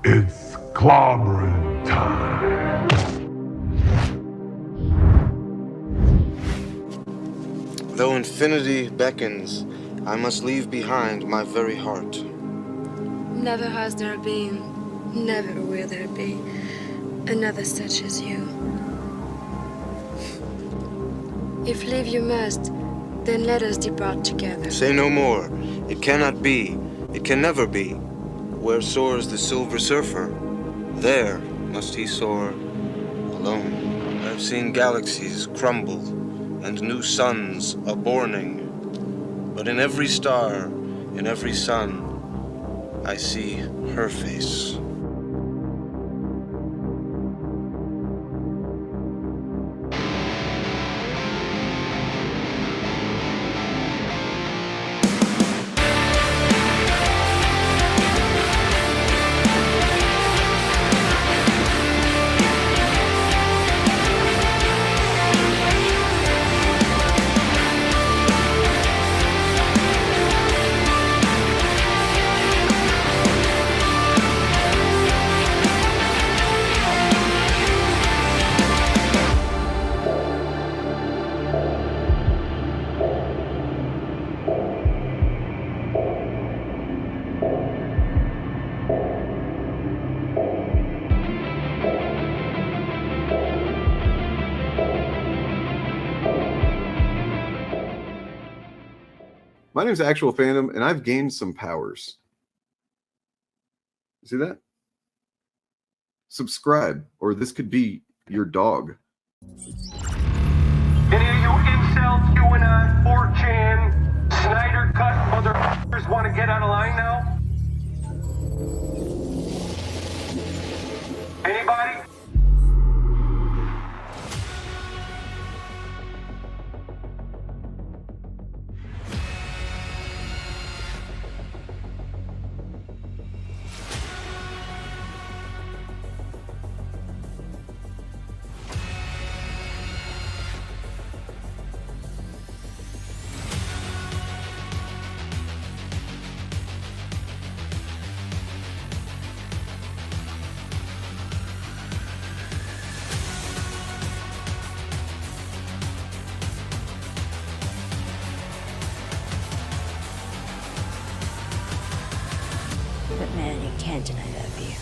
It's clobbering time. Though infinity beckons, I must leave behind my very heart. Never has there been, never will there be another such as you. If leave you must, then let us depart together. Say no more. It cannot be. It can never be. Where soars the silver surfer, there must he soar alone. I've seen galaxies crumble and new suns a-borning. But in every star, in every sun, I see her face. My name's Actual Fandom, and I've gained some powers. See that? Subscribe, or this could be your dog. Any of you incels, QAnon, 4chan, Snyder Cut motherfuckers want to get out of line now? Anybody? But man, you can't deny that view.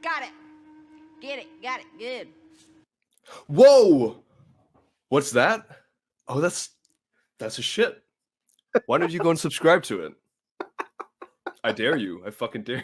Got it. Get it. Got it. Good. Whoa! What's that? Oh, that's a shit. Why don't you go and subscribe to it? I dare you. I fucking dare you.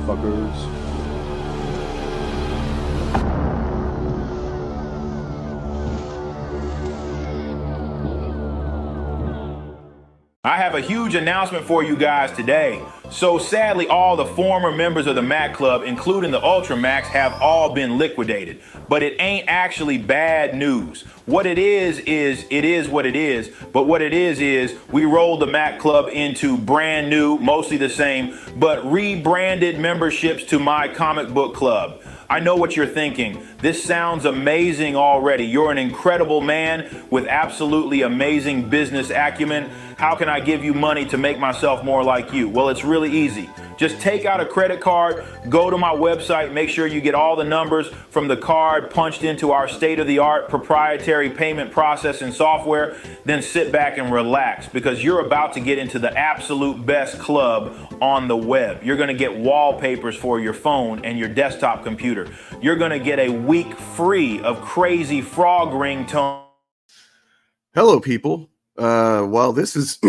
motherfuckers. I have a huge announcement for you guys today. So sadly, all the former members of the Mac Club, including the Ultra Macs, have all been liquidated. But it ain't actually bad news. What it is it is what it is. But what it is we rolled the Mac Club into brand new, mostly the same, but rebranded memberships to my comic book club. I know what you're thinking. This sounds amazing already. You're an incredible man with absolutely amazing business acumen. How can I give you money to make myself more like you? Well, it's really easy. Just take out a credit card, go to my website, make sure you get all the numbers from the card punched into our state-of-the-art proprietary payment processing software, then sit back and relax because you're about to get into the absolute best club on the web. You're gonna get wallpapers for your phone and your desktop computer. You're gonna get a week free of crazy frog ringtone. Hello, people. While this is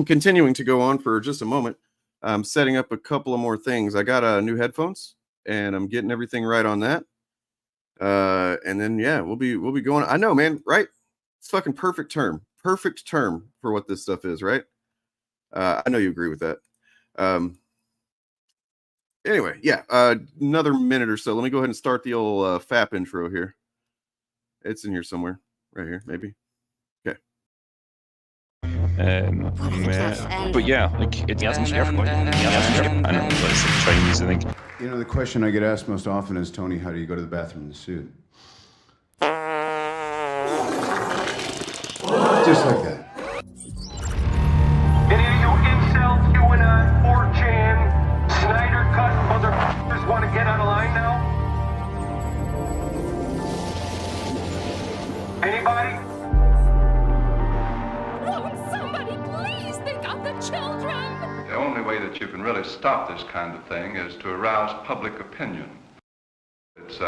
continuing to go on for just a moment, I'm setting up a couple of more things. I got new headphones, and I'm getting everything right on that. And then yeah, we'll be going. I know, man. Right? It's fucking perfect term for what this stuff is, right? I know you agree with that. Anyway, yeah. Another minute or so. Let me go ahead and start the old FAP intro here. It's in here somewhere, right here, maybe. But yeah, like it's everybody. I know, but it's like Chinese, I think. You know, the question I get asked most often is, Tony, how do you go to the bathroom in the suit? Just like that. Any of you incels, QAnon, 4chan, Snyder Cut motherfuckers want to get out of line now? Anybody? Children! The only way that you can really stop this kind of thing is to arouse public opinion. It's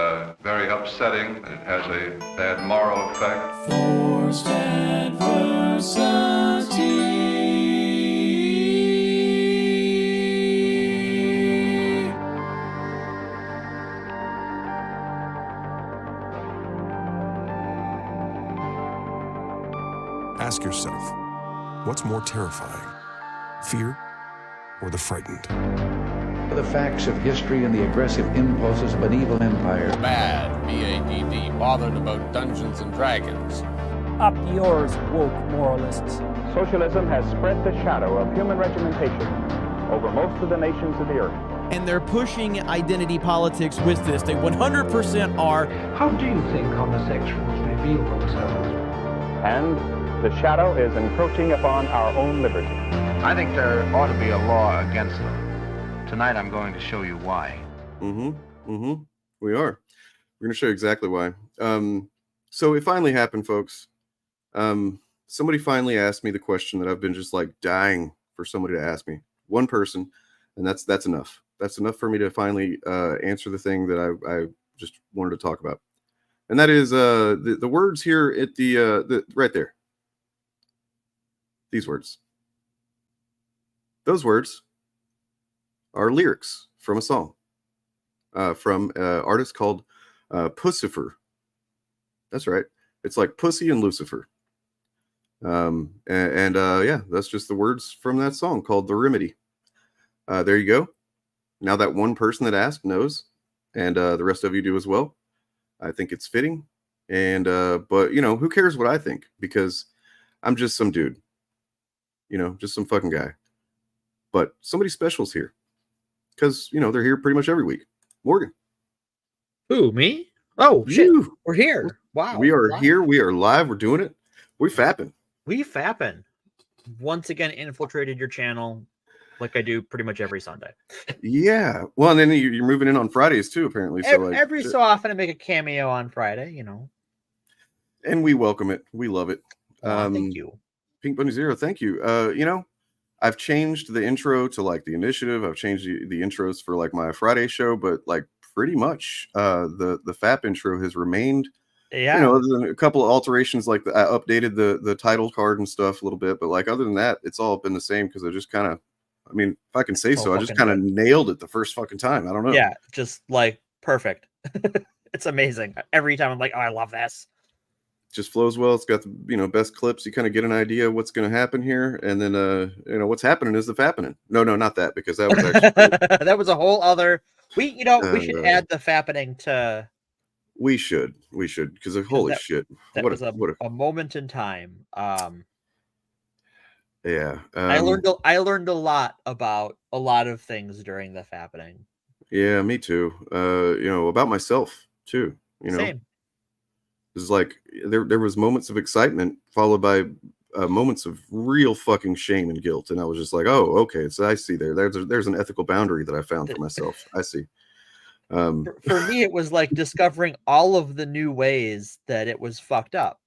very upsetting. It has a bad moral effect. Forced adversity. Ask yourself, what's more terrifying? Fear or the frightened? The facts of history and the aggressive impulses of an evil empire. Bad, B-A-D-D, bothered about Dungeons and Dragons. Up yours, woke moralists. Socialism has spread the shadow of human regimentation over most of the nations of the earth. And they're pushing identity politics with this. They 100% are. How do you think homosexuals reveal themselves? And the shadow is encroaching upon our own liberty. I think there ought to be a law against them. Tonight I'm going to show you why. We are. We're going to show you exactly why. So it finally happened, folks. Somebody finally asked me the question that I've been just like dying for somebody to ask me. One person, and that's enough. That's enough for me to finally answer the thing that I just wanted to talk about. And that is the words here at the right there. These words. Those words are lyrics from a song from an artist called Pussifer. That's right. It's like Pussy and Lucifer. Yeah, that's just the words from that song called The Remedy. There you go. Now that one person that asked knows, and the rest of you do as well. I think it's fitting. And but you know, who cares what I think? Because I'm just some dude. You know, just some fucking guy. But somebody special's here. Because, you know, they're here pretty much every week. Morgan. Who, me? Oh, shit. We're here. Wow. We are here. We are live. We're doing it. We fapping. We fapping. Once again, infiltrated your channel like I do pretty much every Sunday. Yeah. Well, and then you're moving in on Fridays too, apparently. So every so often I make a cameo on Friday, you know. And we welcome it. We love it. Thank you. Pink Bunny Zero, thank you. You know, I've changed the intro to like the initiative. I've changed the intros for like my Friday show, but like pretty much the FAP intro has remained. Yeah. You know, other than a couple of alterations, like I updated the title card and stuff a little bit, but like other than that, it's all been the same because I just kind of I mean, if I can say So so, I just fucking kind of good. nailed it the first fucking time. I don't know. Yeah, just like perfect. It's amazing. Every time I'm like, oh, I love this. Just flows well. It's got the best clips. You kind of get an idea of what's going to happen here, and then what's happening is the fappening. No, not that, because that was actually That was a whole other. We should Uh, add the fappening to. we should because holy that, shit, That what was a a moment in time. yeah. I learned a lot about a lot of things during the fappening. Yeah, me too. About myself too. Same. It's like there was moments of excitement followed by moments of real fucking shame and guilt, and I was just like, oh, okay, so I see there's an ethical boundary that I found for myself. I see. For me, it was like discovering all of the new ways that it was fucked up.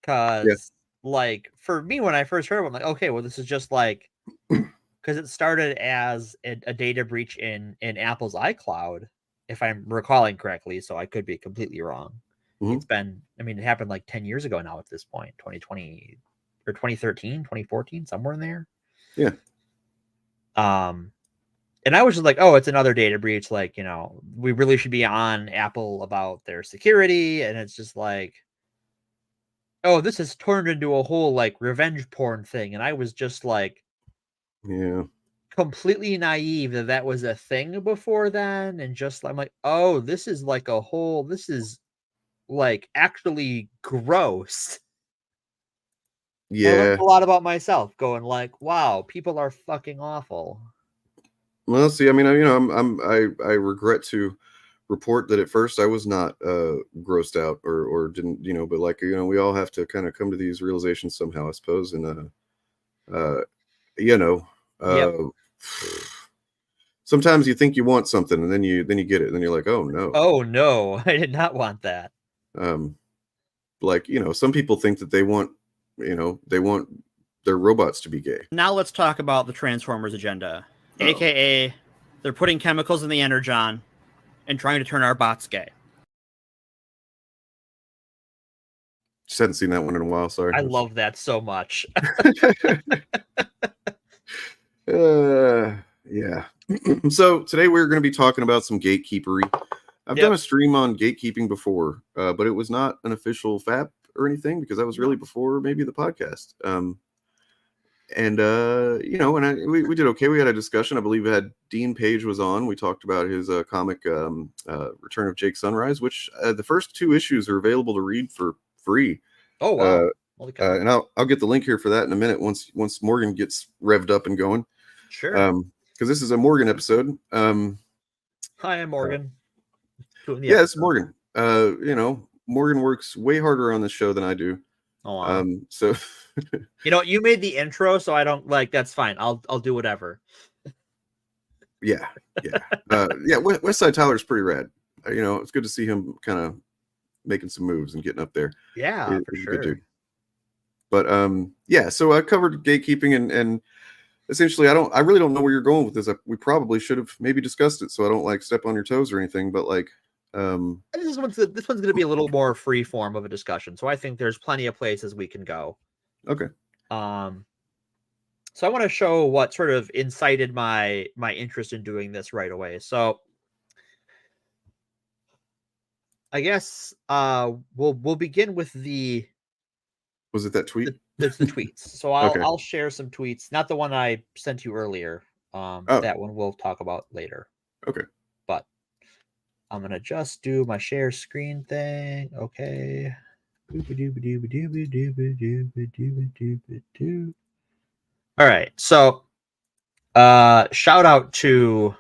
Because, like, for me, when I first heard it, I'm like, okay, well, this is just like, because it started as a data breach in Apple's iCloud, if I'm recalling correctly, so I could be completely wrong. It's been, I mean, it happened like 10 years ago now at this point, 2020 or 2013, 2014, somewhere in there. Yeah. And I was just like, oh, it's another data breach. Like, we really should be on Apple about their security. And it's just like, oh, this has turned into a whole like revenge porn thing. And I was just like, yeah, completely naive that was a thing before then. And just, I'm like, oh, this is like this is like actually gross. I learned yeah. a lot about myself going like, wow, people are fucking awful. Well, see, I mean, I regret to report that at first I was not grossed out or didn't, but like, we all have to kind of come to these realizations somehow, I suppose. And Yep. sometimes you think you want something and then you get it and then you're like, oh no. Oh no, I did not want that. Like, some people think that they want their robots to be gay. Now let's talk about the Transformers agenda, aka they're putting chemicals in the energon and trying to turn our bots gay. Just hadn't seen that one in a while. Sorry. I love that so much. Yeah. So today we're going to be talking about some gatekeepery. I've done a stream on gatekeeping before, but it was not an official FAP or anything because that was really before maybe the podcast. We did okay. We had a discussion. I believe Dean Page was on. We talked about his comic Return of Jake Sunrise, which the first 2 issues are available to read for free. Oh wow! And I'll get the link here for that in a minute once Morgan gets revved up and going. Sure. Because this is a Morgan episode. Hi, I'm Morgan. Yeah, it's Morgan. Morgan works way harder on this show than I do. Oh, wow. So you made the intro, so I don't like. That's fine. I'll do whatever. Yeah. West Side Tyler's pretty rad. It's good to see him kind of making some moves and getting up there. Yeah, for He's a sure. good dude. But so I covered gatekeeping and essentially I really don't know where you're going with this. We probably should have maybe discussed it so I don't like step on your toes or anything. But like, this one's going to be a little more free form of a discussion, so I think there's plenty of places we can go. Okay. So I want to show what sort of incited my interest in doing this right away. So I guess we'll begin with the. Was it that tweet? It's the tweets. So I'll share some tweets, not the one I sent you earlier. That one we'll talk about later. Okay. But I'm gonna just do my share screen thing. Okay. All right. So shout out to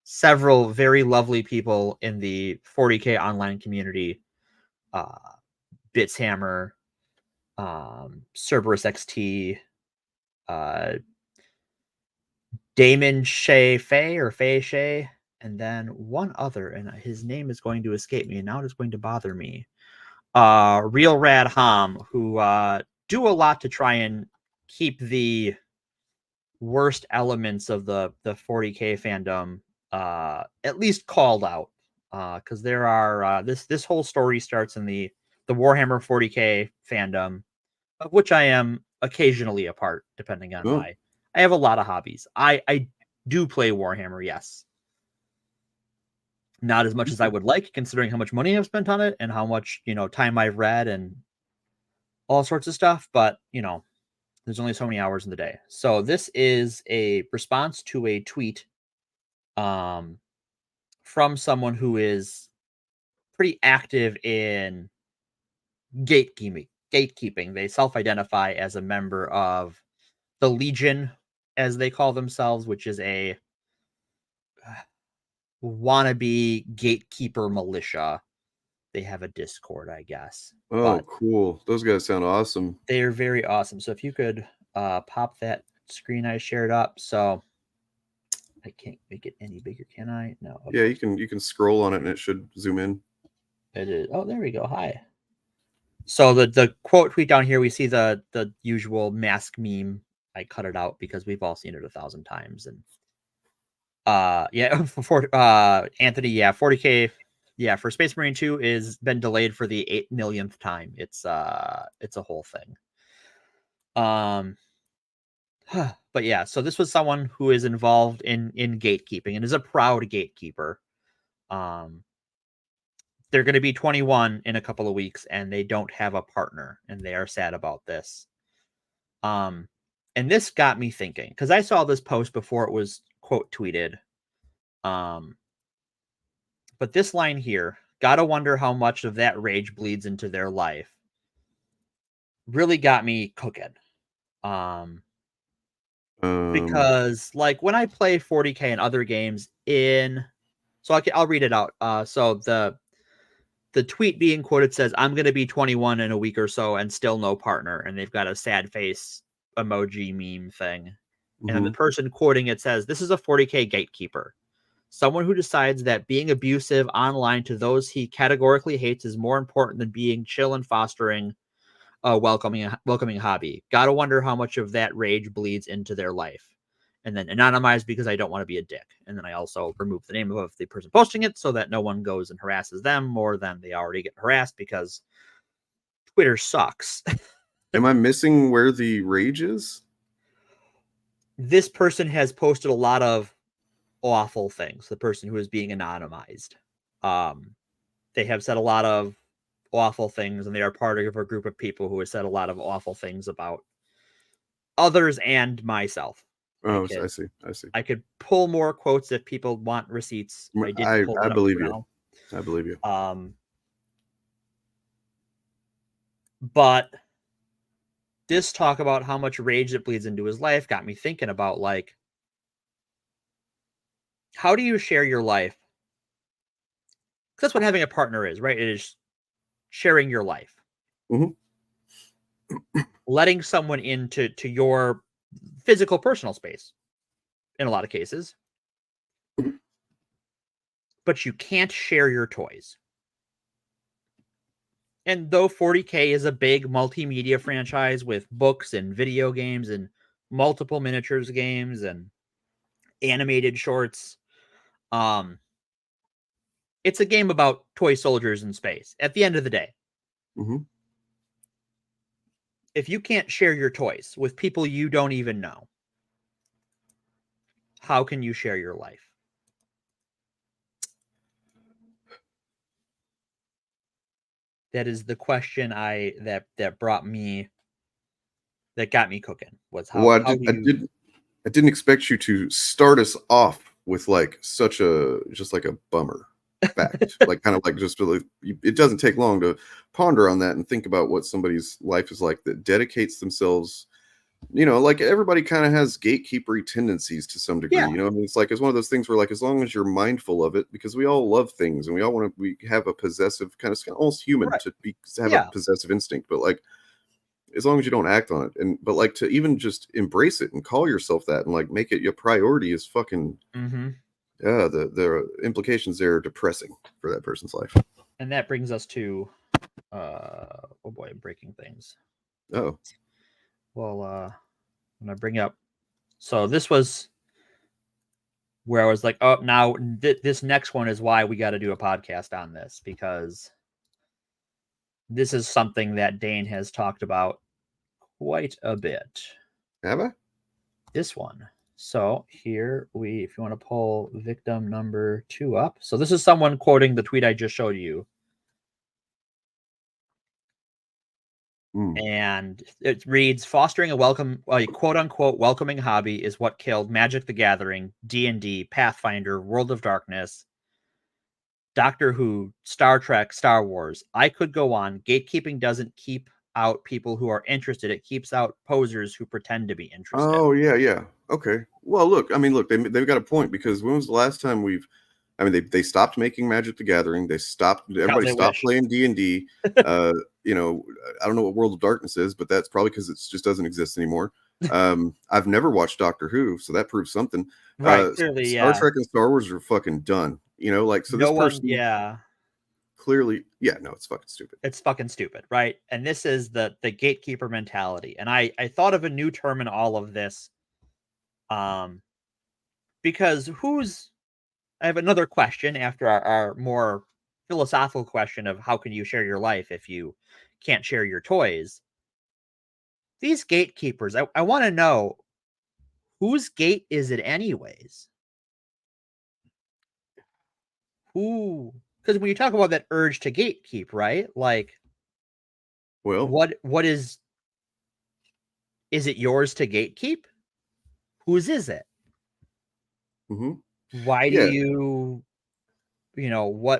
several very lovely people in the 40K online community. Bitshammer, Cerberus XT, Damon Shea Fay or Fay Shea, and then one other, and his name is going to escape me, and now it is going to bother me. Real Rad Hom, who do a lot to try and keep the worst elements of the 40K fandom at least called out, because there are this whole story starts in the Warhammer 40K fandom, of which I am occasionally a part, depending on my. I have a lot of hobbies. I do play Warhammer, yes. Not as much as I would like, considering how much money I've spent on it and how much, time I've read and all sorts of stuff. But, there's only so many hours in the day. So this is a response to a tweet from someone who is pretty active in gatekeeping. They self-identify as a member of the Legion, as they call themselves, which is a wannabe gatekeeper militia. They have a Discord, I guess. Oh, cool. Those guys sound awesome. They're very awesome. So if you could pop that screen I shared up. So I can't make it any bigger, can I? No. Yeah, you can scroll on it and it should zoom in. It is. Oh, there we go. Hi. So the quote tweet down here, we see the usual mask meme. I cut it out because we've all seen it 1,000 times. And for Anthony, 40K, for Space Marine 2 is been delayed for the 8 millionth time. It's a whole thing. But yeah, so this was someone who is involved in gatekeeping and is a proud gatekeeper. They're going to be 21 in a couple of weeks and they don't have a partner and they are sad about this. And this got me thinking, because I saw this post before it was quote tweeted. But this line here, gotta wonder how much of that rage bleeds into their life, really got me cooking. Because like when I play 40K and other games I'll read it out. So the tweet being quoted says, I'm going to be 21 in a week or so and still no partner. And they've got a sad face emoji meme thing. Mm-hmm. And then the person quoting it says, this is a 40K gatekeeper. Someone who decides that being abusive online to those he categorically hates is more important than being chill and fostering a welcoming hobby. Gotta wonder how much of that rage bleeds into their life. And then anonymized because I don't want to be a dick. And then I also remove the name of the person posting it so that no one goes and harasses them more than they already get harassed, because Twitter sucks. Am I missing where the rage is? This person has posted a lot of awful things. The person who is being anonymized. They have said a lot of awful things, and they are part of a group of people who have said a lot of awful things about others and myself. Oh, I see. I could pull more quotes if people want receipts. I believe you. I believe you. But this talk about how much rage it bleeds into his life got me thinking about, like, how do you share your life? Because that's what having a partner is, right? It is sharing your life. Mm-hmm. Letting someone into your physical personal space in a lot of cases. But you can't share your toys. And though 40K is a big multimedia franchise with books and video games and multiple miniatures games and animated shorts, it's a game about toy soldiers in space at the end of the day. Mm-hmm. If you can't share your toys with people you don't even know, how can you share your life? That is the question that got me cooking. Was how, well, I didn't expect you to start us off with like such a bummer fact. Like kind of like just really, it doesn't take long to ponder on that and think about what somebody's life is like that dedicates themselves. Like everybody kind of has gatekeepery tendencies to some degree. Yeah. It's like, it's one of those things where, like, as long as you're mindful of it, because we all love things and we have a possessive kind of almost human to have a possessive instinct, but like, as long as you don't act on it, but like to even just embrace it and call yourself that and like make it your priority is fucking, the implications there are depressing for that person's life. And that brings us to, oh boy, I'm breaking things. Oh. Well, when I bring up, so this was where I was like, oh, now this next one is why we got to do a podcast on this, because this is something that Dane has talked about quite a bit. Have I? this one. So here if you want to pull victim number 2 up. So this is someone quoting the tweet I just showed you. And it reads, fostering a quote unquote welcoming hobby is what killed Magic the Gathering, D&D, Pathfinder, World of Darkness, Doctor Who, Star Trek, Star Wars. I could go on. Gatekeeping doesn't keep out people who are interested. It keeps out posers who pretend to be interested. Oh yeah. Okay. Well, look, they've got a point, because when was the last time they stopped making Magic the Gathering. Everybody stopped playing D&D. I don't know what World of Darkness is, but that's probably because it just doesn't exist anymore. I've never watched Doctor Who, so that proves something. Right, clearly, Star Trek and Star Wars are fucking done. This person clearly, no, it's fucking stupid. It's fucking stupid, right? And this is the gatekeeper mentality. And I thought of a new term in all of this. Because I have another question after our more philosophical question of how can you share your life if you can't share your toys? These gatekeepers, I want to know, whose gate is it anyways? Because when you talk about that urge to gatekeep, right? Like, well, what is it yours to gatekeep? Whose is it? Why do you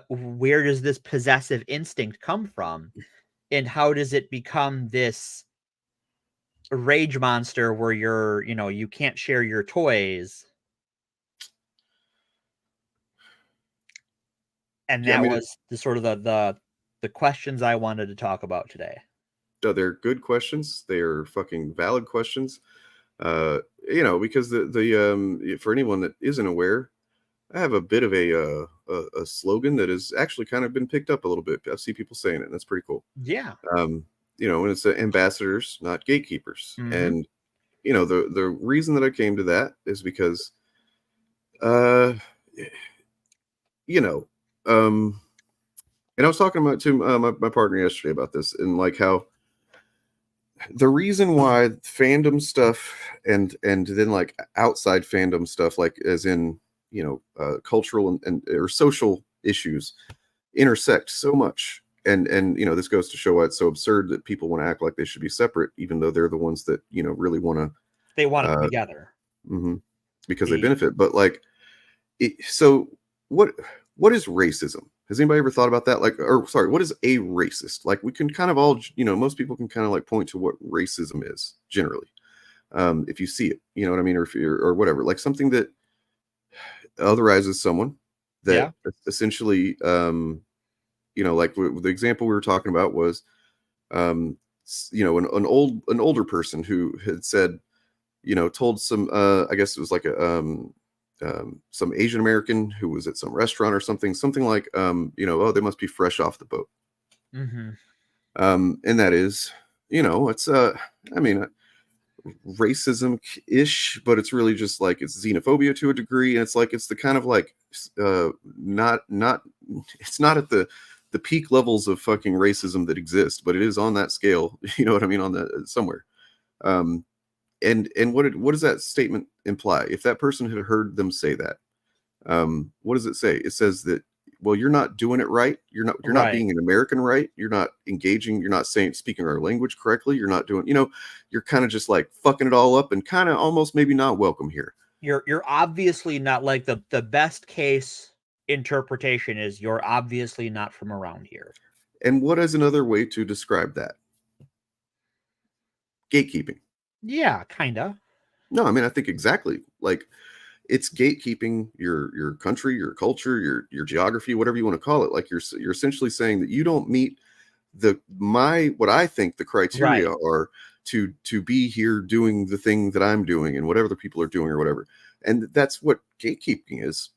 where does this possessive instinct come from? And how does it become this rage monster where you can't share your toys? And that was the sort of the questions I wanted to talk about today. They're good questions. They are fucking valid questions. Because the for anyone that isn't aware, I have a bit of a slogan that has actually kind of been picked up a little bit. I see people saying it, and that's pretty cool. Yeah. And it's ambassadors, not gatekeepers. And the reason that I came to that is because and I was talking about to my partner yesterday about this, and like how the reason why fandom stuff and then like outside fandom stuff, like as in cultural and or social issues, intersect so much, and this goes to show why it's so absurd that people want to act like they should be separate, even though they're the ones that really want to. They want it together. Because they benefit, but like, so what is racism? Has anybody ever thought about that? What is a racist? Like, we can kind of all, most people can kind of like point to what racism is generally. If you see it, you know what I mean? Or if or whatever, like something that otherizes someone that essentially, like the example we were talking about was, an older person who had said, told some, I guess it was like some Asian American who was at some restaurant or something like, oh, they must be fresh off the boat. And that is, it's, racism-ish, but it's really just like, it's xenophobia to a degree. And it's like, it's the kind of like, it's not at the peak levels of fucking racism that exist, but it is on that scale, you know what I mean? On that somewhere. And what does that statement imply? If that person had heard them say that, what does it say? It says that, well, you're not doing it right. You're not being an American right. You're not engaging. You're not speaking our language correctly. You're not doing, you're kind of just like fucking it all up and kind of almost maybe not welcome here. You're obviously not, like, the best case interpretation is you're obviously not from around here. And what is another way to describe that? Gatekeeping. Yeah, kind of. No, I mean, I think exactly. Like, it's gatekeeping your country, your culture, your geography, whatever you want to call it. Like, you're essentially saying that you don't meet what I think the criteria are to be here doing the thing that I'm doing and what other people are doing or whatever. And that's what gatekeeping is,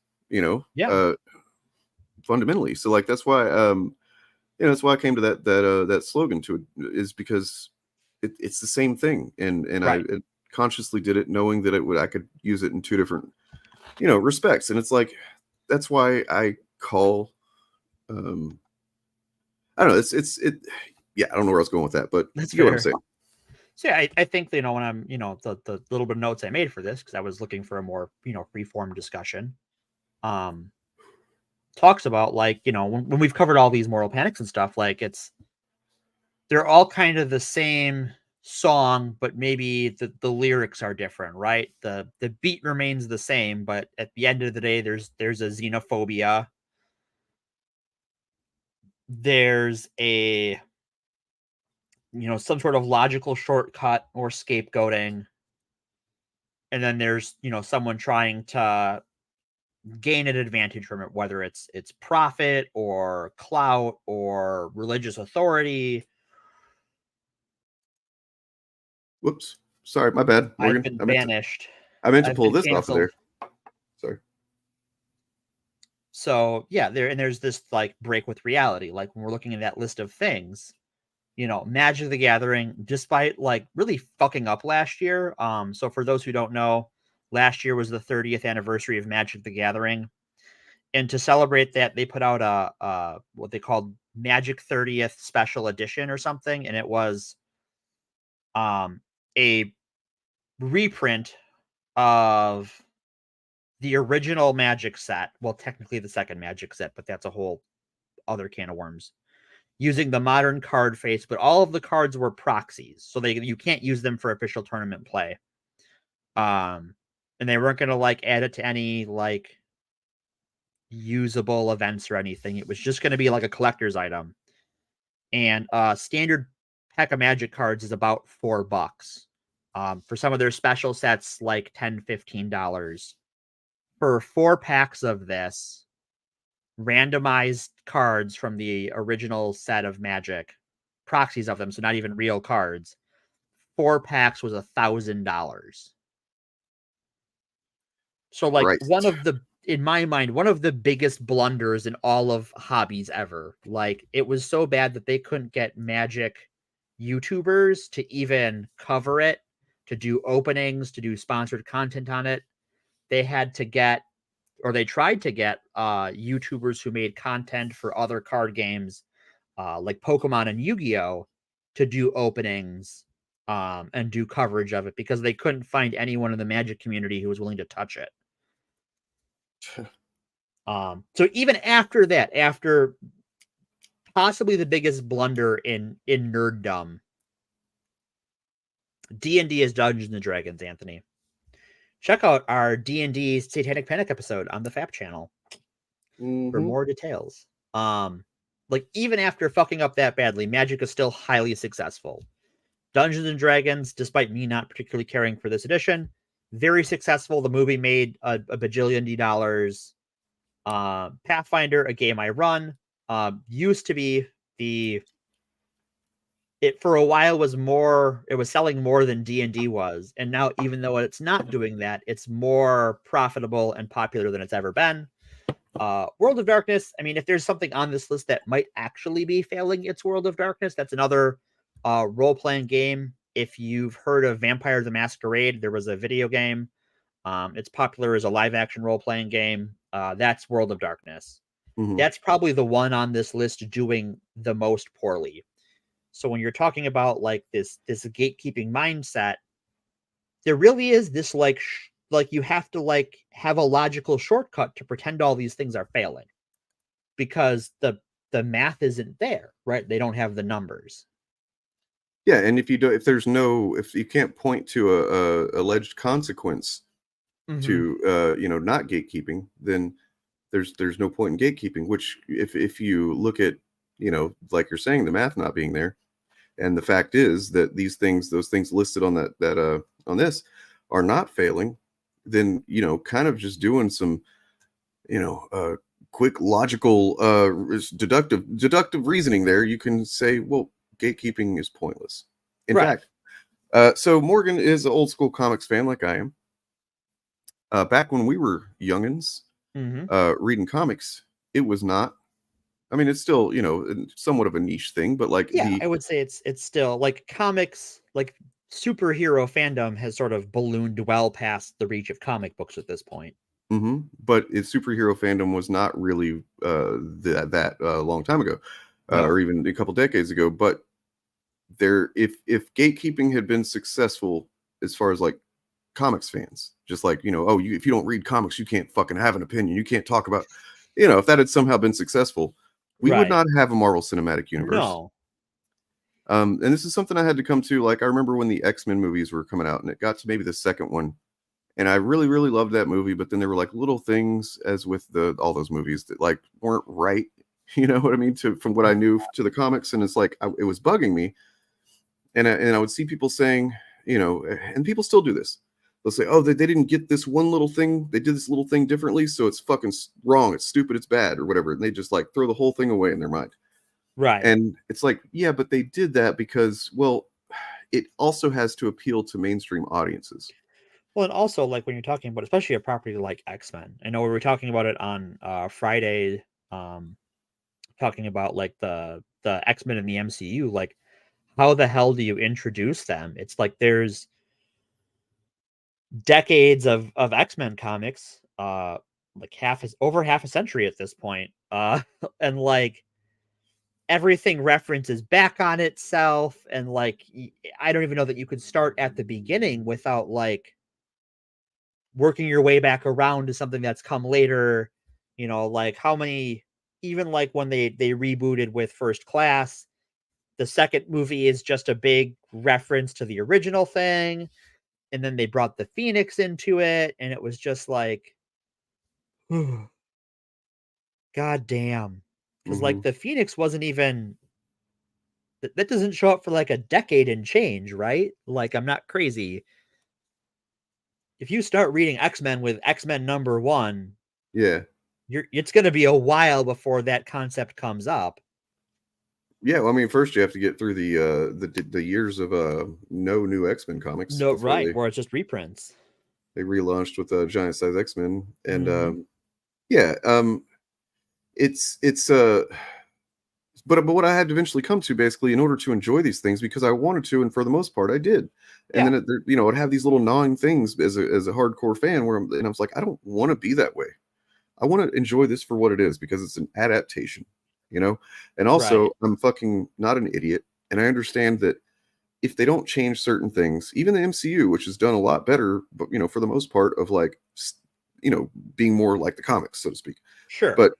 fundamentally. So like, that's why, that's why I came to that slogan to it, is because it's the same thing. And I consciously did it knowing that I could use it in two different, respects. And it's like, that's why I call, I don't know. I don't know where I was going with that, but that's you know what I'm saying. So yeah, I think, when I'm, the little bit of notes I made for this, because I was looking for a more, free-form discussion, talks about, like, when we've covered all these moral panics and stuff, like, they're all kind of the same song, but maybe the lyrics are different, right? The beat remains the same, but at the end of the day, there's a xenophobia. There's a, some sort of logical shortcut or scapegoating. And then there's, someone trying to gain an advantage from it, whether it's profit or clout or religious authority. Whoops. Sorry, my bad, Morgan. I've been banished. I meant to I've pull been this off of canceled. there. Sorry. So yeah, there's this like break with reality. Like when we're looking at that list of things, Magic the Gathering, despite like really fucking up last year. So for those who don't know, last year was the 30th anniversary of Magic the Gathering. And to celebrate that, they put out a what they called Magic 30th Special Edition or something, and it was a reprint of the original Magic set. Well, technically the second Magic set, but that's a whole other can of worms. Using the modern card face, but all of the cards were proxies, so you can't use them for official tournament play. And they weren't going to like add it to any like usable events or anything. It was just going to be like a collector's item. And standard pack of Magic cards is about $4. For some of their special sets, like $10, $15. For 4 packs of this, randomized cards from the original set of Magic, proxies of them, so not even real cards, 4 packs was $1,000. So like in my mind, one of the biggest blunders in all of hobbies ever. Like it was so bad that they couldn't get Magic YouTubers to even cover it, to do openings, to do sponsored content on it. They had to get, or they tried to get YouTubers who made content for other card games like Pokemon and Yu-Gi-Oh! To do openings and do coverage of it because they couldn't find anyone in the Magic community who was willing to touch it. So even after that, after possibly the biggest blunder in nerddom, D&D is Dungeons and Dragons, Anthony. Check out our D&D Satanic Panic episode on the FAP channel for more details. Like even after fucking up that badly, Magic is still highly successful. Dungeons and Dragons, despite me not particularly caring for this edition, very successful. The movie made a bajillion dollars. Pathfinder, a game I run, used to be it for a while was selling more than D&D was, and now even though it's not doing that, it's more profitable and popular than it's ever been. World of Darkness, I mean, if there's something on this list that might actually be failing, it's World of Darkness. That's another role-playing game. If you've heard of Vampire the Masquerade, there was a video game. It's popular as a live-action role-playing game. That's World of Darkness. That's probably the one on this list doing the most poorly. So when you're talking about like this gatekeeping mindset, there really is this like you have to like have a logical shortcut to pretend all these things are failing because the math isn't there, right? They don't have the numbers. Yeah, and if you can't point to a alleged consequence to not gatekeeping, then there's no point in gatekeeping. Which if you look at like you're saying, the math not being there, and the fact is that those things listed on that on this are not failing, then kind of just doing some quick logical deductive reasoning there, you can say, well, gatekeeping is pointless. In fact, so Morgan is an old school comics fan like I am. Back when we were youngins, reading comics, it was not. I mean, it's still somewhat of a niche thing, but like I would say it's still like comics, like superhero fandom has sort of ballooned well past the reach of comic books at this point. But its superhero fandom was not really that long time ago, or even a couple decades ago. But if gatekeeping had been successful as far as like comics fans, just like, if you don't read comics, you can't fucking have an opinion. You can't talk about, if that had somehow been successful, we would Right. not have a Marvel Cinematic Universe. No. And this is something I had to come to. Like, I remember when the X-Men movies were coming out, and it got to maybe the second one, and I really, really loved that movie. But then there were like little things, as with all those movies, that like weren't right. You know what I mean? From what I knew to the comics, and it's like it was bugging me. And I would see people saying, and people still do this. They'll say, "Oh, they didn't get this one little thing. They did this little thing differently, so it's fucking wrong. It's stupid. It's bad, or whatever." And they just like throw the whole thing away in their mind. Right. And it's like, yeah, but they did that because, well, it also has to appeal to mainstream audiences. Well, and also, like, when you're talking about, especially a property like X-Men, I know we were talking about it on Friday, talking about like the X-Men in the MCU. Like, how the hell do you introduce them? It's like there's decades of X-Men comics, like over half a century at this point, and like everything references back on itself, and like I don't even know that you could start at the beginning without like working your way back around to something that's come later. Like how many, even like when they rebooted with First Class, the second movie is just a big reference to the original thing, and then they brought the Phoenix into it, and it was just like, god damn. Because like the Phoenix wasn't even, that doesn't show up for like a decade and change, right? Like, I'm not crazy. If you start reading X-Men with X-Men #1, yeah, it's going to be a while before that concept comes up. Yeah, well, I mean, first you have to get through the years of no new X-Men comics. No, right, where it's just reprints. They relaunched with Giant Size X-Men, and but what I had to eventually come to, basically, in order to enjoy these things, because I wanted to, and for the most part, I did. And then I'd have these little gnawing things as a hardcore fan, and I was like, I don't want to be that way. I want to enjoy this for what it is, because it's an adaptation, And also, I'm fucking not an idiot, and I understand that if they don't change certain things, even the MCU, which has done a lot better, but for the most part, of like, being more like the comics, so to speak. Sure, but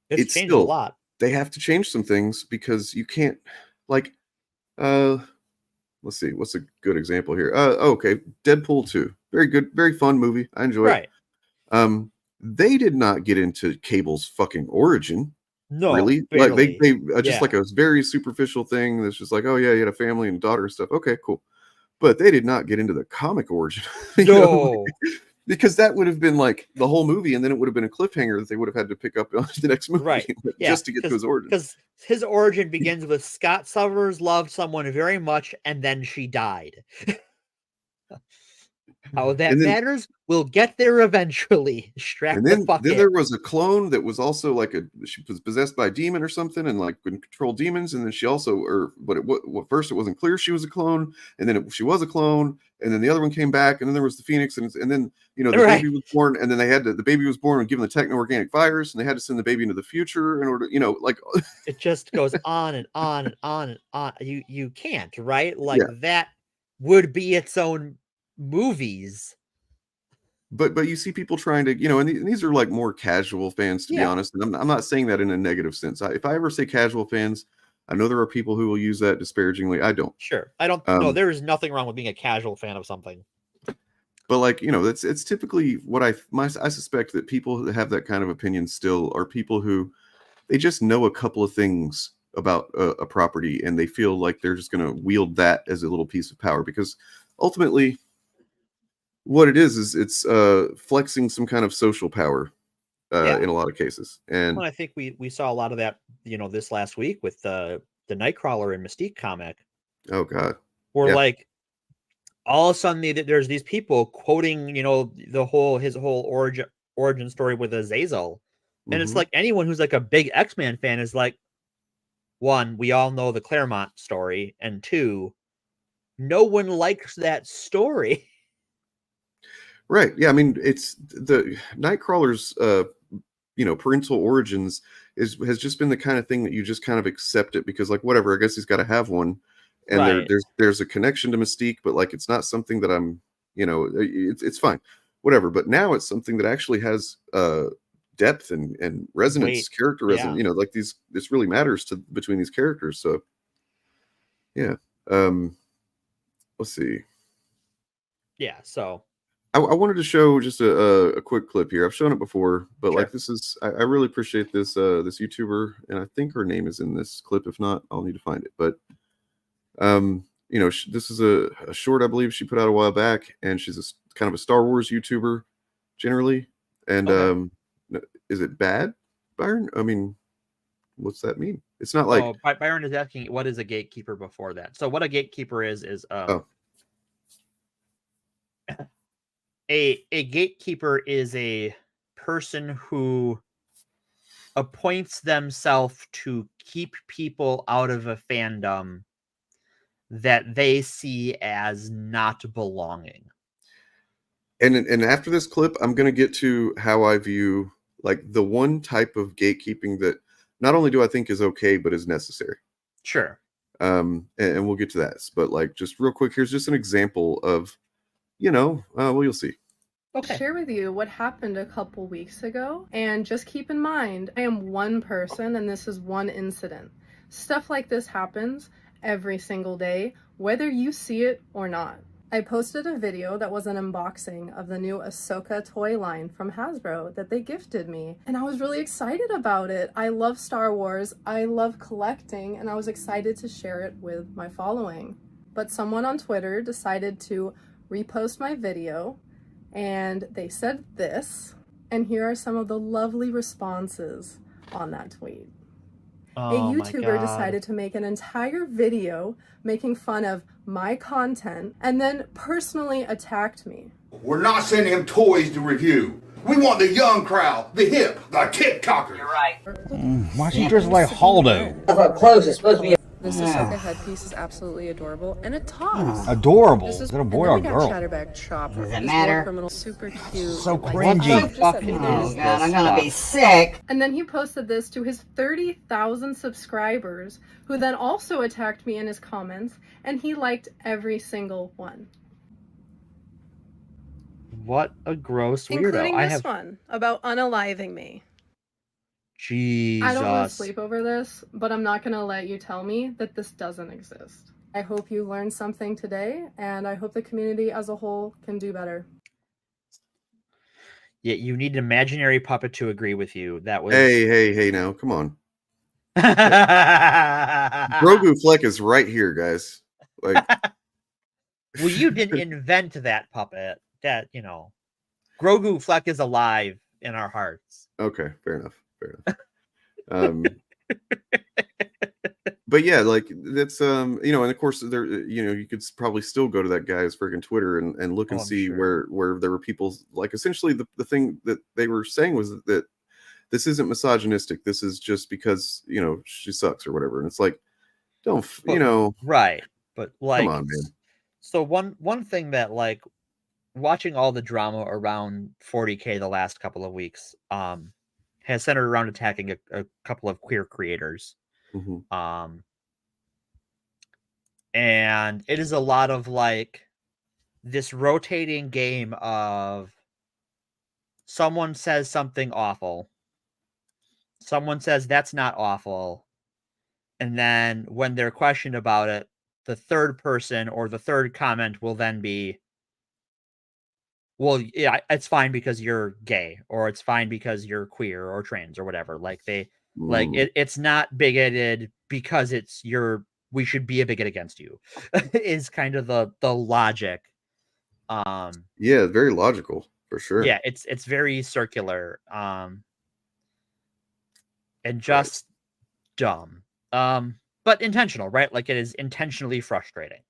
it's changed a lot. They have to change some things, because you can't, like, let's see, what's a good example here? Okay, Deadpool 2, very good, very fun movie. I enjoy it. They did not get into Cable's fucking origin. No, really, barely. like they just like a very superficial thing that's just like, oh yeah, he had a family and daughter and stuff. Okay, cool. But they did not get into the comic origin. No. Because that would have been like the whole movie, and then it would have been a cliffhanger that they would have had to pick up on the next movie, right? Just to get to his origin. Because his origin begins with Scott Summers loved someone very much, and then she died. How that matters? We'll get there eventually. Strap the fuck in. Then there was a clone that was also like she was possessed by a demon or something, and like couldn't control demons. And then she also, first it wasn't clear she was a clone, and then she was a clone, and then the other one came back, and then there was the Phoenix, and then the baby was born, and then the baby was born and given the techno-organic virus, and they had to send the baby into the future in order, like it just goes on and on and on and on. You can't, right? Like that would be its own movies. But you see people trying to, and these are like more casual fans, to be honest. And I'm not saying that in a negative sense. If I ever say casual fans, I know there are people who will use that disparagingly. I don't. Sure, I don't. No, there is nothing wrong with being a casual fan of something. But like, it's typically what I suspect that people who have that kind of opinion still are people who they just know a couple of things about a property, and they feel like they're just going to wield that as a little piece of power, because ultimately what it is it's flexing some kind of social power in a lot of cases. And I think we saw a lot of that, this last week with the Nightcrawler and Mystique comic. Oh god. Where like all of a sudden there's these people quoting, his whole origin story with Azazel. And it's like anyone who's like a big X-Men fan is like, one, we all know the Claremont story, and two, no one likes that story. Right. Yeah. I mean, it's the Nightcrawler's, parental origins has just been the kind of thing that you just kind of accept it because, like, whatever, I guess he's got to have one. and Right. there's a connection to Mystique, but like it's not something that I'm, it's fine, whatever. But now it's something that actually has depth and resonance, Wait, character resonance. yeah. Like this really matters between these characters. So yeah, let's see. Yeah, so I wanted to show just a quick clip here. I've shown it before, but Sure. like this is I really appreciate this this YouTuber, and I think her name is in this clip. If not, I'll need to find it. But this is a short I believe she put out a while back, and she's kind of a Star Wars YouTuber generally. And is it bad, Byron? I mean, what's that mean? It's not like Byron is asking what is a gatekeeper before that. So what a gatekeeper is a gatekeeper is a person who appoints themselves to keep people out of a fandom that they see as not belonging. And after this clip, I'm going to get to how I view like the one type of gatekeeping that not only do I think is okay, but is necessary. Sure. And we'll get to that. But like, just real quick, here's just an example of, well, you'll see. Okay. Share with you what happened a couple weeks ago, and just keep in mind, I am one person and this is one incident. Stuff like this happens every single day, whether you see it or not. I posted a video that was an unboxing of the new Ahsoka toy line from Hasbro that they gifted me, and I was really excited about it. I love Star Wars, I love collecting, and I was excited to share it with my following. But someone on Twitter decided to repost my video, and they said this, and here are some of the lovely responses on that tweet. A YouTuber decided to make an entire video making fun of my content and then personally attacked me. We're not sending him toys to review. We want the young crowd, the hip, the TikTokers. You're right. Why is he dressed like Haldo? Up close, it's supposed to be. This Ahsoka headpiece is absolutely adorable, and it talks. Adorable. This Is it a boy or a girl? Chatterbag Chopper. Does it matter? Criminal, super cute. So like, cringy. Oh God, I'm gonna be sick. And then he posted this to his 30,000 subscribers, who then also attacked me in his comments, and he liked every single one. What a gross weirdo. Including this one about unaliving me. Jesus. I don't want to sleep over this, but I'm not going to let you tell me that this doesn't exist. I hope you learned something today, and I hope the community as a whole can do better. Yeah, you need an imaginary puppet to agree with you. That was Hey, now, come on. Grogu Fleck is right here, guys. Like, well, you didn't invent that puppet. That, Grogu Fleck is alive in our hearts. Okay, fair enough. But yeah, like that's and of course there you could probably still go to that guy's freaking Twitter and look and see where there were people like essentially the thing that they were saying was that this isn't misogynistic, this is just because she sucks or whatever, and it's like right, but like come on, man. So one thing that like watching all the drama around 40K the last couple of weeks has centered around attacking a couple of queer creators. Mm-hmm. And it is a lot of like this rotating game of someone says something awful, someone says that's not awful, and then when they're questioned about it, the third person or the third comment will then be, well, yeah, it's fine because you're gay, or it's fine because you're queer or trans or whatever. Like it's not bigoted because we should be a bigot against you is kind of the logic. Yeah, very logical for sure. Yeah, it's very circular. And just dumb. But intentional, right? Like it is intentionally frustrating.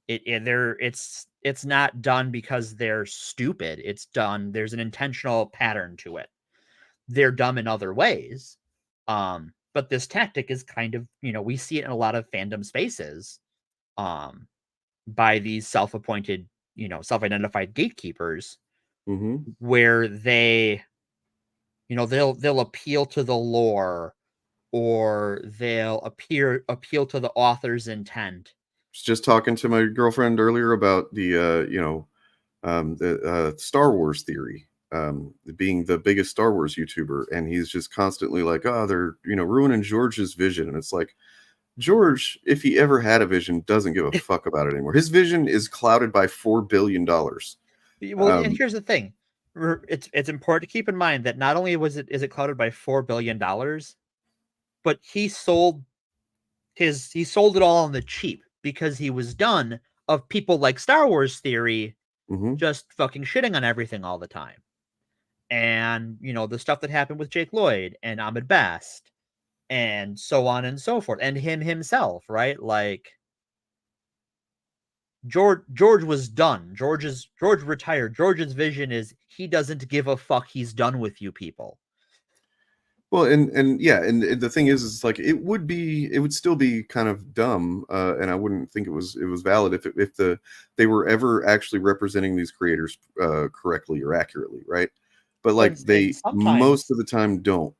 It's not done because they're stupid. It's done. There's an intentional pattern to it. They're dumb in other ways. But this tactic is kind of, we see it in a lot of fandom spaces, by these self-appointed, self-identified gatekeepers, mm-hmm. where they, they'll appeal to the lore, or they'll appeal to the author's intent just talking to my girlfriend earlier about the Star Wars theory, being the biggest Star Wars YouTuber, and he's just constantly like, oh, they're ruining George's vision, and it's like, George, if he ever had a vision, doesn't give a fuck about it anymore. His vision is clouded by $4 billion. Well, and here's the thing: it's important to keep in mind that not only is it clouded by $4 billion, but he sold it all on the cheap because he was done of people like Star Wars Theory just fucking shitting on everything all the time. And, the stuff that happened with Jake Lloyd and Ahmed Best and so on and so forth. And him himself, right? Like, George was done. George retired. George's vision is he doesn't give a fuck. He's done with you people. Well, and the thing is like it would still be kind of dumb, and I wouldn't think it was valid if they were ever actually representing these creators correctly or accurately, right? But like they most of the time don't.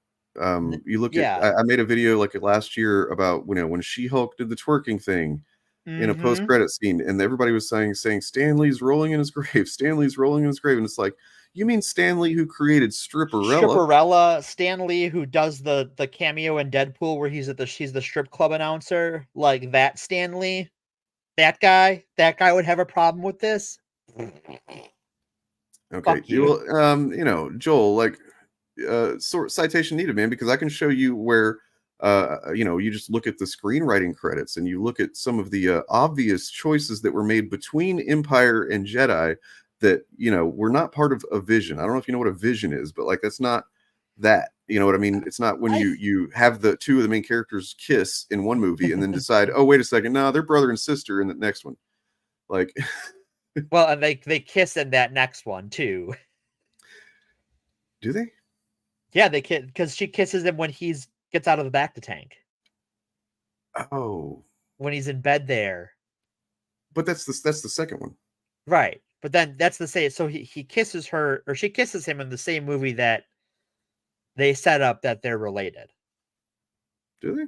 You look at I made a video like last year about when She-Hulk did the twerking thing in a post-credit scene, and everybody was saying Stanley's rolling in his grave. Stanley's rolling in his grave, and it's like, you mean Stanley who created Stripperella? Stanley who does the cameo in Deadpool where she's the strip club announcer, like that Stanley, that guy would have a problem with this. Okay, well, Joel, like, citation needed, man, because I can show you where, you just look at the screenwriting credits and you look at some of the obvious choices that were made between Empire and Jedi that were not part of a vision. I don't know if you know what a vision is, but like that's not that. You know what I mean? It's not when you have the two of the main characters kiss in one movie and then decide, oh wait a second, no, they're brother and sister in the next one. Like, well, and they kiss in that next one too. Do they? Yeah, they kiss because she kisses him when he gets out of the bacta tank. Oh, when he's in bed there. But that's the second one, right? But then that's the same. So he kisses her, or she kisses him in the same movie that they set up that they're related. Do they?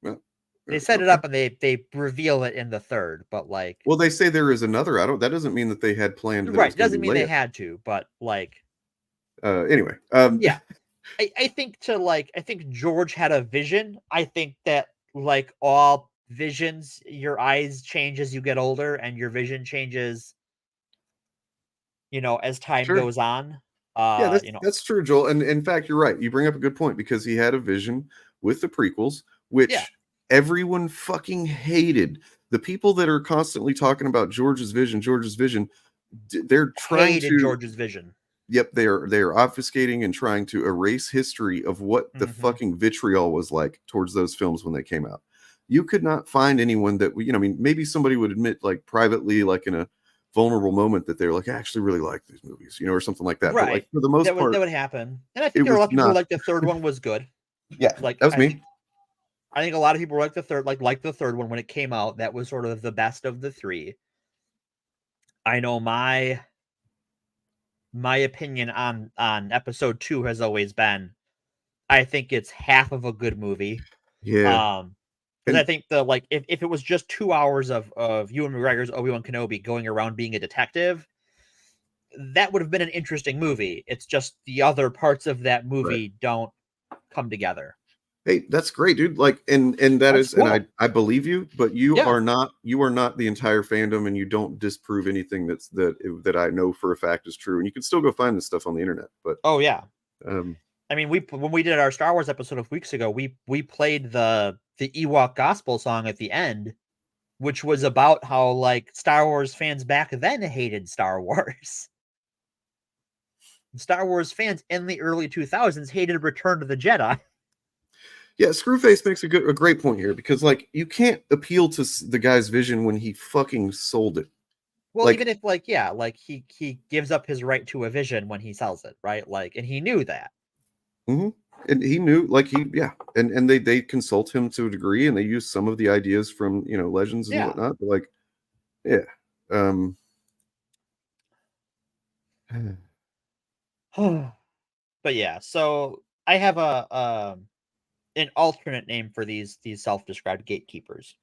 Well, they set it up and they reveal it in the third. But like, well, they say there is another. That doesn't mean that they had planned. Right? Doesn't mean they had to. But like, anyway, yeah. I think George had a vision. I think that like all visions, your eyes change as you get older, and your vision changes. As time goes on. Yeah, that's true, Joel. And in fact, you're right. You bring up a good point because he had a vision with the prequels, which everyone fucking hated. The people that are constantly talking about George's vision, they're trying to George's vision. Yep, they are obfuscating and trying to erase history of what the fucking vitriol was like towards those films when they came out. You could not find anyone that I mean, maybe somebody would admit like privately, like in a vulnerable moment, that they're like, I actually really like these movies, or something like that. Right. But like for the most part, that would happen. And I think there were a lot of people who like the third one was good. Yeah, like that was me. I think a lot of people like the third one when it came out. That was sort of the best of the three. I know my opinion on episode 2 has always been, I think it's half of a good movie. Yeah. Because I think if it was just 2 hours of Ewan McGregor's Obi-Wan Kenobi going around being a detective, that would have been an interesting movie. It's just the other parts of that movie don't come together. Hey, that's great, dude. Like, and that is cool. And I believe you, but you are not the entire fandom, and you don't disprove anything that I know for a fact is true. And you can still go find this stuff on the internet. But I mean, when we did our Star Wars episode of weeks ago, we played the Ewok gospel song at the end, which was about how like Star Wars fans back then hated Star Wars. Star Wars fans in the early 2000s hated Return to the Jedi. Yeah, Screwface makes a great point here, because like you can't appeal to the guy's vision when he fucking sold it. Well, like, even if he gives up his right to a vision when he sells it, right? Like, and he knew that. Mm-hmm. And he knew, like and they consult him to a degree, and they use some of the ideas from legends and whatnot. But like, but yeah, so I have an alternate name for these self-described gatekeepers.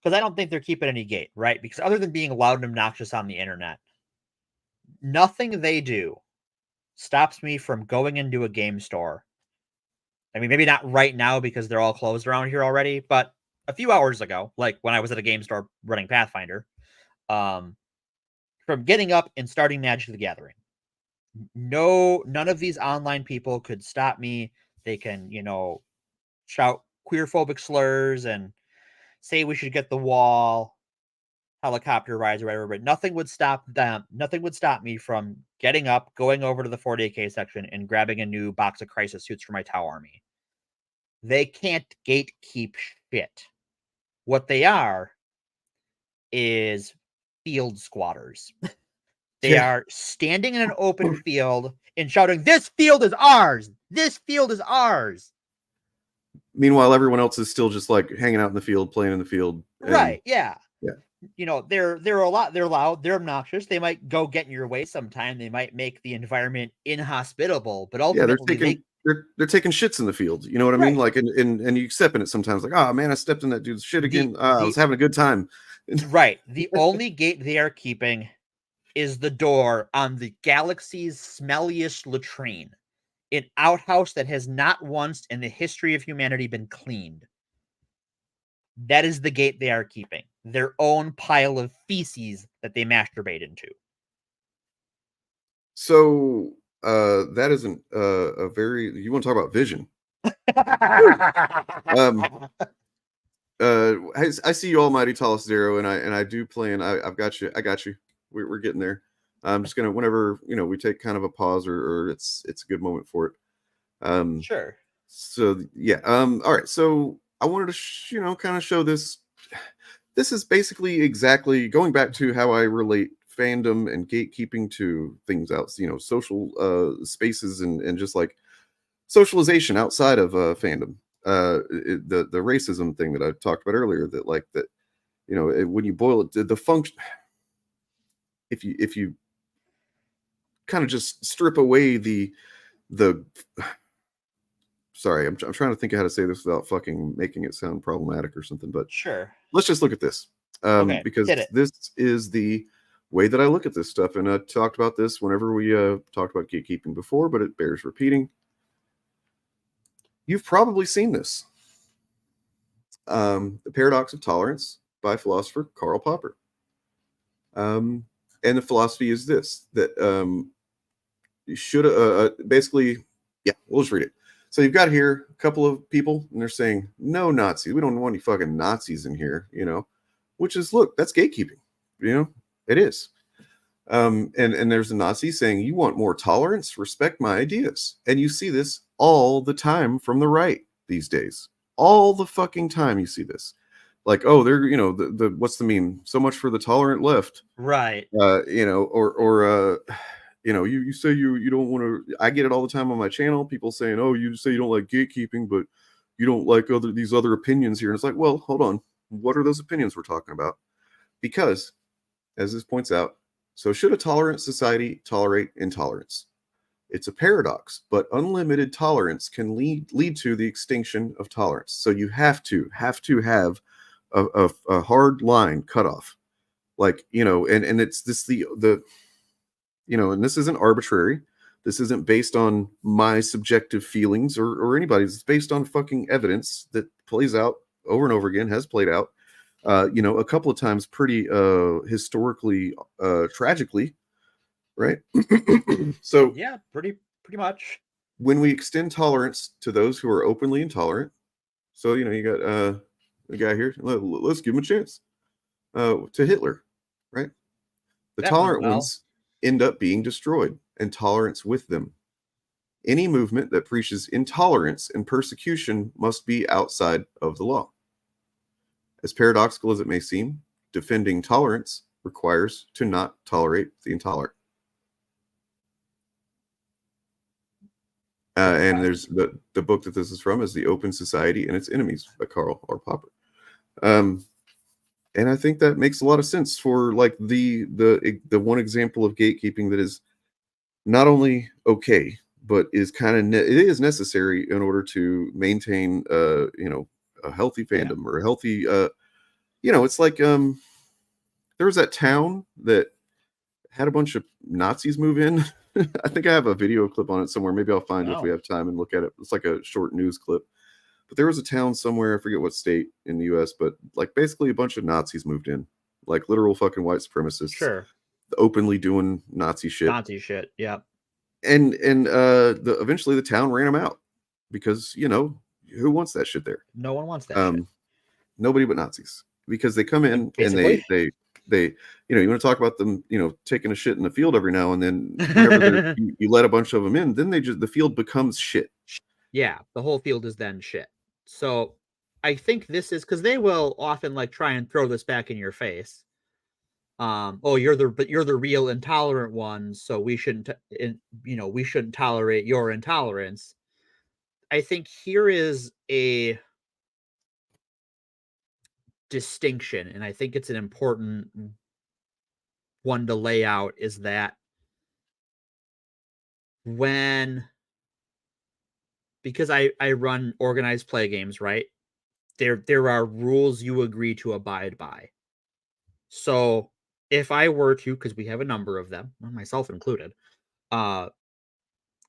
because I don't think they're keeping any gate, right? Because other than being loud and obnoxious on the internet, nothing they do stops me from going into a game store. I mean, maybe not right now because they're all closed around here already, but a few hours ago, like when I was at a game store running Pathfinder, from getting up and starting Magic the Gathering. None of these online people could stop me. They can, shout queerphobic slurs and say we should get the wall, helicopter rides or whatever, but nothing would stop them. Nothing would stop me from getting up, going over to the 40K section and grabbing a new box of crisis suits for my Tau army. They can't gatekeep shit. What they are is field squatters. They are standing in an open field and shouting, "This field is ours! This field is ours!" Meanwhile, everyone else is still just like hanging out in the field, playing in the field. Right, yeah. Yeah. They're loud, they're obnoxious. They might go get in your way sometime. They might make the environment inhospitable, but ultimately they're taking shits in the field. You know what I mean? Like, and you step in it sometimes, like, oh man, I stepped in that dude's shit again. I was having a good time. Right. The only gate they are keeping is the door on the galaxy's smelliest latrine, an outhouse that has not once in the history of humanity been cleaned. That is the gate they are keeping. Their own pile of feces that they masturbate into. So that isn't a very, you want to talk about vision. I see you, Almighty Tallest Zero, and I do play, and I've got you. I got you. We're getting there. I'm just gonna, whenever we take kind of a pause, or it's a good moment for it. Sure. So yeah. All right. So I wanted to kind of show this. This is basically exactly going back to how I relate fandom and gatekeeping to things out, social spaces and just like socialization outside of fandom. The racism thing that I talked about earlier, when you boil it, the function, if you kind of just strip away the sorry, I'm trying to think of how to say this without fucking making it sound problematic or something, but sure, let's just look at this, because this is the way that I look at this stuff, and I talked about this whenever we talked about gatekeeping before, but it bears repeating. You've probably seen this. The Paradox of Tolerance by philosopher Karl Popper. And the philosophy is this, that you should basically, we'll just read it. So you've got here a couple of people, and they're saying, no Nazis. We don't want any fucking Nazis in here, which is, look, that's gatekeeping. It is. And there's a Nazi saying, you want more tolerance? Respect my ideas. And you see this all the time from the right these days. All the fucking time you see this. Like, oh, they're, the what's the meme? So much for the tolerant left. Right. You say you don't want to. I get it all the time on my channel. People saying, oh, you say you don't like gatekeeping, but you don't like these other opinions here. And it's like, well, hold on. What are those opinions we're talking about? Because, as this points out, so should a tolerant society tolerate intolerance? It's a paradox, but unlimited tolerance can lead to the extinction of tolerance. So you have to have a hard line cut off, like, and it's this and this isn't arbitrary. This isn't based on my subjective feelings or anybody's. It's based on fucking evidence that plays out over and over again, has played out, a couple of times pretty historically, tragically, right? So yeah, pretty much. When we extend tolerance to those who are openly intolerant, so you got the guy here. Let's give him a chance. To Hitler, right? The tolerant ones end up being destroyed, and tolerance with them. Any movement that preaches intolerance and persecution must be outside of the law. As paradoxical as it may seem, defending tolerance requires to not tolerate the intolerant. And there's the book that this is from is The Open Society and Its Enemies by Karl R. Popper. And I think that makes a lot of sense for like the one example of gatekeeping that is not only okay, but is kind of it is necessary in order to maintain a healthy fandom or a healthy you know, it's like there was that town that had a bunch of Nazis move in. I think I have a video clip on it somewhere. Maybe I'll find it if we have time and look at it. It's like a short news clip. But there was a town somewhere, I forget what state in the US, but like basically a bunch of Nazis moved in. Like literal fucking white supremacists. Sure. Openly doing Nazi shit. Nazi shit, yeah. And eventually the town ran them out because, you know, who wants that shit there? No one wants that shit. Nobody but Nazis. Because they come in Basically. and they you know, you want to talk about them, you know, taking a shit in the field every now and then. Whenever you let a bunch of them in, then the field becomes shit. Yeah, the whole field is then shit. So I think this is because they will often like try and throw this back in your face. Oh, you're the real intolerant ones, so we shouldn't we shouldn't tolerate your intolerance. I think here is a distinction, and I think it's an important one to lay out, is that because I run organized play games, right? There are rules you agree to abide by. So if I were to, because we have a number of them, myself included,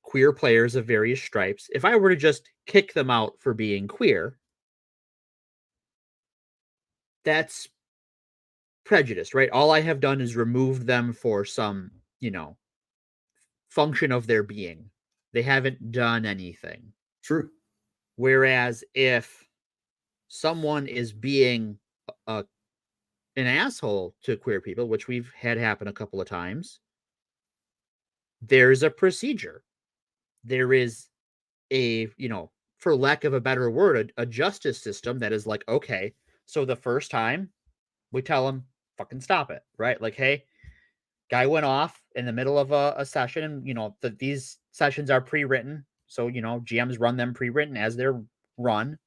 queer players of various stripes, if I were to just kick them out for being queer, that's prejudice, right? All I have done is removed them for some, function of their being. They haven't done anything. True. Whereas if someone is being an asshole to queer people, which we've had happen a couple of times, there's a procedure. There is a, for lack of a better word, a justice system that is like, okay, so the first time we tell them, fucking stop it, right? Like, hey, guy went off in the middle of a session, and, these sessions are pre-written. So, GMs run them pre-written as they're run.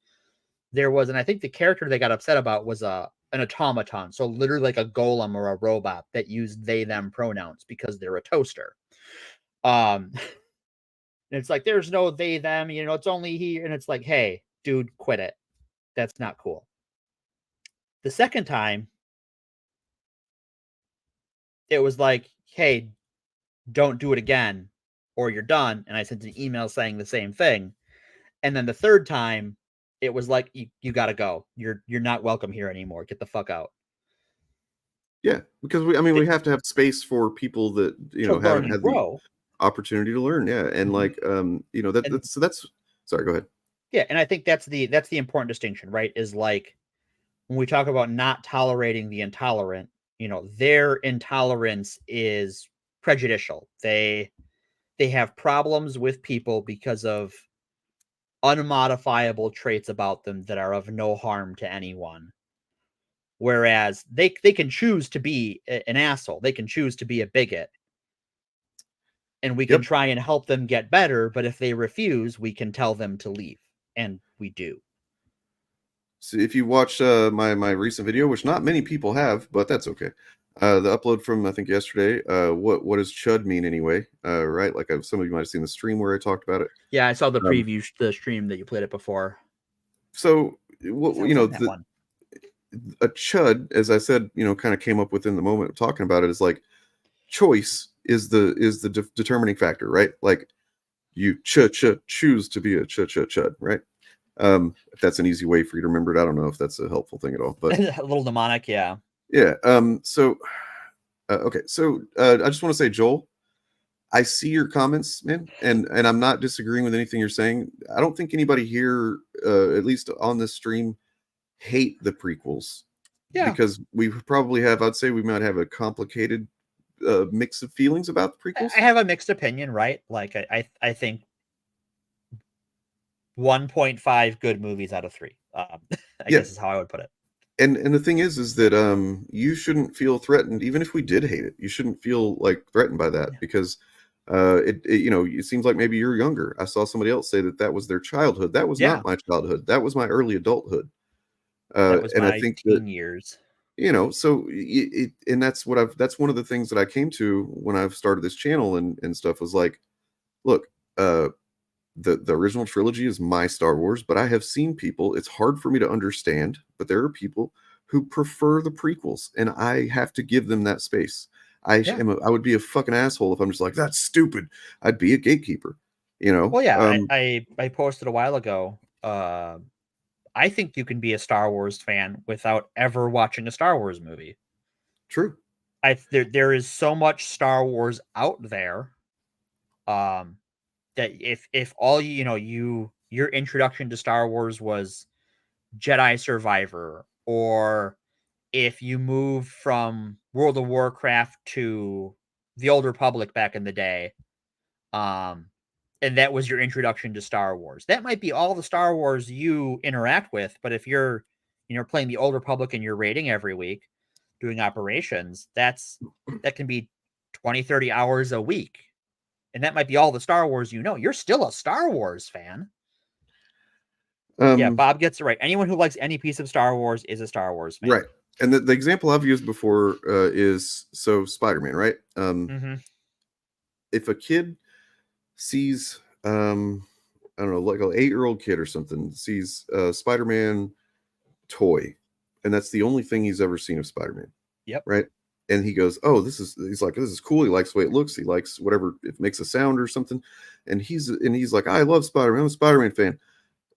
There was, and I think the character they got upset about was an automaton. So literally like a golem or a robot that used they, them pronouns because they're a toaster. And it's like, there's no they, them, it's only he. And it's like, hey, dude, quit it. That's not cool. The second time, it was like, hey, don't do it again or you're done. And I sent an email saying the same thing. And then the third time, it was like, you got to go. You're not welcome here anymore. Get the fuck out. Yeah, because we have to have space for people that haven't had the opportunity to learn. Yeah, and that's sorry. Go ahead. Yeah, and I think that's the important distinction, right? Is like when we talk about not tolerating the intolerant, their intolerance is prejudicial. They have problems with people because of unmodifiable traits about them that are of no harm to anyone. Whereas they can choose to be an asshole. They can choose to be a bigot. And we can try and help them get better, but if they refuse, we can tell them to leave. And we do. So if you watch my recent video, which not many people have, but that's okay. The upload from, I think, yesterday, what does chud mean anyway? Right? Like some of you might have seen the stream where I talked about it. Yeah, I saw the preview, the stream that you played it before. So, a chud, as I said, kind of came up within the moment of talking about it, is like choice is the determining factor, right? Like you choose to be a chud, right? If that's an easy way for you to remember it, I don't know if that's a helpful thing at all, but a little mnemonic, yeah. Yeah. So I just want to say, Joel, I see your comments, man, and I'm not disagreeing with anything you're saying. I don't think anybody here, at least on this stream, hate the prequels. Yeah. Because we probably have, I'd say we might have a complicated mix of feelings about the prequels. I have a mixed opinion, right? Like I think 1.5 good movies out of 3. I guess is how I would put it. And the thing is that you shouldn't feel threatened, even if we did hate it. You shouldn't feel like threatened by that because it seems like maybe you're younger. I saw somebody else say that was their childhood. That was not my childhood. That was my early adulthood. That was and my I think teen years. So and that's that's one of the things that I came to when I've started this channel and stuff was like, look, the original trilogy is my Star Wars, but I have seen people, it's hard for me to understand, but there are people who prefer the prequels, and I have to give them that space. I would be a fucking asshole if I'm just like, that's stupid. I'd be a gatekeeper, you know? Well, yeah, I posted a while ago. I think you can be a Star Wars fan without ever watching a Star Wars movie. True. There is so much Star Wars out there, that if all your introduction to Star Wars was Jedi Survivor, or if you moved from World of Warcraft to the Old Republic back in the day, and that was your introduction to Star Wars, that might be all the Star Wars you interact with. But if you're, playing the Old Republic and you're raiding every week, doing operations, that can be 20, 30 hours a week. And that might be all the Star Wars you're still a Star Wars fan. Yeah, Bob gets it right. Anyone who likes any piece of Star Wars is a Star Wars fan. Right. And the example I've used before is Spider-Man, right? If a kid sees, I don't know, like an 8-year-old kid or something, sees a Spider-Man toy, and that's the only thing he's ever seen of Spider-Man. Yep. Right. And he goes, oh, he's like, this is cool. He likes the way it looks. He likes whatever, it makes a sound or something. And he's like, I love Spider-Man. I'm a Spider-Man fan.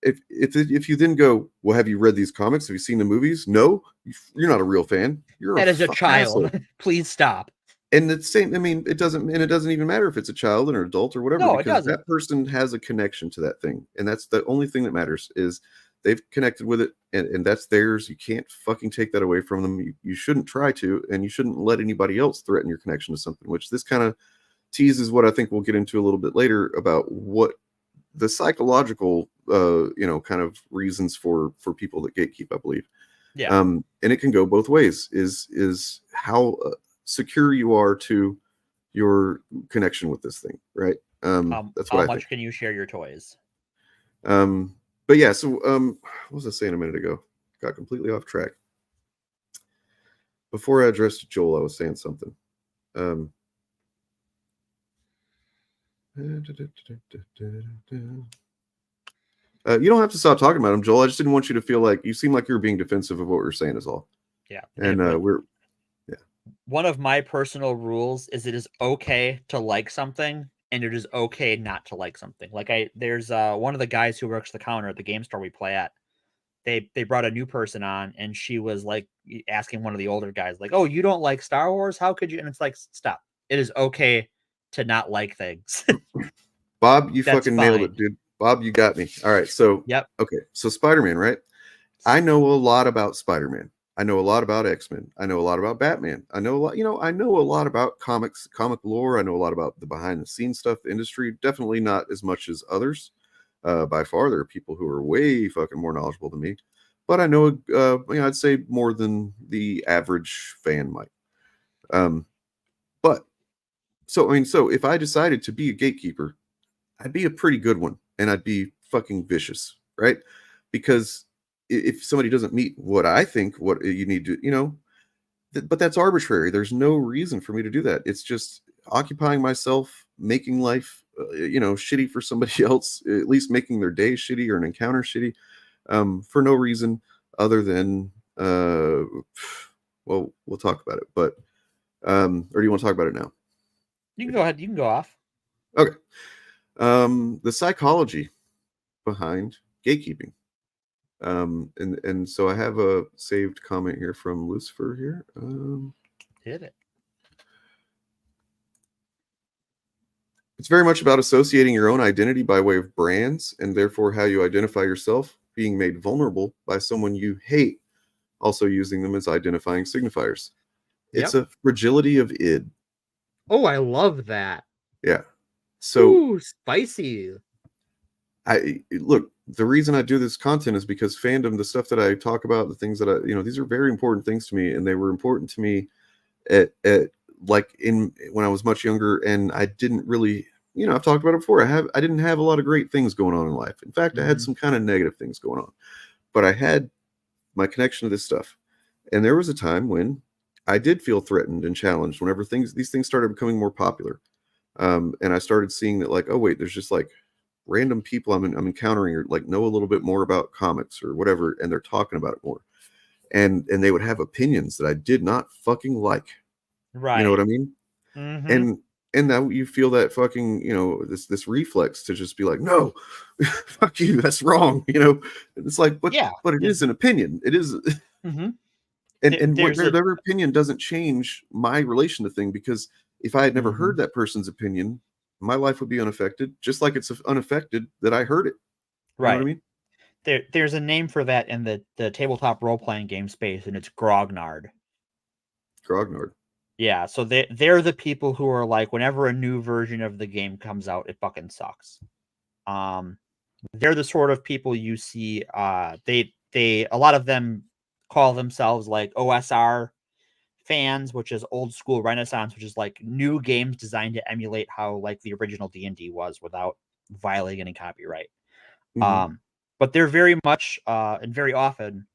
If you then go, well, have you read these comics? Have you seen the movies? No, you're not a real fan. You're that is a child. Please stop. And the same, I mean, it doesn't even matter if it's a child or an adult or whatever, no, because it doesn't. That person has a connection to that thing. And that's the only thing that matters, is they've connected with it, and that's theirs. You can't fucking take that away from them. You shouldn't try to, and you shouldn't let anybody else threaten your connection to something, which this kind of teases what I think we'll get into a little bit later about what the psychological, kind of reasons for people that gatekeep, I believe. Yeah. And it can go both ways, is how secure you are to your connection with this thing, right? That's what how much can you share your toys? But yeah, so what was I saying a minute ago? Got completely off track. Before I addressed Joel, I was saying something. You don't have to stop talking about him, Joel. I just didn't want you to feel like you seem like you're being defensive of what we're saying is all. Yeah. And one of my personal rules is it is okay to like something, and it is okay not to like something. Like there's one of the guys who works the counter at the game store we play at. They brought a new person on, and she was like asking one of the older guys, like, "Oh, you don't like Star Wars? How could you?" And it's like, stop. It is okay to not like things. Bob, you fucking nailed it, dude. Bob, you got me. All right. So, yep. Okay. So Spider-Man, right? I know a lot about Spider-Man. I know a lot about X-Men. I know a lot about Batman. I know a lot, I know a lot about comic lore. I know a lot about the behind the scenes stuff, the industry. Definitely not as much as others. By far, there are people who are way fucking more knowledgeable than me. But I know, I'd say more than the average fan might. So if I decided to be a gatekeeper, I'd be a pretty good one, and I'd be fucking vicious, right? Because if somebody doesn't meet what I think, what you need to, but that's arbitrary. There's no reason for me to do that. It's just occupying myself, making life, shitty for somebody else, at least making their day shitty or an encounter shitty, for no reason other than, well, we'll talk about it, but, or do you want to talk about it now? You can go ahead. You can go off. Okay. The psychology behind gatekeeping. And so I have a saved comment here from Lucifer here. Hit it. It's very much about associating your own identity by way of brands, and therefore how you identify yourself, being made vulnerable by someone you hate, also using them as identifying signifiers. It's a fragility of id. Oh, I love that. Yeah. So ooh, spicy. Look, the reason I do this content is because fandom, the stuff that I talk about, the things that these are very important things to me, and they were important to me when I was much younger, and I didn't really, I've talked about it before. I didn't have a lot of great things going on in life. In fact, I had some kind of negative things going on, but I had my connection to this stuff. And there was a time when I did feel threatened and challenged whenever these things started becoming more popular. And I started seeing that, like, oh wait, there's just like random people I'm encountering or like know a little bit more about comics or whatever, and they're talking about it more, and they would have opinions that I did not fucking like. Right. You know what I mean? Mm-hmm. And now you feel that fucking, this reflex to just be like, no, fuck you, that's wrong. And it's like, but it is an opinion. It is. Mm-hmm. And their opinion doesn't change my relation to thing, because if I had never heard that person's opinion, my life would be unaffected, just like it's unaffected that I heard it. You know what I mean? There's a name for that in the tabletop role-playing game space, and it's grognard. Grognard. Yeah, so they're the people who are like, whenever a new version of the game comes out, it fucking sucks. They're the sort of people you see. They a lot of them call themselves like OSR fans, which is old school Renaissance, which is like new games designed to emulate how like the original D&D was without violating any copyright. But they're very much and very often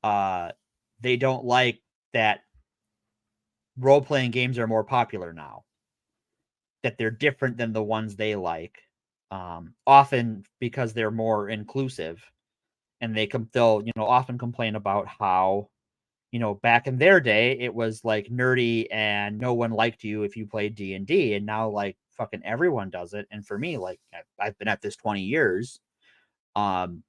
they don't like that role-playing games are more popular now, that they're different than the ones they like, often because they're more inclusive, and they'll often complain about how back in their day it was like nerdy and no one liked you if you played D&D, and now like fucking everyone does it. And for me, like I've been at this 20 years, and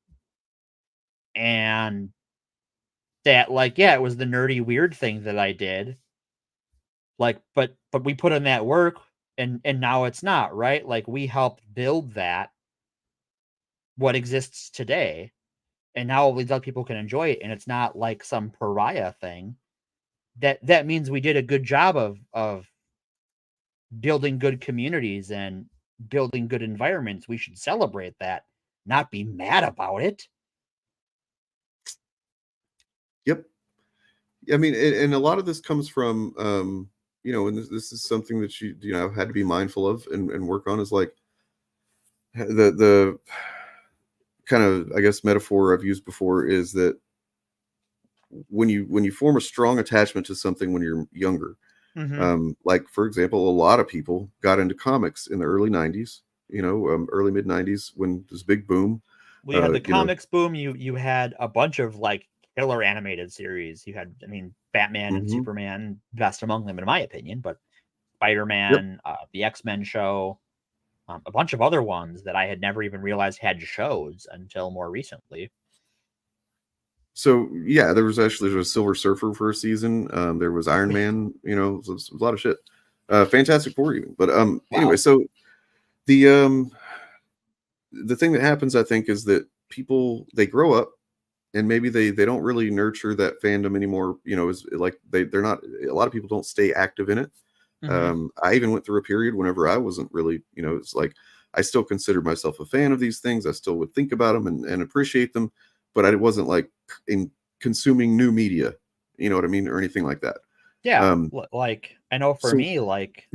that like it was the nerdy weird thing that I did, like, but we put in that work, and now it's not right. Like we helped build that, what exists today, and now all these other people can enjoy it, and it's not like some pariah thing. That means we did a good job of building good communities and building good environments. We should celebrate that, not be mad about it. Yep. I mean, and a lot of this comes from and this is something that you had to be mindful of and work on, is like the kind of, I guess, metaphor I've used before is that when you form a strong attachment to something when you're younger, like for example, a lot of people got into comics in the early 90s, early mid 90s, when this big boom. We had the comics boom. You had a bunch of like killer animated series. You had, Batman and Superman, best among them in my opinion, but Spider-Man, the X-Men show, a bunch of other ones that I had never even realized had shows until more recently. So yeah, there was a Silver Surfer for a season. There was Iron Man. It was a lot of shit. Fantastic Four even. But anyway, so the thing that happens, I think, is that people, they grow up and maybe they don't really nurture that fandom anymore. Is like they're not. A lot of people don't stay active in it. I even went through a period whenever I wasn't really. It's like I still considered myself a fan of these things. I still would think about them and appreciate them, but I wasn't like in consuming new media. You know what I mean, or anything like that. Yeah, like I know for me, like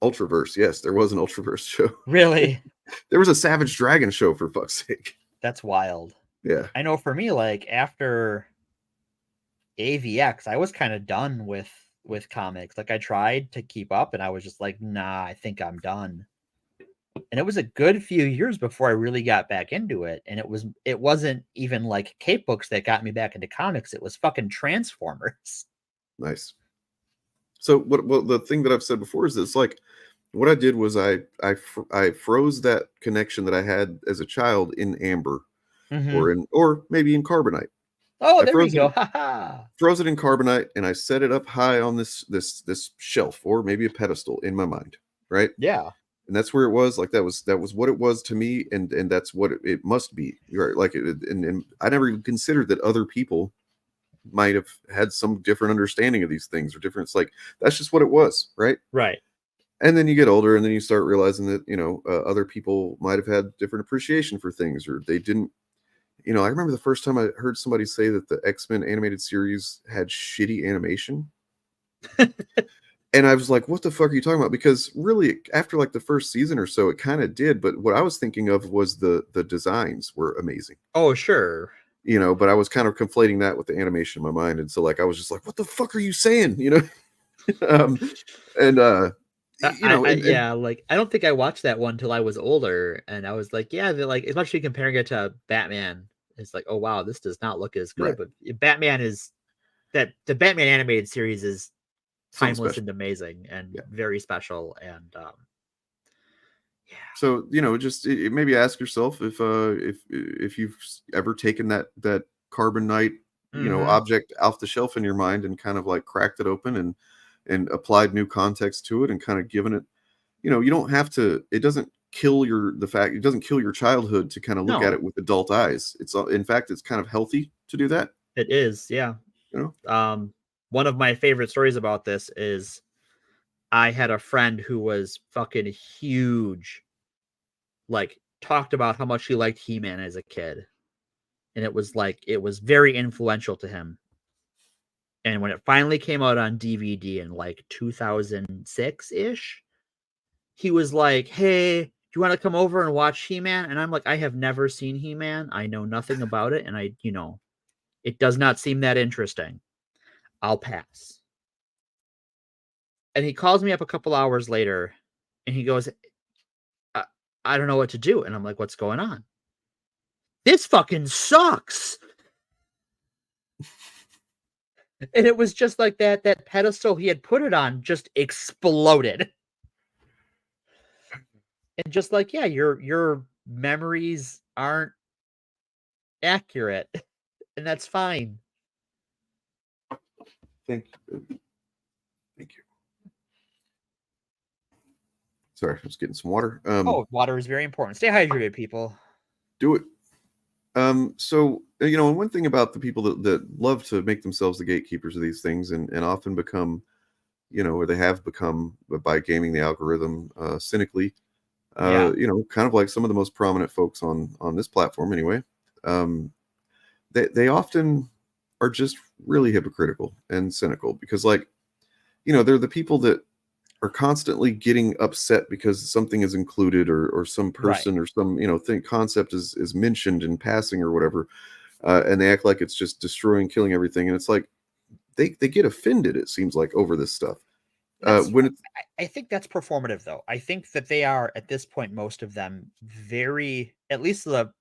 Ultraverse. Yes, there was an Ultraverse show. Really? There was a Savage Dragon show, for fuck's sake. That's wild. Yeah. I know for me, like after AVX, I was kind of done with comics. Like I tried to keep up and I was just like, nah, I think I'm done. And it was a good few years before I really got back into it. And it wasn't even like Cape books that got me back into comics. It was fucking Transformers. Nice. So what the thing that I've said before is this, like what I did was I froze that connection that I had as a child in amber, or maybe in carbonite. Oh, there we go. Froze it in carbonite, and I set it up high on this shelf, or maybe a pedestal in my mind, right? Yeah. And that's where it was. Like that was what it was to me, and that's what it must be. Right? Like and I never even considered that other people might have had some different understanding of these things or different. It's like that's just what it was, right? Right. And then you get older, and then you start realizing that other people might have had different appreciation for things, or they didn't. I remember the first time I heard somebody say that the X-Men animated series had shitty animation. And I was like, what the fuck are you talking about? Because really, after like the first season or so, it kind of did. But what I was thinking of was the designs were amazing. Oh, sure. But I was kind of conflating that with the animation in my mind. And so like, I was just like, what the fuck are you saying? Yeah, like I don't think I watched that one till I was older, and I was like, yeah, they're like, especially comparing it to Batman, it's like, oh wow, this does not look as good. But Batman is the Batman animated series is timeless and amazing and very special, and So just maybe ask yourself if you've ever taken that Carbon Knight object off the shelf in your mind and kind of like cracked it open and applied new context to it and kind of given it, you don't have to. It doesn't kill it doesn't kill your childhood to kind of look at it with adult eyes. In fact, it's kind of healthy to do that. It is, yeah. One of my favorite stories about this is I had a friend who was fucking huge, like talked about how much he liked He-Man as a kid. And it was very influential to him. And when it finally came out on DVD in like 2006-ish, he was like, hey, do you want to come over and watch He-Man? And I'm like, I have never seen He-Man. I know nothing about it. And it does not seem that interesting. I'll pass. And he calls me up a couple hours later and he goes, I don't know what to do. And I'm like, what's going on? This fucking sucks. And it was just like that pedestal he had put it on just exploded. And just like, yeah, your memories aren't accurate. And that's fine. Thank you. Sorry, I was getting some water. Water is very important. Stay hydrated, people. Do it. So, and one thing about the people that love to make themselves the gatekeepers of these things and often become, or they have become by gaming the algorithm cynically, kind of like some of the most prominent folks on this platform anyway, they often are just really hypocritical and cynical because they're the people that are constantly getting upset because something is included or some person or some concept is mentioned in passing or whatever, and they act like it's just destroying, killing everything, and it's like they get offended, it seems like, over this stuff. I think that's performative, though. I think that they are, at this point, most of them very, at least the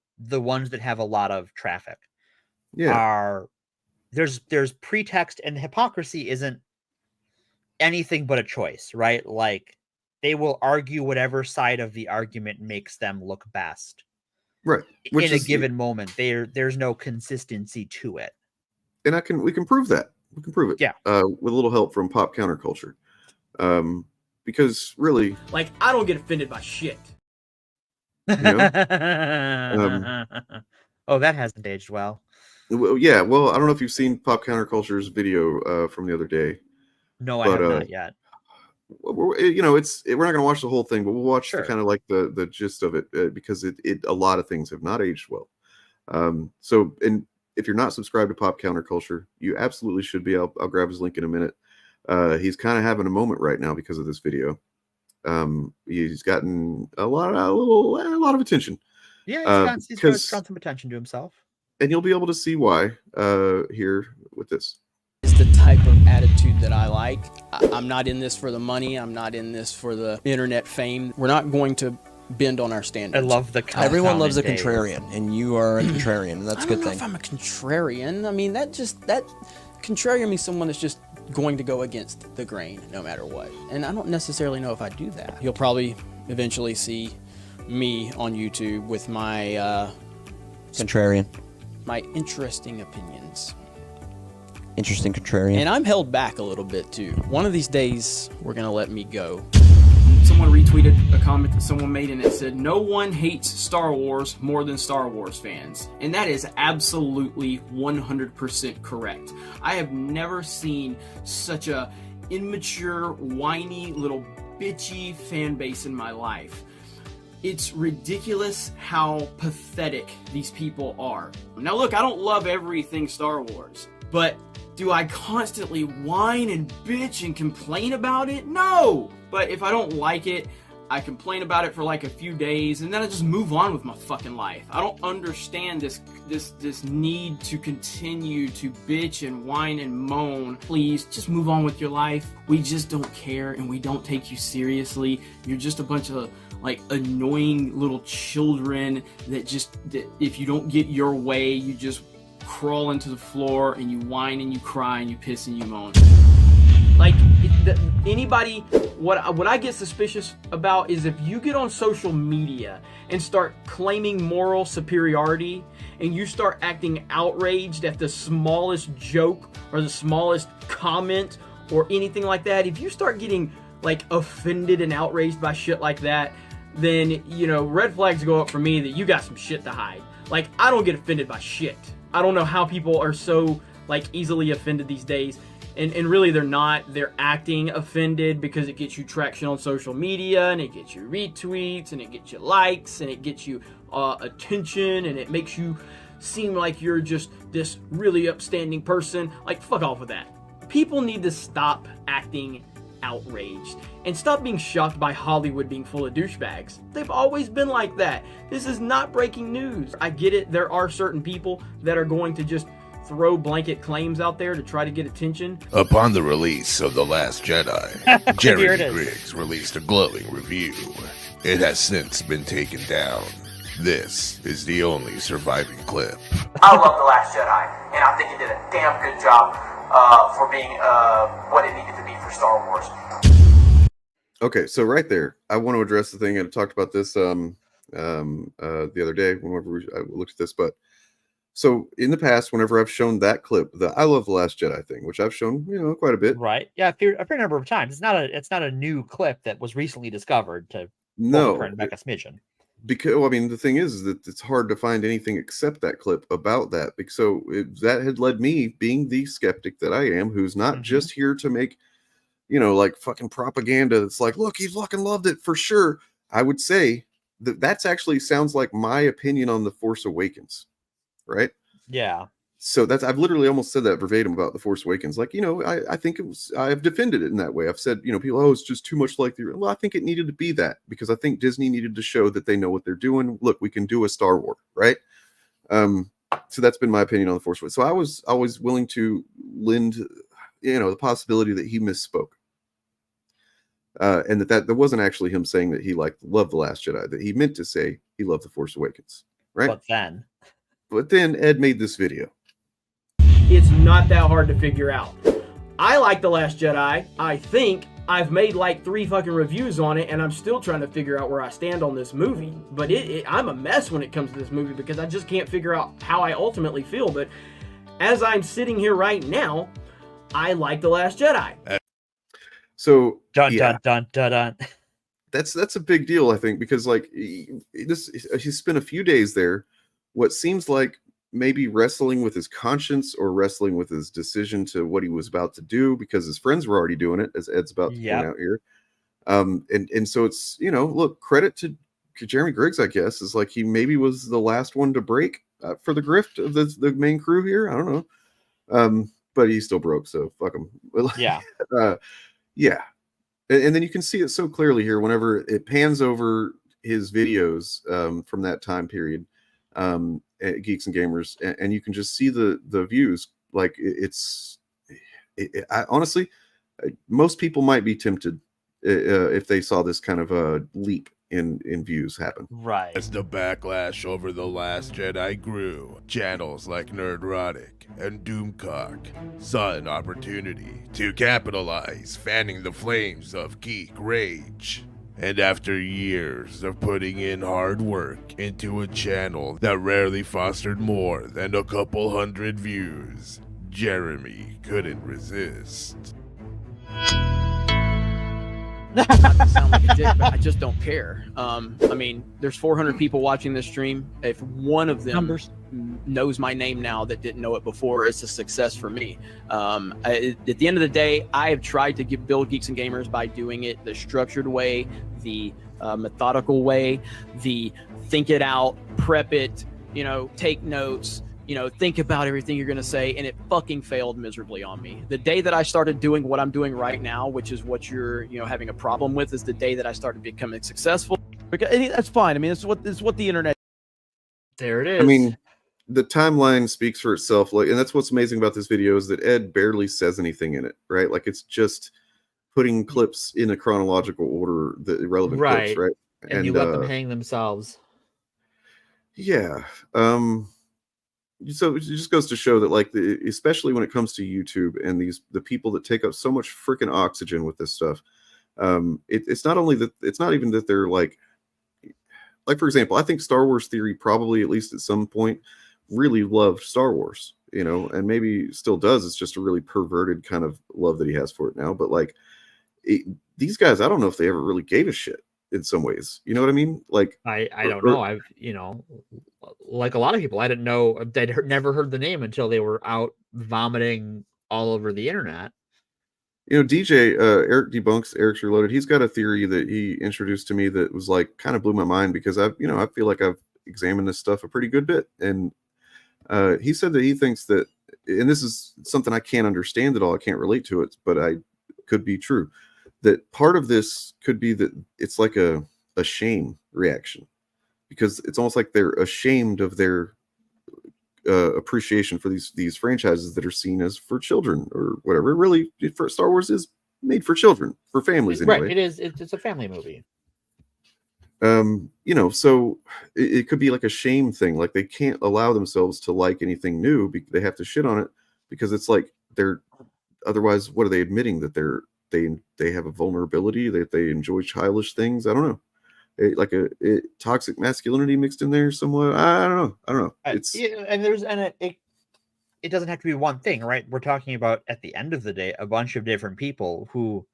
ones that have a lot of traffic, are there's pretext, and hypocrisy isn't anything but a choice, right? Like they will argue whatever side of the argument makes them look best, right? In a given moment. There's no consistency to it, and we can prove that. We can prove it, with a little help from pop counterculture, because really, like, I don't get offended by shit. Oh, that hasn't aged well. Well, yeah. Well, I don't know if you've seen Pop Counterculture's video from the other day. No, I have not yet. We're not going to watch the whole thing, but we'll watch kind of like the gist of it because a lot of things have not aged well. So, and if you're not subscribed to Pop Counterculture, you absolutely should be. I'll grab his link in a minute. He's kind of having a moment right now because of this video. He's gotten a lot of attention. Yeah, he's drawn some attention to himself. And you'll be able to see why here with this. It's the type of attitude that I like. I'm not in this for the money. I'm not in this for the internet fame. We're not going to bend on our standards. I love the everyone loves a contrarian, and you are a contrarian, and that's a good thing. I don't know if I'm a contrarian. I mean, that contrarian means someone that's just going to go against the grain no matter what. And I don't necessarily know if I do that. You'll probably eventually see me on YouTube with my contrarian, my interesting opinions. Interesting contrarian. And I'm held back a little bit too. One of these days, we're gonna let me go. Someone retweeted a comment that someone made and it said, "No one hates Star Wars more than Star Wars fans." And that is absolutely 100% correct. I have never seen such a immature, whiny, little bitchy fan base in my life. It's ridiculous how pathetic these people are. Now look, I don't love everything Star Wars, but do I constantly whine and bitch and complain about it? No! But if I don't like it, I complain about it for like a few days, and then I just move on with my fucking life. I don't understand this need to continue to bitch and whine and moan. Please, just move on with your life. We just don't care, and we don't take you seriously. You're just a bunch of like annoying little children that if you don't get your way, you just crawl into the floor and you whine and you cry and you piss and you moan. Like, anybody, what I get suspicious about is if you get on social media and start claiming moral superiority and you start acting outraged at the smallest joke or the smallest comment or anything like that, if you start getting like offended and outraged by shit like that, then, you know, red flags go up for me that you got some shit to hide. Like, I don't get offended by shit. I don't know how people are so like easily offended these days. And really they're not. They're acting offended because it gets you traction on social media, and it gets you retweets, and it gets you likes, and it gets you attention, and it makes you seem like you're just this really upstanding person. Like, fuck off with that. People need to stop acting outraged and stop being shocked by Hollywood being full of douchebags. They've always been like that. This is not breaking news. I get it. There are certain people that are going to just throw blanket claims out there to try to get attention. Upon the release of The Last Jedi, Jeremy Griggs released a glowing review. It has since been taken down. This is the only surviving clip. I love The Last Jedi, and I think it did a damn good job for being what it needed to be for Star Wars. Okay, so right there, I want to address the thing, and I talked about this the other day whenever I looked at this, but so in the past, whenever I've shown that clip, the I love The Last Jedi thing, which I've shown, you know, quite a bit. Right. Yeah, a fair number of times. It's not a new clip that was recently discovered to back a smidgen. Because, well, I mean, the thing is that it's hard to find anything except that clip about that. So that had led me, being the skeptic that I am, who's not just here to make, you know, like fucking propaganda. It's like, look, he fucking loved it for sure. I would say that's actually sounds like my opinion on The Force Awakens. Right? Yeah. So I've literally almost said that verbatim about The Force Awakens. Like, you know, I think I've defended it in that way. I've said, you know, people, oh, it's just too much like well, I think it needed to be that, because I think Disney needed to show that they know what they're doing. Look, we can do a Star Wars, right? So that's been my opinion on The Force Awakens. So I was always willing to lend, you know, the possibility that he misspoke. And that wasn't actually him saying that he loved The Last Jedi, that he meant to say he loved The Force Awakens, right? But then Ed made this video. It's not that hard to figure out. I like The Last Jedi. I think I've made like 3 fucking reviews on it, and I'm still trying to figure out where I stand on this movie. But I'm a mess when it comes to this movie because I just can't figure out how I ultimately feel. But as I'm sitting here right now, I like The Last Jedi. So dun. That's a big deal, I think, because like he spent a few days there, what seems like maybe wrestling with his conscience or wrestling with his decision to what he was about to do, because his friends were already doing it, as Ed's about to point out here. And so it's, you know, look, credit to Jeremy Griggs, I guess, is like he maybe was the last one to break for the grift of the main crew here. I don't know. But he still broke, so fuck him. Yeah. Yeah. And then you can see it so clearly here whenever it pans over his videos from that time period. At Geeks and Gamers, and you can just see the views. Like I honestly, most people might be tempted if they saw this kind of a leap in views happen. Right. As the backlash over The Last Jedi grew, channels like Nerdrotic and Doomcock saw an opportunity to capitalize, fanning the flames of geek rage. And after years of putting in hard work into a channel that rarely fostered more than a couple hundred views, Jeremy couldn't resist. Not to sound like a dick, but I just don't care. I mean, there's 400 people watching this stream. If one of them knows my name now that didn't know it before, it's a success for me. At the end of the day, I have tried to build Geeks and Gamers by doing it the structured way, the methodical way, the think it out, prep it, you know, take notes, think about everything you're going to say, and it fucking failed miserably on me. The day that I started doing what I'm doing right now, which is what you're, having a problem with, is the day that I started becoming successful. Because that's fine. I mean, it's what the internet. There it is. I mean, the timeline speaks for itself. Like, and that's what's amazing about this video is that Ed barely says anything in it, right? Like, it's just putting clips in a chronological order, the irrelevant clips, right? And you let them hang themselves. Yeah. So it just goes to show that, like, especially when it comes to YouTube and the people that take up so much freaking oxygen with this stuff, it's not only that, it's not even that they're like for example, I think Star Wars Theory probably, at least at some point, really loved Star Wars, and maybe still does. It's just a really perverted kind of love that he has for it now. But like, these guys, I don't know if they ever really gave a shit in some ways. You know what I mean? Like, I don't know. I've, like a lot of people, I didn't know, they'd never heard the name until they were out vomiting all over the internet. DJ Eric Debunks, Eric's Reloaded, he's got a theory that he introduced to me that was like kind of blew my mind, because I feel like I've examined this stuff a pretty good bit. And he said that he thinks that, and this is something I can't understand at all, I can't relate to it, but I could be true, that part of this could be that it's like a shame reaction, because it's almost like they're ashamed of their appreciation for these franchises that are seen as for children or whatever. Really, for Star Wars is made for children, for families anyway. Right, it is. It's a family movie. So it could be like a shame thing. Like, they can't allow themselves to like anything new. They have to shit on it because it's like they're, otherwise, what are they admitting? That they have a vulnerability, that they enjoy childish things. I don't know. Toxic masculinity mixed in there somewhat. I don't know. It's it doesn't have to be one thing, right? We're talking about, at the end of the day, a bunch of different people who,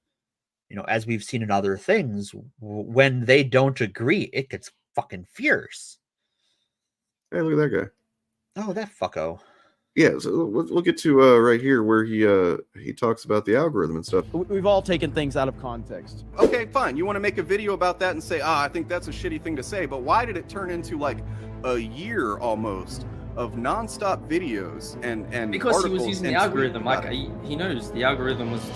as we've seen in other things, when they don't agree, it gets fucking fierce. Hey, look at that guy. Oh, that fucko. Yeah, so we'll get to right here where he talks about the algorithm and stuff. We've all taken things out of context. Okay, fine. You want to make a video about that and say, I think that's a shitty thing to say, but why did it turn into like a year almost of nonstop videos and because he was using the algorithm? Like, he knows the algorithm was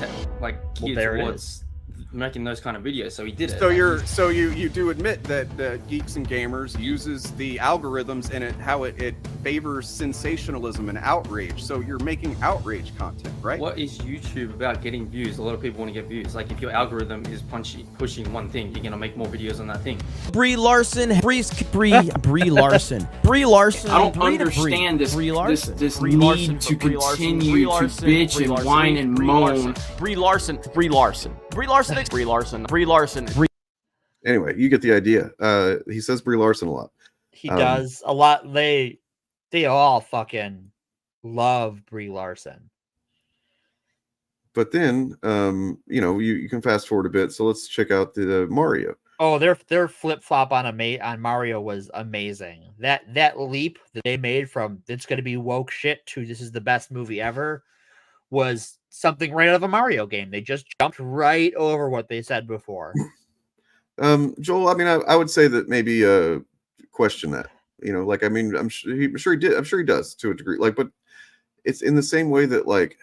geared towards making those kind of videos, so he did it. So you do admit that Geeks and Gamers uses the algorithms and how it favors sensationalism and outrage. So you're making outrage content, right? What is YouTube about? Getting views. A lot of people want to get views. Like, if your algorithm is pushing one thing, you're gonna make more videos on that thing. Brie Larson. I don't understand this need to continue to bitch and whine and moan. Brie Larson. Anyway, you get the idea. He says Brie Larson a lot. He does a lot. They all fucking love Brie Larson. But then, you can fast forward a bit. So let's check out the Mario. Oh, their flip flop on Mario was amazing. That leap that they made from it's going to be woke shit to this is the best movie ever was something right out of a Mario game. They just jumped right over what they said before. Joel, I mean, I would say that maybe question that. I'm sure he does to a degree. Like, but it's in the same way that, like,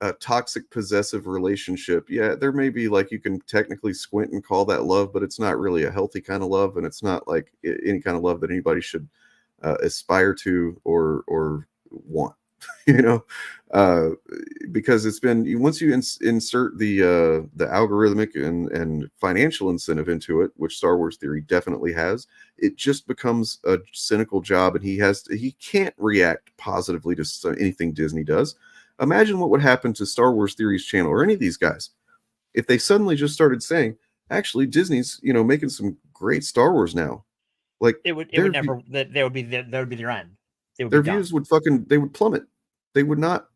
a toxic possessive relationship, yeah, there may be, like, you can technically squint and call that love, but it's not really a healthy kind of love, and it's not like any kind of love that anybody should aspire to or want. Because it's been, once you insert the algorithmic and financial incentive into it, which Star Wars Theory definitely has, it just becomes a cynical job, and he can't react positively to anything Disney does. Imagine what would happen to Star Wars Theory's channel or any of these guys if they suddenly just started saying, actually, Disney's making some great Star Wars now. Like, that would be their end. Their views would plummet. They would not.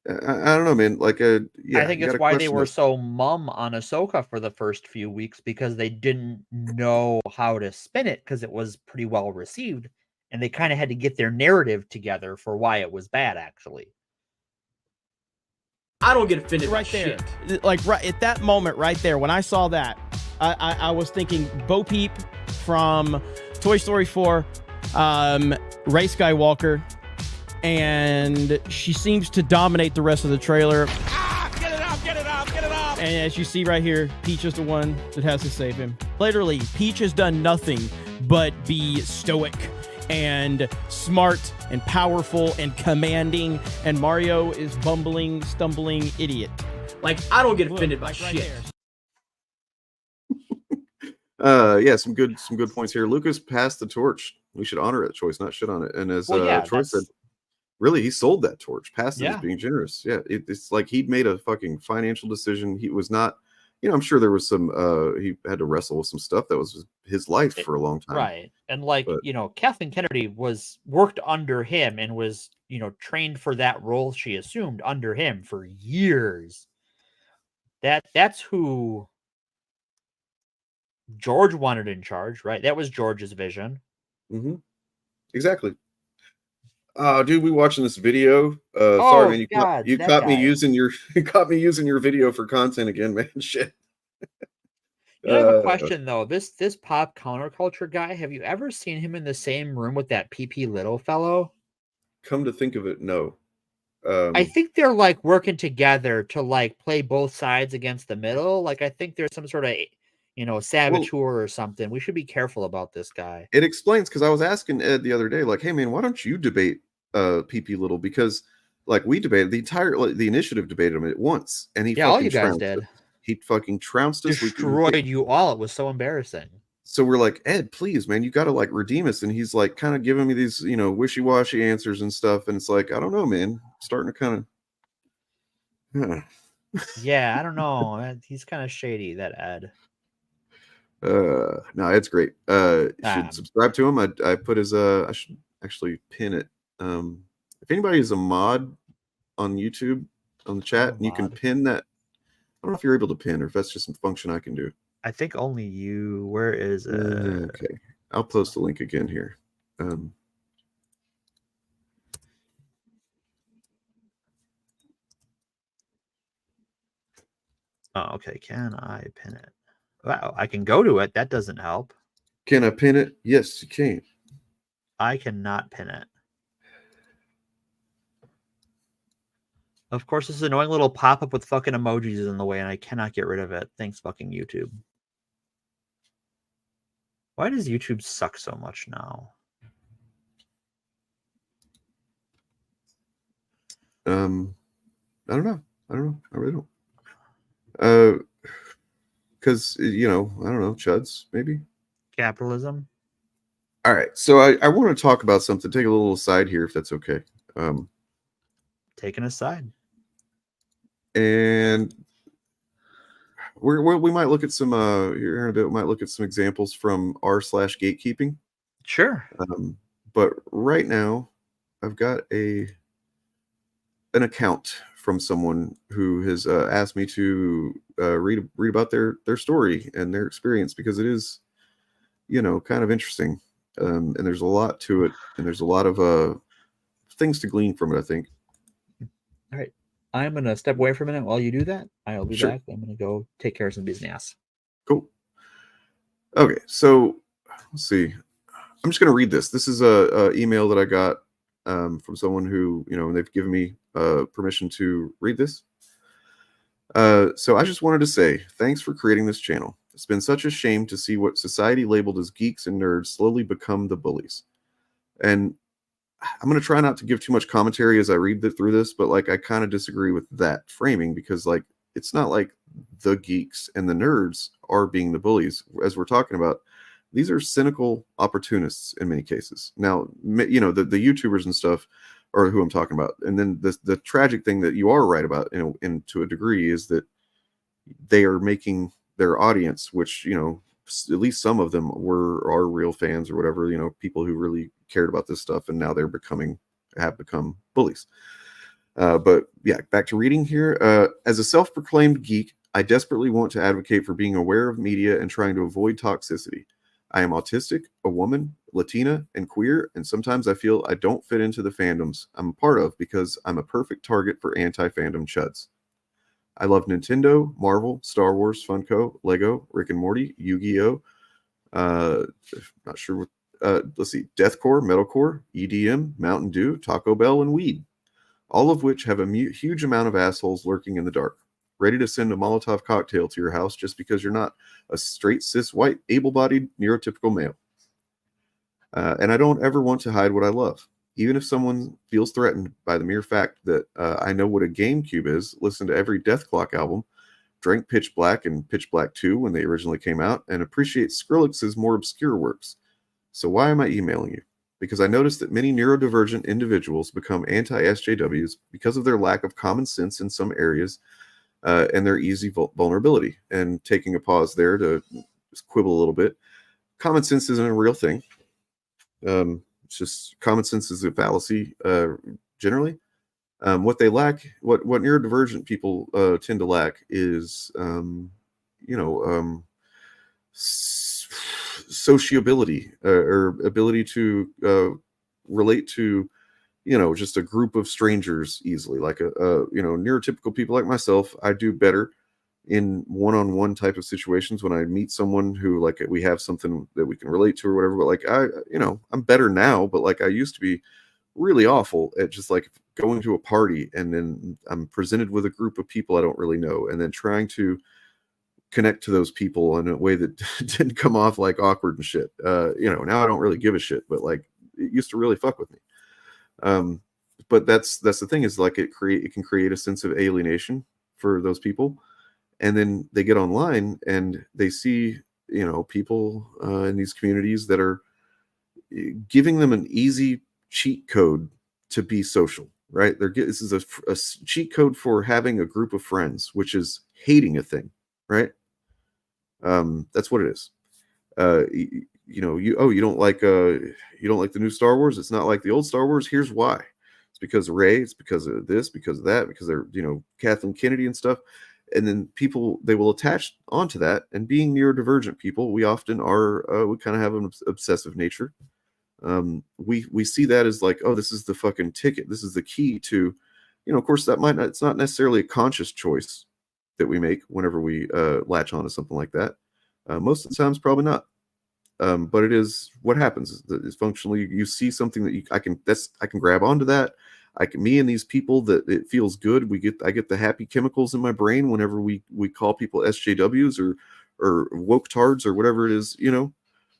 I don't know, man. Like, I think it's why they were so mum on Ahsoka for the first few weeks, because they didn't know how to spin it, because it was pretty well received, and they kind of had to get their narrative together for why it was bad. Actually, I don't get offended right there. Shit. Like, right at that moment, right there, when I saw that, I was thinking Bo Peep from Toy Story 4, Ray Skywalker. and she seems to dominate the rest of the trailer. Get it off, get it off, get it off! And as you see right here, Peach is the one that has to save him. Literally, Peach has done nothing but be stoic and smart and powerful and commanding, and Mario is bumbling, stumbling idiot. Like, I don't get offended by shit. Yeah, some good points here. Lucas passed the torch. We should honor that choice, not shit on it. And as Troy said, really, he sold that torch, passed it as being generous. Yeah, it's like he'd made a fucking financial decision. He was not, I'm sure there was some, he had to wrestle with some stuff that was his life for a long time. Right. And Kathleen Kennedy worked under him and was, trained for that role she assumed under him for years. That's who George wanted in charge, right? That was George's vision. Mm-hmm. Exactly. Dude, we watching this video. Sorry, man. You caught me using your video for content again, man. Shit. I have a question though. This pop counterculture guy, have you ever seen him in the same room with that PP Little fellow? Come to think of it, no. I think they're like working together to like play both sides against the middle. Like I think there's some sort of saboteur or something. We should be careful about this guy. It explains, because I was asking Ed the other day, like, hey man, why don't you debate PP Little? Because like we debated the initiative debated him at once, and he all you guys did. He fucking trounced us, destroyed you all. It was so embarrassing. So we're like, Ed, please, man, you got to like redeem us. And he's like kind of giving me these, wishy-washy answers and stuff. And it's like, I don't know, man, starting to kind of, yeah, I don't know. He's kind of shady, that Ed. No, it's great. You should subscribe to him. I put his I should actually pin it. If anybody is a mod on YouTube on the chat, and you can pin that. I don't know if you're able to pin or if that's just some function I can do. I think only you. Where is it? Okay, I'll post the link again here. Oh, okay. Can I pin it? Wow, I can go to it. That doesn't help. Can I pin it? Yes, you can. I cannot pin it. Of course, this annoying little pop-up with fucking emojis is in the way, and I cannot get rid of it. Thanks, fucking YouTube. Why does YouTube suck so much now? I don't know. I really don't. Because, I don't know, chuds, maybe? Capitalism? All right, so I want to talk about something. Take a little aside here, if that's okay. Taking aside. And we might look at some, here in a bit, we might look at some examples from r/gatekeeping. Sure. But right now, I've got an account from someone who has asked me to read about their story and their experience, because it is, kind of interesting. And there's a lot to it, and there's a lot of things to glean from it, I think. All right. I'm going to step away for a minute while you do that. I'll be back. I'm going to go take care of some business. Cool. Okay, so let's see. I'm just going to read this. This is a email that I got from someone who, they've given me permission to read this. So I just wanted to say, thanks for creating this channel. It's been such a shame to see what society labeled as geeks and nerds slowly become the bullies. And I'm going to try not to give too much commentary as I read through this, but like I kind of disagree with that framing, because like it's not like the geeks and the nerds are being the bullies, as we're talking about. These are cynical opportunists in many cases. Now, the YouTubers and stuff are who I'm talking about. And then the tragic thing that you are right about, and to a degree, is that they are making their audience, which, at least some of them are real fans or whatever, people who really cared about this stuff, and now have become bullies. But yeah, back to reading here. As a self-proclaimed geek, I desperately want to advocate for being aware of media and trying to avoid toxicity. I am autistic, a woman, Latina, and queer, and sometimes I feel I don't fit into the fandoms I'm a part of because I'm a perfect target for anti-fandom chuds. I love Nintendo, Marvel, Star Wars, Funko, Lego, Rick and Morty, Yu-Gi-Oh! Not sure what let's see, deathcore, metalcore, EDM, Mountain Dew, Taco Bell, and weed, all of which have a huge amount of assholes lurking in the dark, ready to send a Molotov cocktail to your house just because you're not a straight, cis, white, able-bodied, neurotypical male. And I don't ever want to hide what I love. Even if someone feels threatened by the mere fact that I know what a GameCube is, listen to every Death Clock album, drank Pitch Black and Pitch Black 2 when they originally came out, and appreciate Skrillex's more obscure works. So why am I emailing you? Because I noticed that many neurodivergent individuals become anti-SJWs because of their lack of common sense in some areas and their easy vulnerability. And taking a pause there to just quibble a little bit, common sense isn't a real thing. It's just common sense is a fallacy generally. What they lack, what neurodivergent people tend to lack is, sociability or ability to relate to, just a group of strangers easily. Like neurotypical people like myself, I do better in one-on-one type of situations when I meet someone who like we have something that we can relate to or whatever. But like I'm better now, but like I used to be really awful at just like going to a party and then I'm presented with a group of people I don't really know and then trying to connect to those people in a way that didn't come off like awkward and shit. Now I don't really give a shit, but like it used to really fuck with me. But that's the thing is like it can create a sense of alienation for those people. And then they get online and they see, people in these communities that are giving them an easy cheat code to be social, right? This is a cheat code for having a group of friends, which is hating a thing, right? That's what it is. You don't like the new Star Wars. It's not like the old Star Wars. Here's why. It's because of Rey. It's because of this, because of that, because they're, Kathleen Kennedy and stuff. And then people, they will attach onto that. And being neurodivergent people, we often are, we kind of have an obsessive nature. We see that as like, oh, this is the fucking ticket. This is the key to, of course, it's not necessarily a conscious choice that we make whenever we latch onto something like that. Most of the times, probably not. But it is what happens is functionally you see something that I can grab onto that. Me and these people that it feels good. I get the happy chemicals in my brain whenever we call people SJWs or woke tards or whatever it is,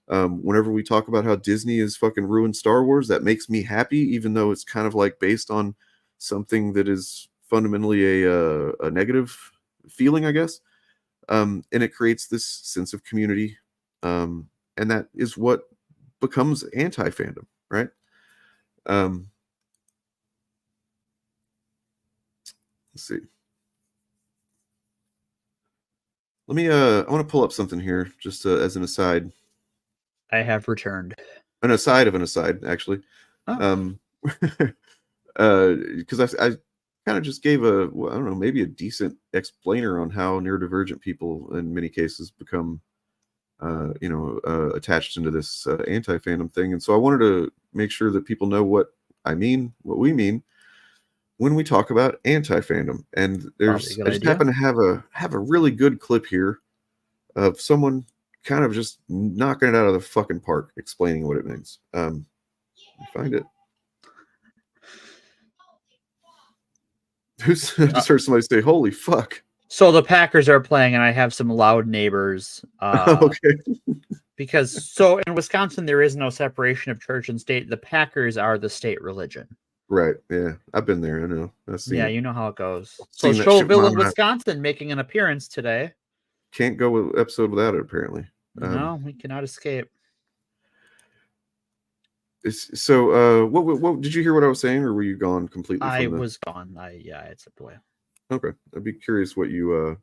whenever we talk about how Disney is fucking ruined Star Wars, that makes me happy, even though it's kind of like based on something that is fundamentally a negative feeling, I guess. And it creates this sense of community. And that is what becomes anti-fandom, right? Let's see. Let me, I want to pull up something here just as an aside. I have returned. An aside of an aside, actually. Oh. Because I kind of just gave maybe a decent explainer on how neurodivergent people in many cases become, attached into this anti-fandom thing. And so I wanted to make sure that people know what we mean when we talk about anti-fandom. And I just happen to have a really good clip here of someone kind of just knocking it out of the fucking park, explaining what it means. Find it. I just heard somebody say, "Holy fuck!" So the Packers are playing, and I have some loud neighbors. Okay. Because in Wisconsin there is no separation of church and state. The Packers are the state religion. Right. Yeah, I've been there. I know. You know how it goes. So Showville in Wisconsin making an appearance today. Can't go with episode without it. Apparently. No, we cannot escape. So, what did you hear what I was saying, or were you gone completely? I was gone. I had stepped away. Okay, I'd be curious what you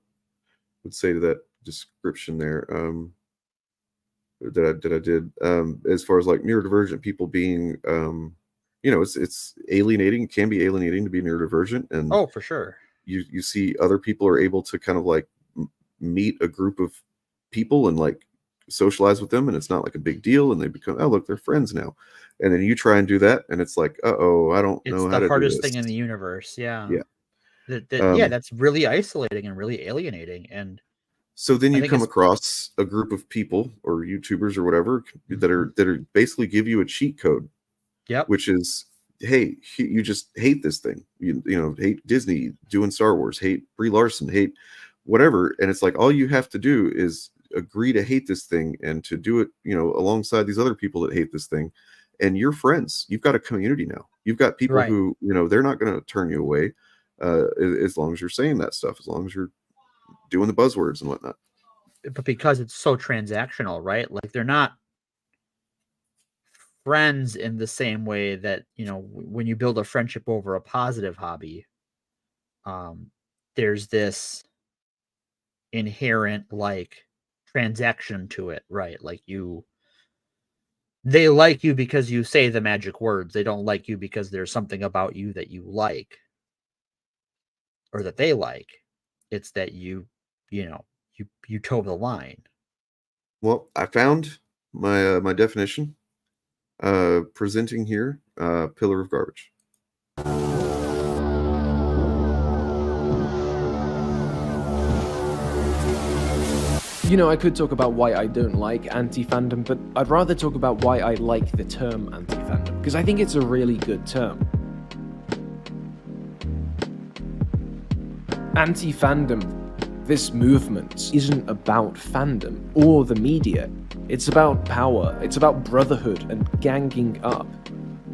would say to that description there. That I did. As far as like neurodivergent people being, it's alienating. It can be alienating to be neurodivergent, and for sure. You see other people are able to kind of like meet a group of people and like socialize with them, and it's not like a big deal, and they become, oh look, they're friends now. And then you try and do that, and it's like, I don't know how to do this. It's the hardest thing in the universe. Yeah. Yeah. That's really isolating and really alienating. And So then you come across a group of people or YouTubers or whatever that are basically give you a cheat code. Yep. Which is, hey, you just hate this thing. You know, hate Disney doing Star Wars, hate Brie Larson, hate whatever. And it's like, all you have to do is agree to hate this thing and to do it, you know, alongside these other people that hate this thing. And you're friends. You've got a community now. You've got people who, you know, they're not going to turn you away as long as you're saying that stuff, as long as you're doing the buzzwords and whatnot. But because it's so transactional, right? Like they're not friends in the same way that, you know, when you build a friendship over a positive hobby, there's this inherent like transaction to it, right? Like they like you because you say the magic words. They don't like you because there's something about you that you like or that they like. It's that you toe the line. Well, I found my definition presenting here, pillar of garbage. You know, I could talk about why I don't like anti-fandom, but I'd rather talk about why I like the term anti-fandom, because I think it's a really good term. Anti-fandom, this movement, isn't about fandom or the media. It's about power, it's about brotherhood and ganging up.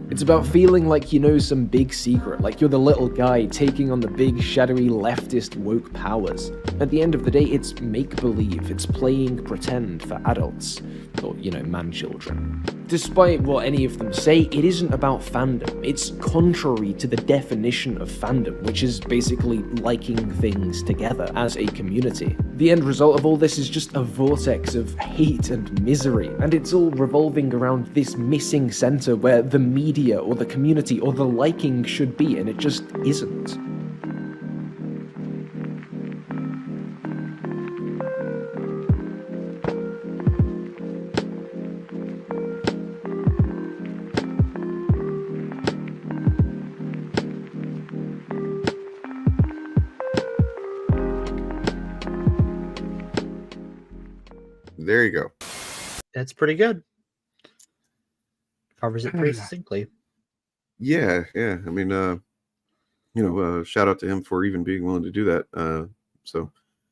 It's about feeling like you know some big secret, like you're the little guy taking on the big, shadowy, leftist, woke powers. At the end of the day, it's make-believe, it's playing pretend for adults, or, you know, man-children. Despite what any of them say, it isn't about fandom. It's contrary to the definition of fandom, which is basically liking things together as a community. The end result of all this is just a vortex of hate and misery, and it's all revolving around this missing center where the media or the community or the liking should be, and it just isn't. There you go. That's pretty good. Covers it pretty succinctly. Yeah. I mean, shout out to him for even being willing to do that.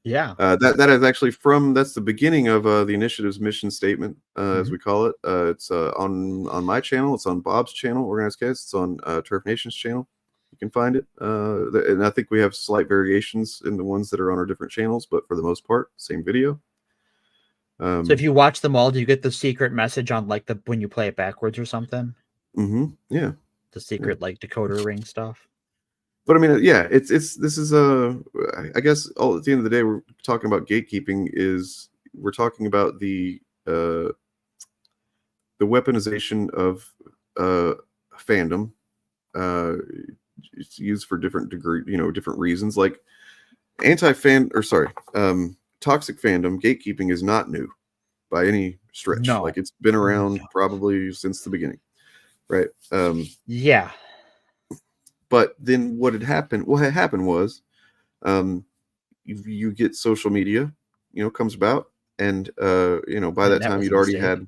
Yeah. That is actually that's the beginning of the initiative's mission statement, as we call it. It's on my channel. It's on Bob's channel, Organized Chaos. It's on Turf Nation's channel. You can find it. And I think we have slight variations in the ones that are on our different channels, but for the most part, same video. So if you watch them all, do you get the secret message on like when you play it backwards or something? Yeah. The secret like decoder ring stuff. But I mean, yeah, this is I guess at the end of the day, we're talking about gatekeeping. We're talking about the weaponization of fandom. It's used for different different reasons, like toxic fandom. Gatekeeping is not new by any stretch. No. Like it's been around probably since the beginning, right? Yeah. But then what had happened was you get social media, comes about, and by that time you'd already had.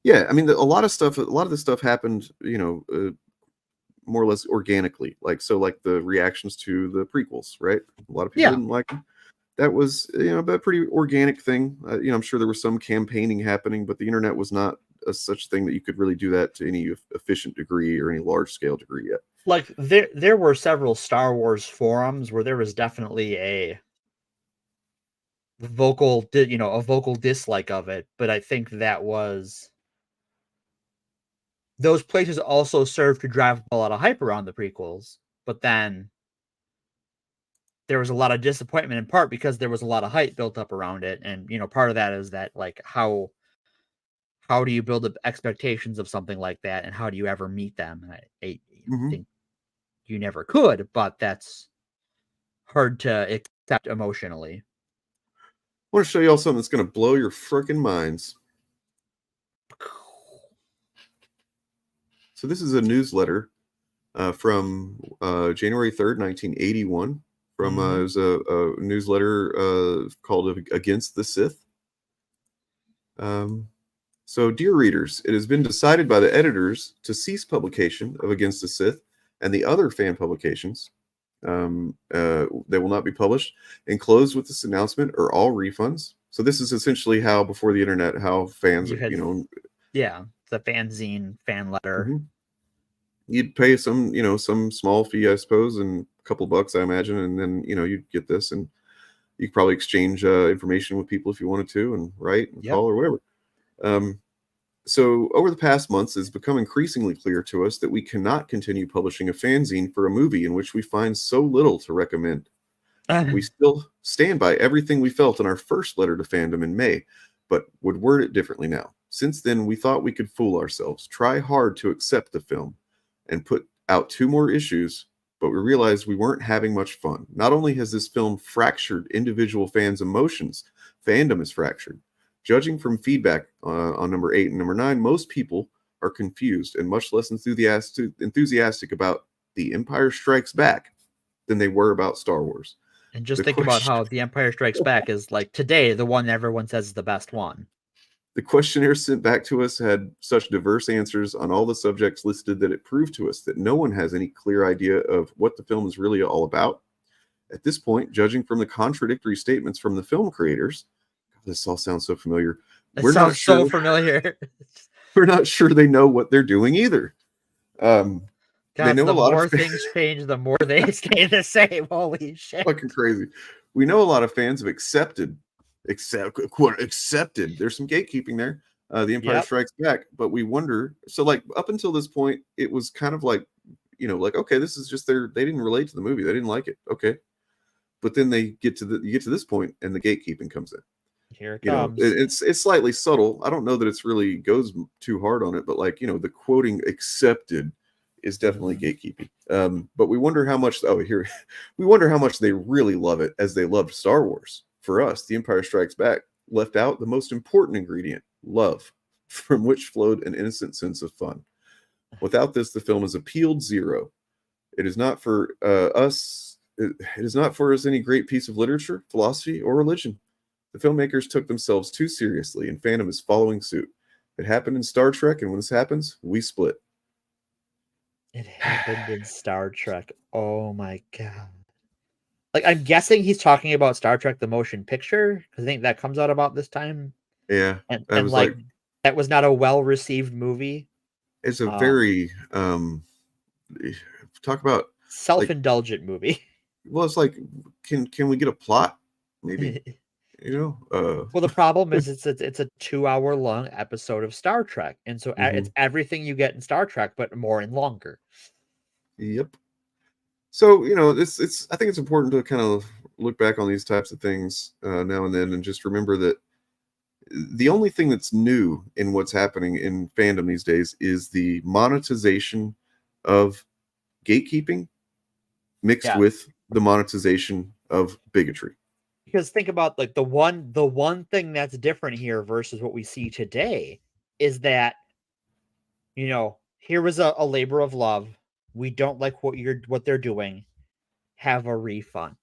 Yeah, I mean, a lot of this stuff happened, more or less organically. Like the reactions to the prequels, right? A lot of people didn't like them. That was, a pretty organic thing. I'm sure there was some campaigning happening, but the internet was not such thing that you could really do that to any efficient degree or any large scale degree yet. Like there were several Star Wars forums where there was definitely a vocal dislike of it, but I think that was those places also served to drive a lot of hype around the prequels, but then there was a lot of disappointment in part because there was a lot of hype built up around it, and part of that is that like how do you build up expectations of something like that, and how do you ever meet them? And I think you never could, but that's hard to accept emotionally. I want to show you all something that's going to blow your freaking minds. So this is a newsletter from January 3rd, 1981 from it was a newsletter called Against the Sith. So, dear readers, it has been decided by the editors to cease publication of Against the Sith and the other fan publications. They will not be published. Enclosed with this announcement are all refunds. So this is essentially how, before the internet, how fans, You had- Yeah, the fanzine fan letter. Mhm. You'd pay some small fee, I suppose, and a couple bucks, I imagine, and then you'd get this, and you could probably exchange information with people if you wanted to, and write and call or whatever. So over the past months, it's become increasingly clear to us that we cannot continue publishing a fanzine for a movie in which we find so little to recommend. We still stand by everything we felt in our first letter to Fandom in May, but would word it differently now. Since then, we thought we could fool ourselves, try hard to accept the film, and put out 2 more issues, but we realized we weren't having much fun. Not only has this film fractured individual fans' emotions, fandom is fractured. Judging from feedback on number 8 and number 9, most people are confused and much less enthusiastic about The Empire Strikes Back than they were about Star Wars. And just think about how The Empire Strikes Back is, like, today, the one everyone says is the best one. The questionnaire sent back to us had such diverse answers on all the subjects listed that it proved to us that no one has any clear idea of what the film is really all about. At this point, judging from the contradictory statements from the film creators, this all sounds so familiar. It sounds so familiar. We're not sure they know what they're doing either. They know the a lot more of things change, the more they stay the same. Holy shit. Fucking crazy. We know a lot of fans have accepted. There's some gatekeeping there. The Empire Strikes Back, but we wonder. So, like, up until this point, it was kind of like, okay, this is just they didn't relate to the movie. They didn't like it. Okay, but then you get to this point, and the gatekeeping comes in. Here it comes. It's slightly subtle. I don't know that it's really goes too hard on it, but the quoting accepted is definitely gatekeeping. But we wonder how much. We wonder how much they really love it as they loved Star Wars. For us, The Empire Strikes Back left out the most important ingredient: love, from which flowed an innocent sense of fun. Without this, the film is appealed zero. It is not for us. It is not for us any great piece of literature, philosophy, or religion. The filmmakers took themselves too seriously, and fandom is following suit. It happened in Star Trek, and when this happens, we split. It happened in Star Trek. Oh my god. Like, I'm guessing he's talking about Star Trek the Motion Picture, because I think that comes out about this time. Yeah. And that was not a well-received movie. It's a very talk about self-indulgent movie. Well, it's like, can we get a plot? Maybe. Well, the problem is it's a 2-hour long episode of Star Trek, and so it's everything you get in Star Trek, but more and longer. Yep. So it's I think it's important to kind of look back on these types of things now and then, and just remember that the only thing that's new in what's happening in fandom these days is the monetization of gatekeeping mixed with the monetization of bigotry. Because think about, like, the one thing that's different here versus what we see today is that, here was a labor of love. We don't like what they're doing. Have a refund.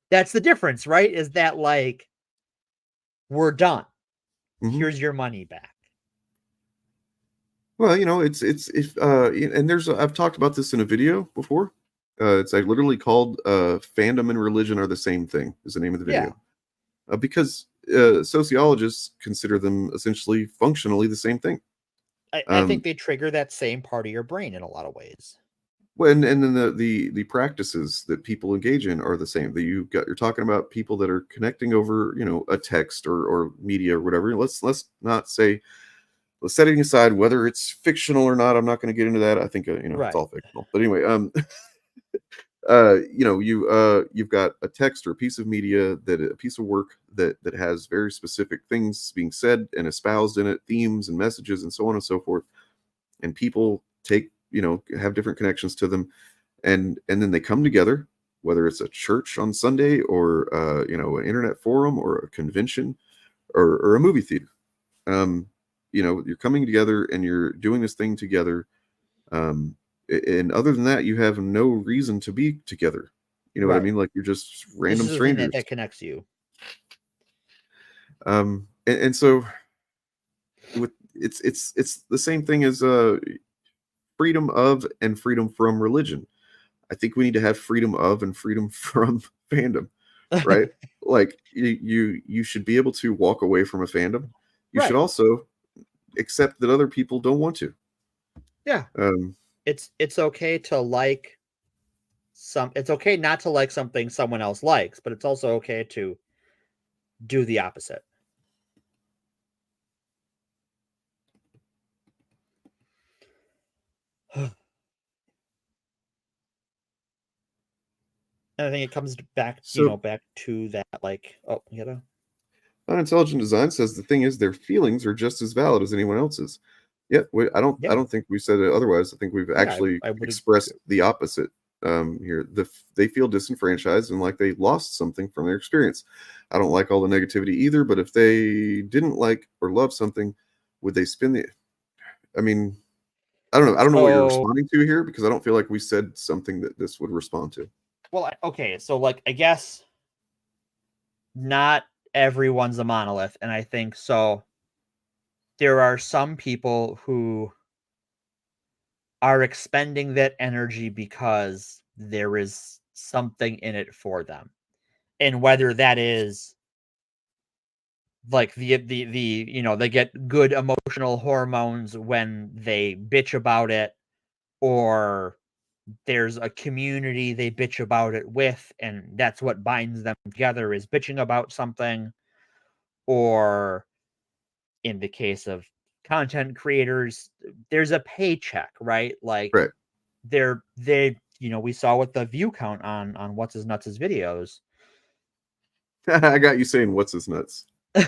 That's the difference, right? Is that, like, we're done. Here's your money back. Well, and I've talked about this in a video before. It's literally called "Fandom and Religion Are the Same Thing" is the name of the video. Because sociologists consider them essentially functionally the same thing. I think they trigger that same part of your brain in a lot of ways. Well, and then the practices that people engage in are the same. That you're talking about people that are connecting over a text or media or whatever. Let's not say, let's setting aside whether it's fictional or not. I'm not going to get into that. I think it's all fictional. But anyway, you've got a text or a piece of media a piece of work that has very specific things being said and espoused in it, themes and messages and so on and so forth, and people have different connections to them, and then they come together, whether it's a church on Sunday or an internet forum or a convention or a movie theater. You're coming together and you're doing this thing together. And other than that, you have no reason to be together. You know what I Right. mean? Like you're just This random is the thing strangers. that connects you. And so with it's the same thing as freedom of and freedom from religion. I think we need to have freedom of and freedom from fandom, right? Like you should be able to walk away from a fandom. You should Right. also accept that other people don't want to. Yeah. Um, It's okay to like it's okay not to like something someone else likes, but it's also okay to do the opposite. And I think it comes back, So- back to that, like, oh, you gotta. Unintelligent design says the thing is their feelings are just as valid as anyone else's. Yeah, I don't think we said it otherwise. I think we've actually I would expressed the opposite here. They feel disenfranchised and like they lost something from their experience. I don't like all the negativity either, but if they didn't like or love something, would they spin the? I mean, I don't know. I don't know what you're responding to here because I don't feel like we said something that this would respond to. Well, okay, so like I guess not everyone's a monolith, and I think so. There are some people who are expending that energy because there is something in it for them, and whether that is like the they get good emotional hormones when they bitch about it, or there's a community they bitch about it with, and that's what binds them together is bitching about something, or in the case of content creators, there's a paycheck, right? Like right. they we saw with the view count on what's his nuts' videos. I got you saying what's his nuts.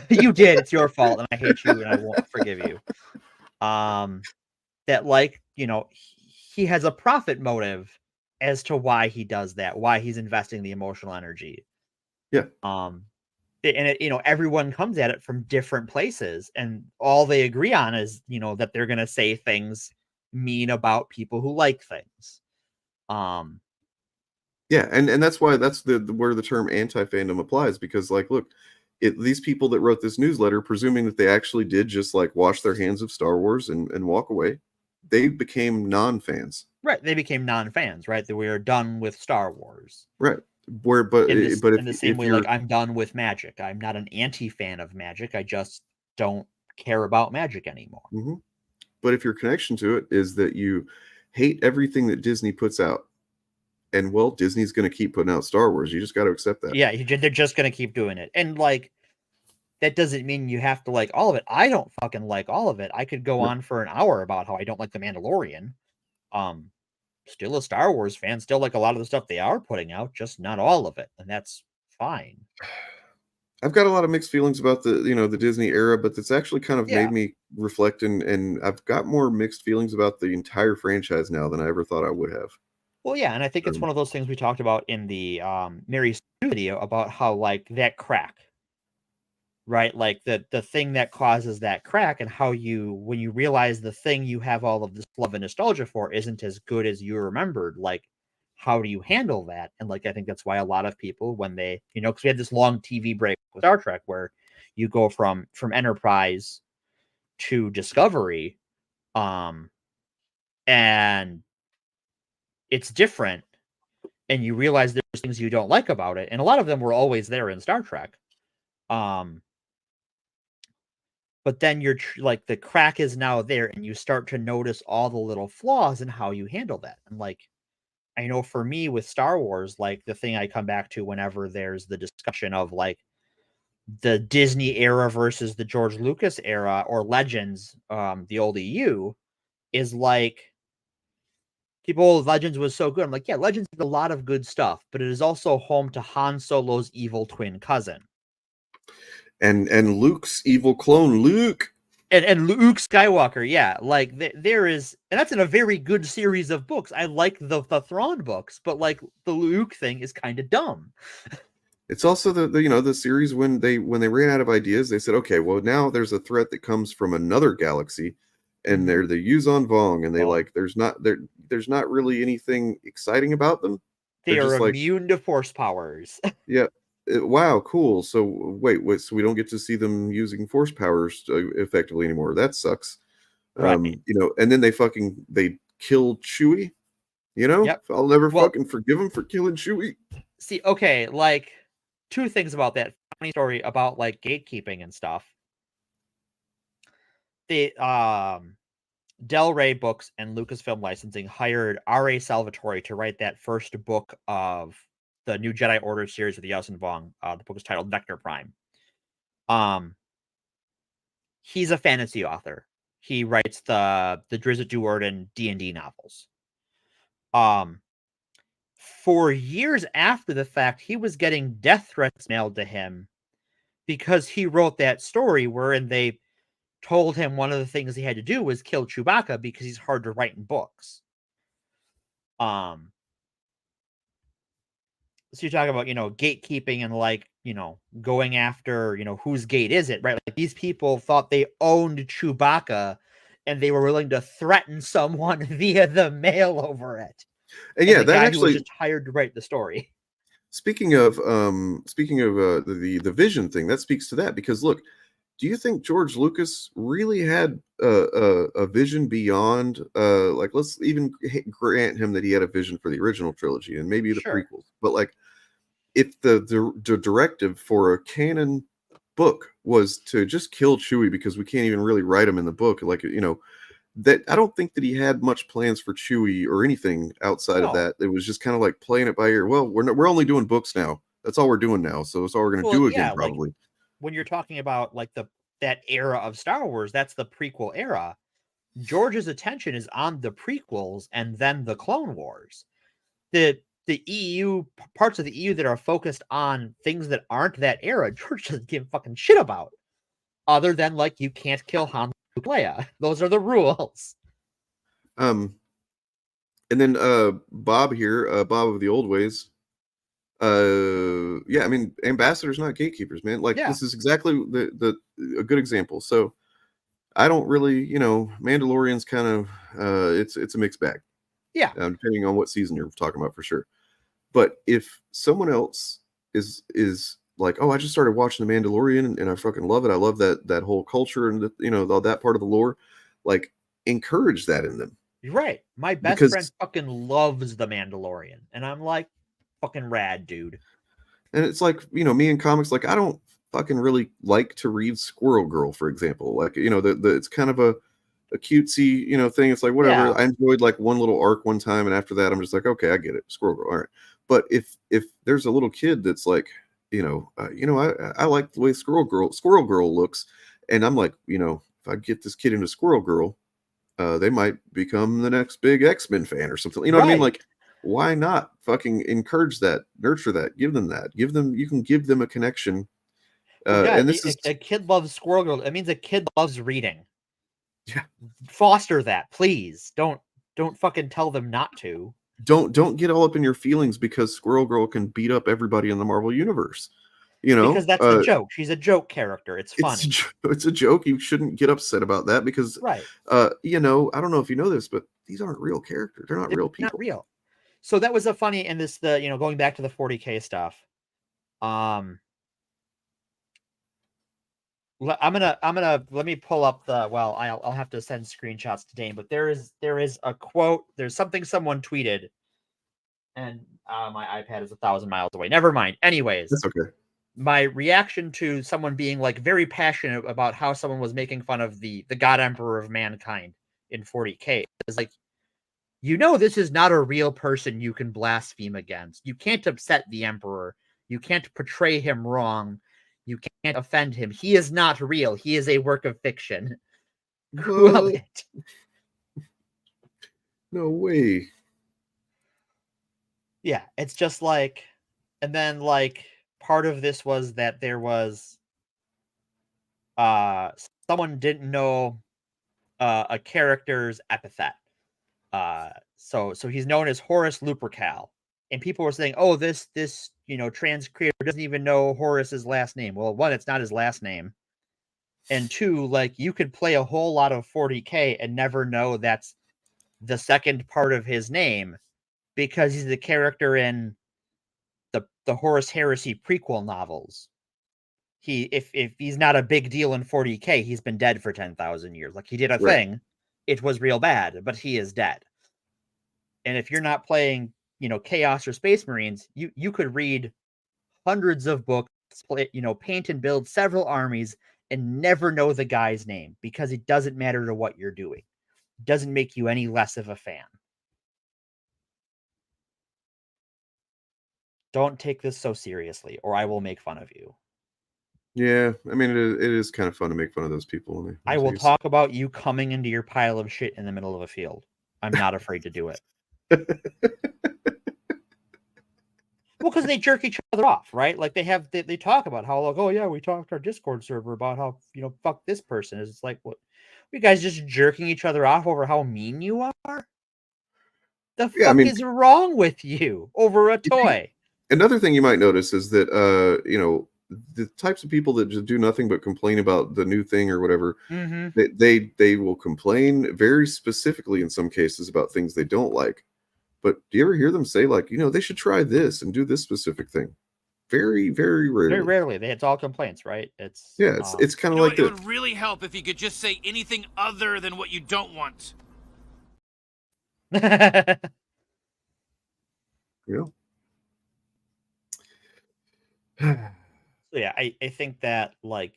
You did. It's your fault, and I hate you, and I won't forgive you. That like he has a profit motive as to why he does that, why he's investing the emotional energy. Yeah. And it, everyone comes at it from different places, and all they agree on is that they're gonna say things mean about people who like things. Yeah, and that's why that's the where the term anti-fandom applies, because like look, these people that wrote this newsletter, presuming that they actually did just like wash their hands of Star Wars and walk away, they became non-fans. Right, they became non-fans, right? That we are done with Star Wars. Right. But in the same way, like I'm done with Magic. I'm not an anti-fan of Magic. I just don't care about Magic anymore. Mm-hmm. But if your connection to it is that you hate everything that Disney puts out, and well, Disney's going to keep putting out Star Wars. You just got to accept that. Yeah, they're just going to keep doing it. And like, that doesn't mean you have to like all of it. I don't fucking like all of it. I could go on for an hour about how I don't like The Mandalorian. Still a Star Wars fan, still like a lot of the stuff they are putting out, just not all of it. And that's fine. I've got a lot of mixed feelings about the Disney era, but it's actually kind of made me reflect, and I've got more mixed feelings about the entire franchise now than I ever thought I would have. Well, yeah, and I think it's one of those things we talked about in the Mary Sue video about how like that crack, right? Like the thing that causes that crack, and how when you realize the thing you have all of this love and nostalgia for isn't as good as you remembered, like how do you handle that? And like I think that's why a lot of people, when they because we had this long TV break with Star Trek where you go from Enterprise to Discovery, and it's different, and you realize there's things you don't like about it, and a lot of them were always there in Star Trek. But then you're like the crack is now there, and you start to notice all the little flaws in how you handle that. And like, I know for me with Star Wars, like the thing I come back to whenever there's the discussion of like the Disney era versus the George Lucas era or Legends, the old EU, is like Legends was so good. I'm like, yeah, Legends did a lot of good stuff, but it is also home to Han Solo's evil twin cousin. And Luke's evil clone, Luke. And Luke Skywalker, yeah. Like there is, and that's in a very good series of books. I like the Thrawn books, but like the Luke thing is kind of dumb. It's also the series when they ran out of ideas, they said, okay, well now there's a threat that comes from another galaxy, and they're the Yuzon Vong, and they there's not really anything exciting about them. They just are like, immune to force powers. yeah. Wow, cool. So wait, so we don't get to see them using force powers effectively anymore. That sucks. Right. And then they kill Chewie. Yep. I'll never Well, fucking forgive him for killing Chewie. See, okay, like 2 things about that funny story about like gatekeeping and stuff. The Del Rey Books and Lucasfilm Licensing hired R.A. Salvatore to write that first book of the new Jedi Order series of the Yaosin Vong. The book is titled Vector Prime. He's a fantasy author. He writes the Drizzt Do'Urden D&D novels. For years after the fact, he was getting death threats mailed to him because he wrote that story wherein they told him one of the things he had to do was kill Chewbacca because he's hard to write in books. So you talk about, gatekeeping and like, going after, whose gate is it, right? Like these people thought they owned Chewbacca and they were willing to threaten someone via the mail over it. And yeah, the that guy actually who was just hired to write the story. Speaking of the vision thing, that speaks to that because look, do you think George Lucas really had a vision beyond like let's even grant him that he had a vision for the original trilogy and maybe the prequels, but like if the directive for a canon book was to just kill Chewie because we can't even really write him in the book, like that I don't think that he had much plans for Chewie or anything outside of that. It was just kind of like playing it by ear. Well, we're only doing books now. That's all we're doing now. So that's all we're going to do again, probably. Like, when you're talking about like that era of Star Wars, that's the prequel era. George's attention is on the prequels and then the Clone Wars. The EU parts of the EU that are focused on things that aren't that era, George doesn't give a fucking shit about. Other than like you can't kill Han, Luke, Leia. Those are the rules. And then Bob here, Bob of the old ways. Yeah, I mean, ambassadors, not gatekeepers, man. Like this is exactly a good example. So I don't really, Mandalorian's kind of it's a mixed bag. Yeah. Depending on what season you're talking about for sure. But if someone else is like, oh, I just started watching The Mandalorian and I fucking love it. I love that whole culture and that part of the lore. Like, encourage that in them. You're right. My best friend fucking loves The Mandalorian, and I'm like, fucking rad, dude. And it's like, me in comics, like I don't fucking really like to read Squirrel Girl, for example. Like, it's kind of a cutesy, thing. It's like whatever. Yeah. I enjoyed like one little arc one time, and after that, I'm just like, okay, I get it. Squirrel Girl, all right. But if there's a little kid that's like, I like the way Squirrel Girl looks, and I'm like, if I get this kid into Squirrel Girl, they might become the next big X-Men fan or something. You know what I mean? Like, why not fucking encourage that, nurture that, give them that, you can give them a connection. And this is a kid loves Squirrel Girl. It means a kid loves reading. Yeah. Foster that, please. Don't fucking tell them not to. Don't get all up in your feelings because Squirrel Girl can beat up everybody in the Marvel universe. Because that's the joke. She's a joke character. It's funny. It's a joke. You shouldn't get upset about that because, right. I don't know if you know this, but these aren't real characters. They're not real people. Not real. So that was a funny, and this, going back to the 40K stuff. I'm gonna let me pull up I'll have to send screenshots to Dane, but there is a quote. There's something someone tweeted, and my iPad is 1,000 miles away. Never mind. Anyways, that's okay. My reaction to someone being like very passionate about how someone was making fun of the God Emperor of Mankind in 40K is like, this is not a real person you can blaspheme against. You can't upset the Emperor. You can't portray him wrong. You can't offend him. He is not real. He is a work of fiction. Cool it. No way. Yeah, it's just like, and then like part of this was that there was someone didn't know a character's epithet. So he's known as Horus Lupercal. And people were saying, oh, this trans creator doesn't even know Horus's last name. Well, one, it's not his last name. And two, like, you could play a whole lot of 40K and never know that's the second part of his name because he's the character in the Horus Heresy prequel novels. If he's not a big deal in 40K, he's been dead for 10,000 years. Like, he did a thing, it was real bad, but he is dead. And if you're not playing, Chaos or Space Marines, you could read hundreds of books, paint and build several armies, and never know the guy's name, because it doesn't matter to what you're doing. It doesn't make you any less of a fan. Don't take this so seriously, or I will make fun of you. Yeah, I mean, it is kind of fun to make fun of those people. I will talk about you coming into your pile of shit in the middle of a field. I'm not afraid to do it. Well, because they jerk each other off, right? Like, they talk about how, like, oh yeah, we talked to our Discord server about how, fuck this person. It's like, what? You guys just jerking each other off over how mean you are? The fuck is wrong with you over a toy? Another thing you might notice is that, the types of people that just do nothing but complain about the new thing or whatever, they will complain very specifically in some cases about things they don't like. But do you ever hear them say, like, they should try this and do this specific thing? Very, very rarely. Very rarely. It's all complaints, right? It's kind of like it would really help if you could just say anything other than what you don't want. Yeah. So yeah, I think that, like,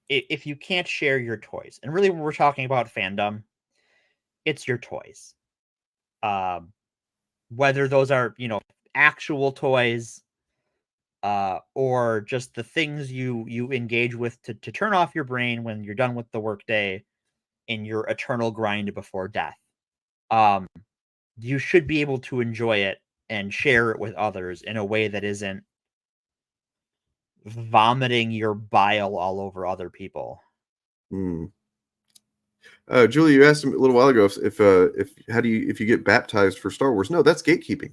if you can't share your toys, and really when we're talking about fandom, it's your toys. Whether those are, actual toys, or just the things you engage with to turn off your brain when you're done with the workday in your eternal grind before death. You should be able to enjoy it and share it with others in a way that isn't vomiting your bile all over other people. Julie, you asked him a little while ago if you get baptized for Star Wars. No, that's gatekeeping.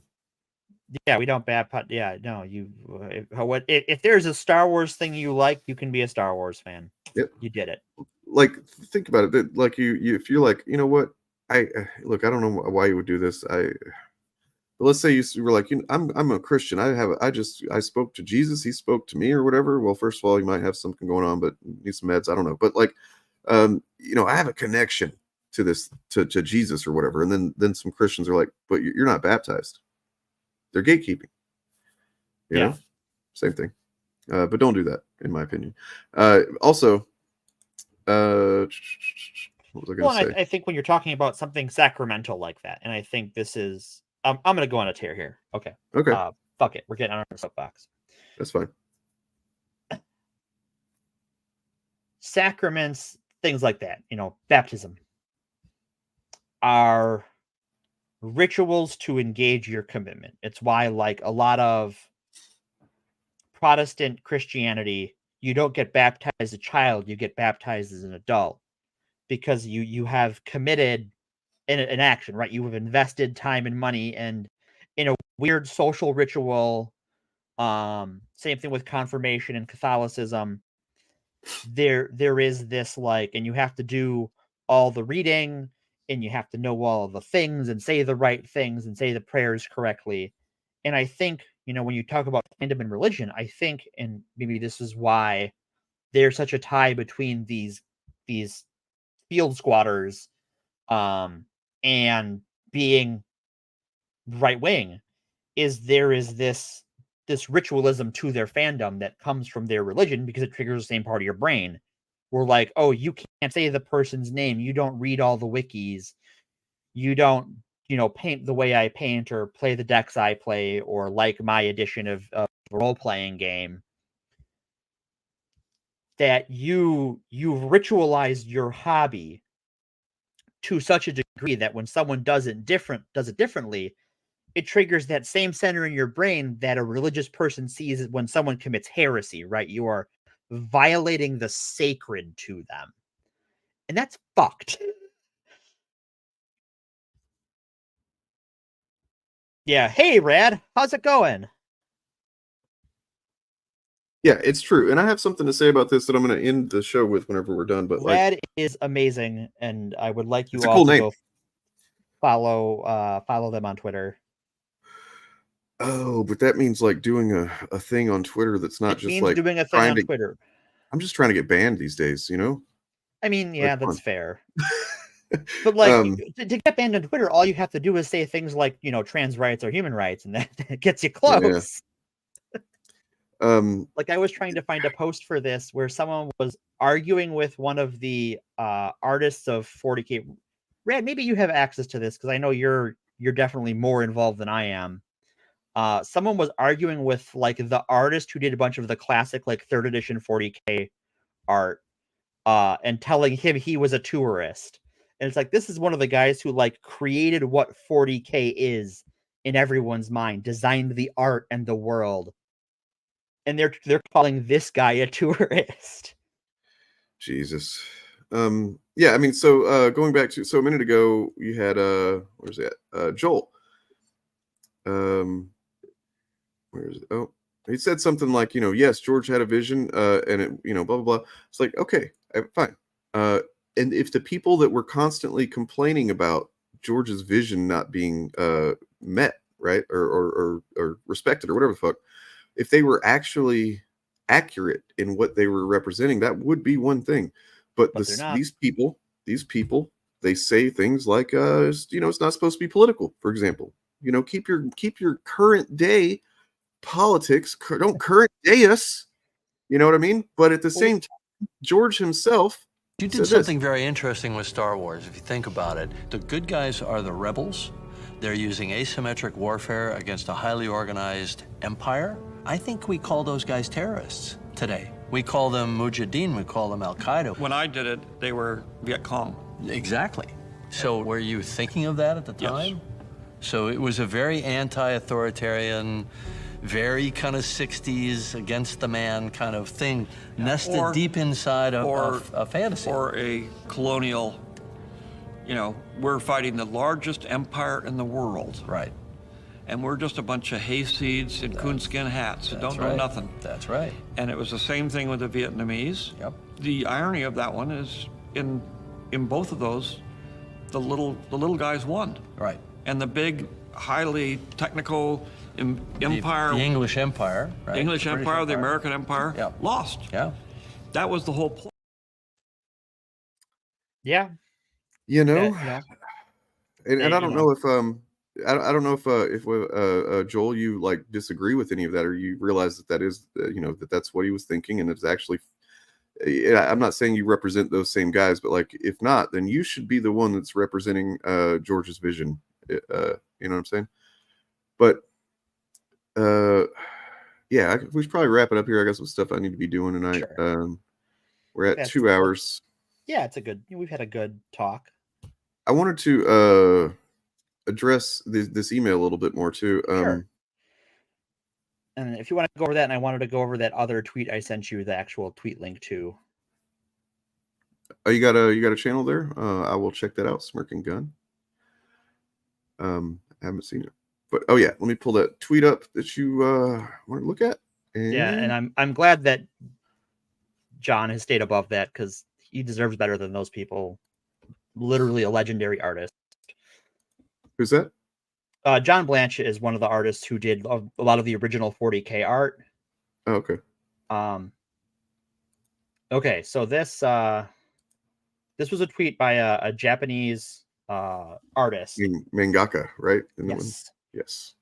Yeah, we don't baptize. Yeah, no, if there's a Star Wars thing you like, you can be a Star Wars fan. Yep. You did it. Like, think about it. Like, you if you're like, you know what, I don't know why you would do this. But let's say you were like, I'm a Christian. I spoke to Jesus. He spoke to me or whatever. Well, first of all, you might have something going on, but need some meds. I don't know. But like, I have a connection to this, to Jesus or whatever. And then some Christians are like, but you're not baptized. They're gatekeeping. You know? Same thing. But don't do that, in my opinion. Also, what was I going to say? I think when you're talking about something sacramental like that, and I think this is, I'm going to go on a tear here. Okay. Fuck it. We're getting on our soapbox. That's fine. Sacraments, things like that, baptism, are rituals to engage your commitment. It's why, like, a lot of Protestant Christianity, you don't get baptized as a child, you get baptized as an adult, because you have committed an action, right? You have invested time and money, and in a weird social ritual, same thing with confirmation and Catholicism, there is this, like, and you have to do all the reading, and you have to know all of the things and say the right things and say the prayers correctly. And I think, when you talk about fandom and religion, I think, and maybe this is why there's such a tie between these field squatters and being right wing, is there is this ritualism to their fandom that comes from their religion, because it triggers the same part of your brain. We're like, oh, you can't say the person's name, you don't read all the wikis, you don't, paint the way I paint, or play the decks I play, or like my edition of a role-playing game. That you've ritualized your hobby to such a degree that when someone does it differently, it triggers that same center in your brain that a religious person sees when someone commits heresy, right? You are violating the sacred to them. And that's fucked. Yeah. Hey, Rad. How's it going? Yeah, it's true. And I have something to say about this that I'm going to end the show with whenever we're done. But Rad is amazing, and I would like you it's a all cool to name. go. follow them on Twitter. Oh, but that means like doing a thing on Twitter that's not It just means like doing a thing on Twitter. I'm just trying to get banned these days, you know? I mean, yeah, Like, that's fair. But like to get banned on Twitter, all you have to do is say things like, you know, trans rights or human rights, and that gets you close. Like I was trying to find a post for this where someone was arguing with one of the artists of 40K. Rad, maybe you have access to this because I know you're definitely more involved than I am. Someone was arguing with like the artist who did a bunch of the classic like 3rd edition 40K art, and telling him he was a tourist. And it's like, this is one of the guys who like created what 40K is in everyone's mind, designed the art and the world. And they're calling this guy a tourist. Jesus. Yeah, I mean, so going back to a minute ago, you had where's that? Joel. Where is it? Oh, he said something like, you know, yes, George had a vision, and it, you know, blah blah blah. It's like, okay, fine. And if the people that were constantly complaining about George's vision not being met, right, or respected, or whatever the fuck, if they were actually accurate in what they were representing, that would be one thing. But these people, they say things like, you know, it's not supposed to be political, for example. You know, keep your current day politics. Don't current day us. You know what I mean? But at the same time, George himself. You did something very interesting with Star Wars. If you think about it, the good guys are the rebels. They're using asymmetric warfare against a highly organized empire. I think we call those guys terrorists today. We call them Mujahideen, we call them Al-Qaeda. When I did it, they were Viet Cong. Exactly. So were you thinking of that at the time? Yes. So it was a very anti-authoritarian, very kind of 60s against the man kind of thing, nested deep inside of a fantasy. Or a colonial, you know, we're fighting the largest empire in the world. Right. And we're just a bunch of hayseeds in coonskin hats that don't know nothing. That's right. And it was the same thing with the Vietnamese. Yep. The irony of that one is in both of those, the little guys won. Right. And the big, highly technical empire, the English Empire, right? The English Empire, the American Empire, lost. Yeah. That was the whole point. Yeah. You know, yeah. And I don't know if I don't know if Joel, you like disagree with any of that, or you realize that is you know, that's what he was thinking, and it's actually. I'm not saying you represent those same guys, but like if not, then you should be the one that's representing George's vision. You know what I'm saying? But yeah, we should probably wrap it up here. I got some stuff I need to be doing tonight. Sure. We're at 2 hours. Yeah, we've had a good talk. I wanted to address this email a little bit more too. Sure. And if you want to go over that, and I wanted to go over that other tweet I sent you, the actual tweet link to. Oh, you got a channel there? I will check that out. Smirking Gun. I haven't seen it, but oh yeah, let me pull that tweet up that you want to look at. Yeah, and I'm glad that John has stayed above that, because he deserves better than those people. Literally a legendary artist. Who's that? John Blanche is one of the artists who did a lot of the original 40K art. Oh, okay. Okay, so this was a tweet by a Japanese artist. Mangaka, right? Yes. Yes.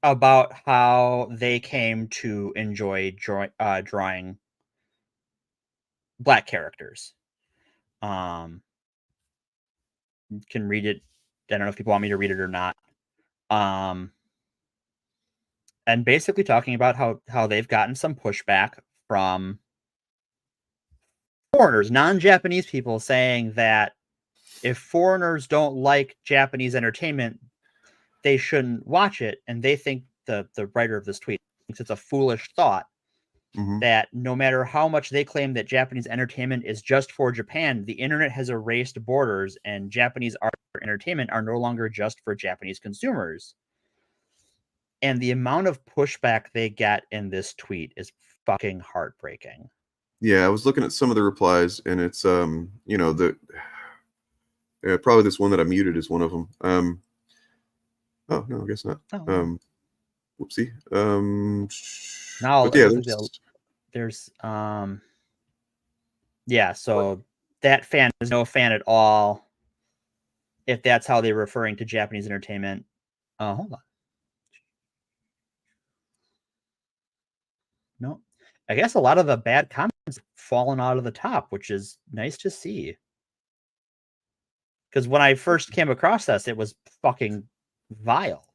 About how they came to enjoy drawing Black characters. You can read it. I don't know if people want me to read it or not. And basically talking about how they've gotten some pushback from foreigners, non-Japanese people, saying that if foreigners don't like Japanese entertainment, they shouldn't watch it. And they think the writer of this tweet thinks it's a foolish thought. Mm-hmm. That no matter how much they claim that Japanese entertainment is just for Japan, the internet has erased borders, and Japanese art and entertainment are no longer just for Japanese consumers. And the amount of pushback they get in this tweet is fucking heartbreaking. Yeah, I was looking at some of the replies, and it's you know, Probably this one that I muted is one of them. Oh no, I guess not. Whoopsie. Now but yeah, there's yeah, so that fan is no fan at all. If that's how they're referring to Japanese entertainment. Hold on. No, I guess a lot of the bad comments have fallen out of the top, which is nice to see. Because when I first came across this, it was fucking vile.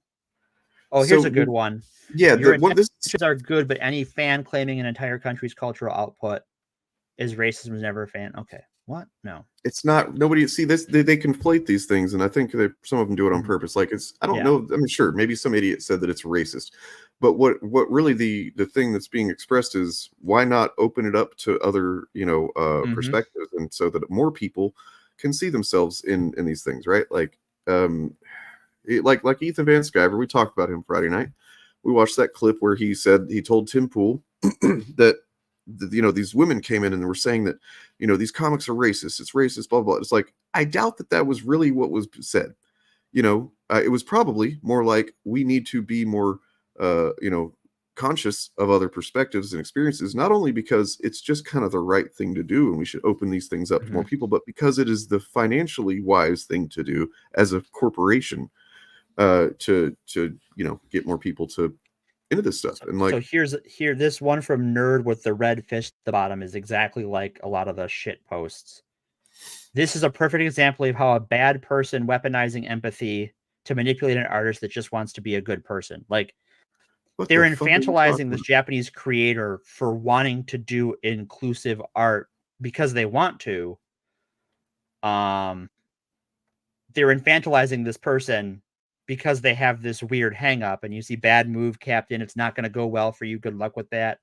Oh, here's a good one. Yeah, your intentions are good, but any fan claiming an entire country's cultural output is racism is never a fan. Okay, what? No, it's not. Nobody see this. They conflate these things, and I think that some of them do it on purpose. Like I don't know. I mean, sure, maybe some idiot said that it's racist, but what really the thing that's being expressed is why not open it up to other perspectives, and so that more people can see themselves in these things, right? Like like Ethan Van Sciver, we talked about him Friday night. We watched that clip where he said he told Tim Pool that these women came in and were saying that these comics are racist. It's racist, blah blah. It's like I doubt that was really what was said. It was probably more like we need to be more conscious of other perspectives and experiences, not only because it's just kind of the right thing to do and we should open these things up to more people, but because it is the financially wise thing to do as a corporation to get more people to into this stuff. And like, so here this one from Nerd with the red fish at the bottom is exactly like a lot of the shit posts. This is a perfect example of how a bad person weaponizing empathy to manipulate an artist that just wants to be a good person. Like they're infantilizing this Japanese creator for wanting to do inclusive art because they want to. They're infantilizing this person because they have this weird hang up, and you see bad move, Captain. It's not going to go well for you. Good luck with that.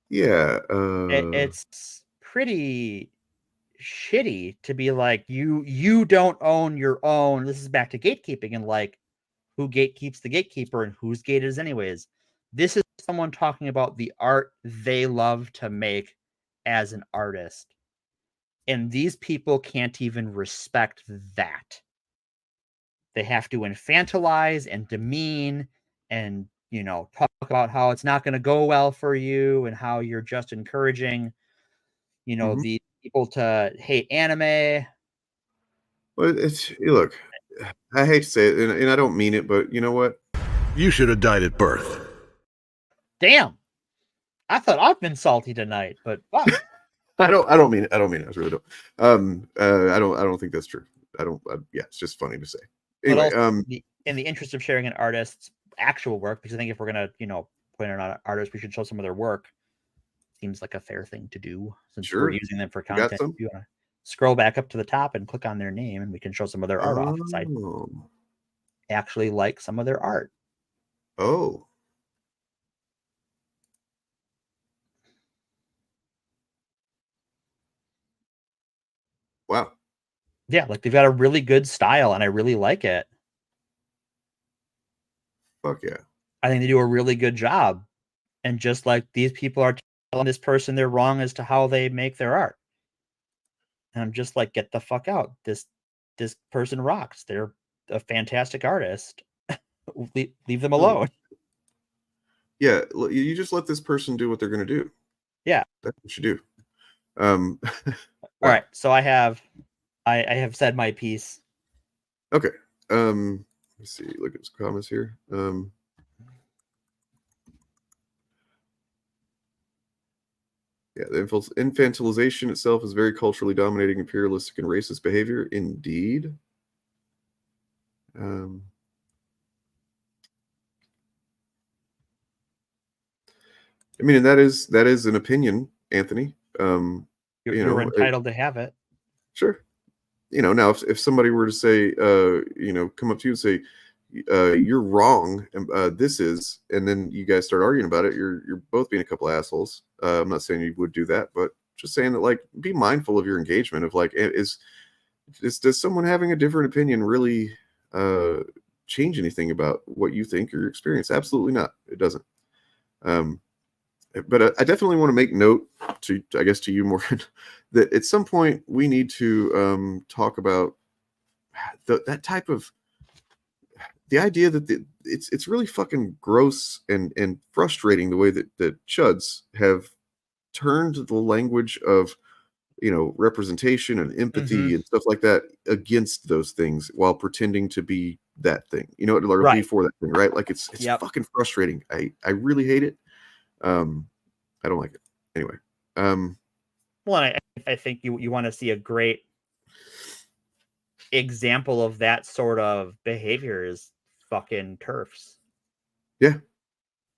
Yeah. It's pretty shitty to be like, you don't own your own. This is back to gatekeeping and like who gatekeeps the gatekeeper and whose gate is anyways. This is someone talking about the art they love to make as an artist. And these people can't even respect that. They have to infantilize and demean and, talk about how it's not going to go well for you and how you're just encouraging, the people to hate anime. Well, look, I hate to say it, and I don't mean it, but you know what? You should have died at birth. Damn. I thought I've been salty tonight, but fuck. I don't mean it. I really don't. I don't think that's true. Yeah, it's just funny to say. Anyway, in the interest of sharing an artist's actual work, because I think if we're gonna, point out an artist, we should show some of their work. Seems like a fair thing to do since we're using them for content. If you want to scroll back up to the top and click on their name, and we can show some of their art off. I actually like some of their art. Oh. Wow. Yeah, like they've got a really good style, and I really like it. Fuck yeah. I think they do a really good job. And just like these people are telling this person they're wrong as to how they make their art. And I'm just like, get the fuck out. This person rocks. They're a fantastic artist. Leave them alone. Yeah, you just let this person do what they're going to do. Yeah. That's what you do. All right, so I have said my piece. Okay. Let's see. Look at some comments here. Yeah, the infantilization itself is very culturally dominating, imperialistic, and racist behavior. Indeed. I mean, and that is an opinion, Anthony. You're entitled to have it. Sure. Now if somebody were to say, come up to you and say, you're wrong, this is, and then you guys start arguing about it, you're both being a couple assholes. I'm not saying you would do that, but just saying that, like, be mindful of your engagement of like, does someone having a different opinion really change anything about what you think or your experience? Absolutely not. It doesn't. but I definitely want to make note to, I guess, to you, Morgan, that at some point we need to talk about that type of the idea that it's really fucking gross and frustrating the way that chuds have turned the language of representation and empathy and stuff like that against those things while pretending to be that thing, or be for that thing, right? Like it's fucking frustrating. I really hate it. I don't like it. Anyway. Well, I think you want to see a great example of that sort of behavior is fucking TERFs. Yeah.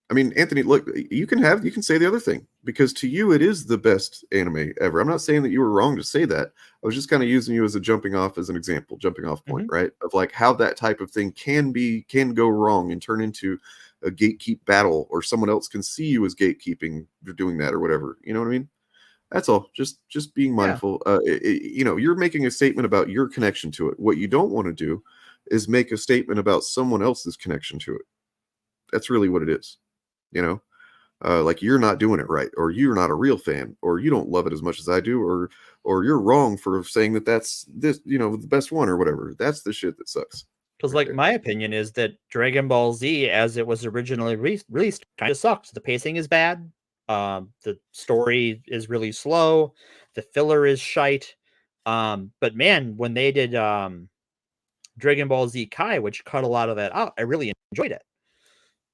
I mean, Anthony, look, you can say the other thing because to you it is the best anime ever. I'm not saying that you were wrong to say that. I was just kind of using you as a jumping off point, right? Of like how that type of thing can go wrong and turn into a gatekeep battle, or someone else can see you as gatekeeping for doing that or whatever. You know what I mean? That's all. Just being mindful. You're making a statement about your connection to it. What you don't want to do is make a statement about someone else's connection to it. That's really what it is. Like you're not doing it right, or you're not a real fan, or you don't love it as much as I do, or you're wrong for saying that that's this, the best one or whatever. That's the shit that sucks. Because my opinion is that Dragon Ball Z, as it was originally released, kind of sucks. The pacing is bad. The story is really slow. The filler is shite. But man, when they did Dragon Ball Z Kai, which cut a lot of that out, I really enjoyed it.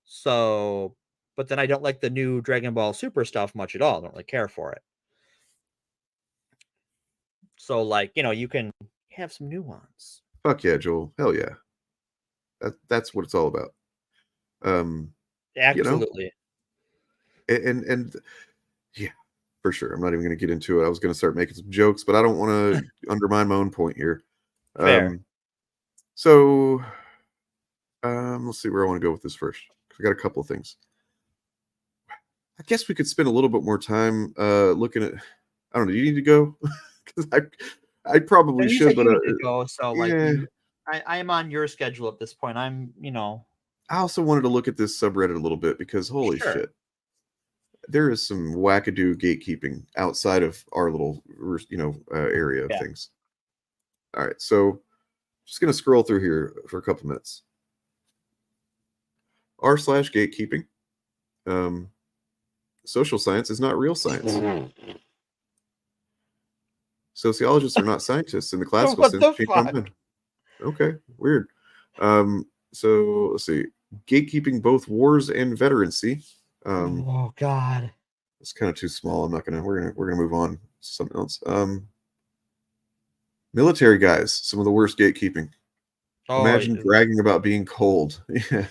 So, but then I don't like the new Dragon Ball Super stuff much at all. I don't really care for it. So, you can have some nuance. Fuck yeah, Joel. Hell yeah. That's what it's all about. Absolutely. And yeah, for sure. I'm not even going to get into it. I was going to start making some jokes, but I don't want to undermine my own point here. Fair. So, let's see where I want to go with this first. I got a couple of things. I guess we could spend a little bit more time looking at. I don't know. Do you need to go? Because I probably should, but go. So I am on your schedule at this point. I'm, I also wanted to look at this subreddit a little bit because holy shit, there is some wackadoo gatekeeping outside of our little area of things. All right, so just gonna scroll through here for a couple minutes. r/gatekeeping. Social science is not real science. Sociologists are not scientists in the classical sense. Okay, weird. So let's see. Gatekeeping both wars and veterancy. Oh God, it's kind of too small. I'm not gonna. We're gonna move on to something else. Military guys, some of the worst gatekeeping. Imagine bragging about being cold. Yeah.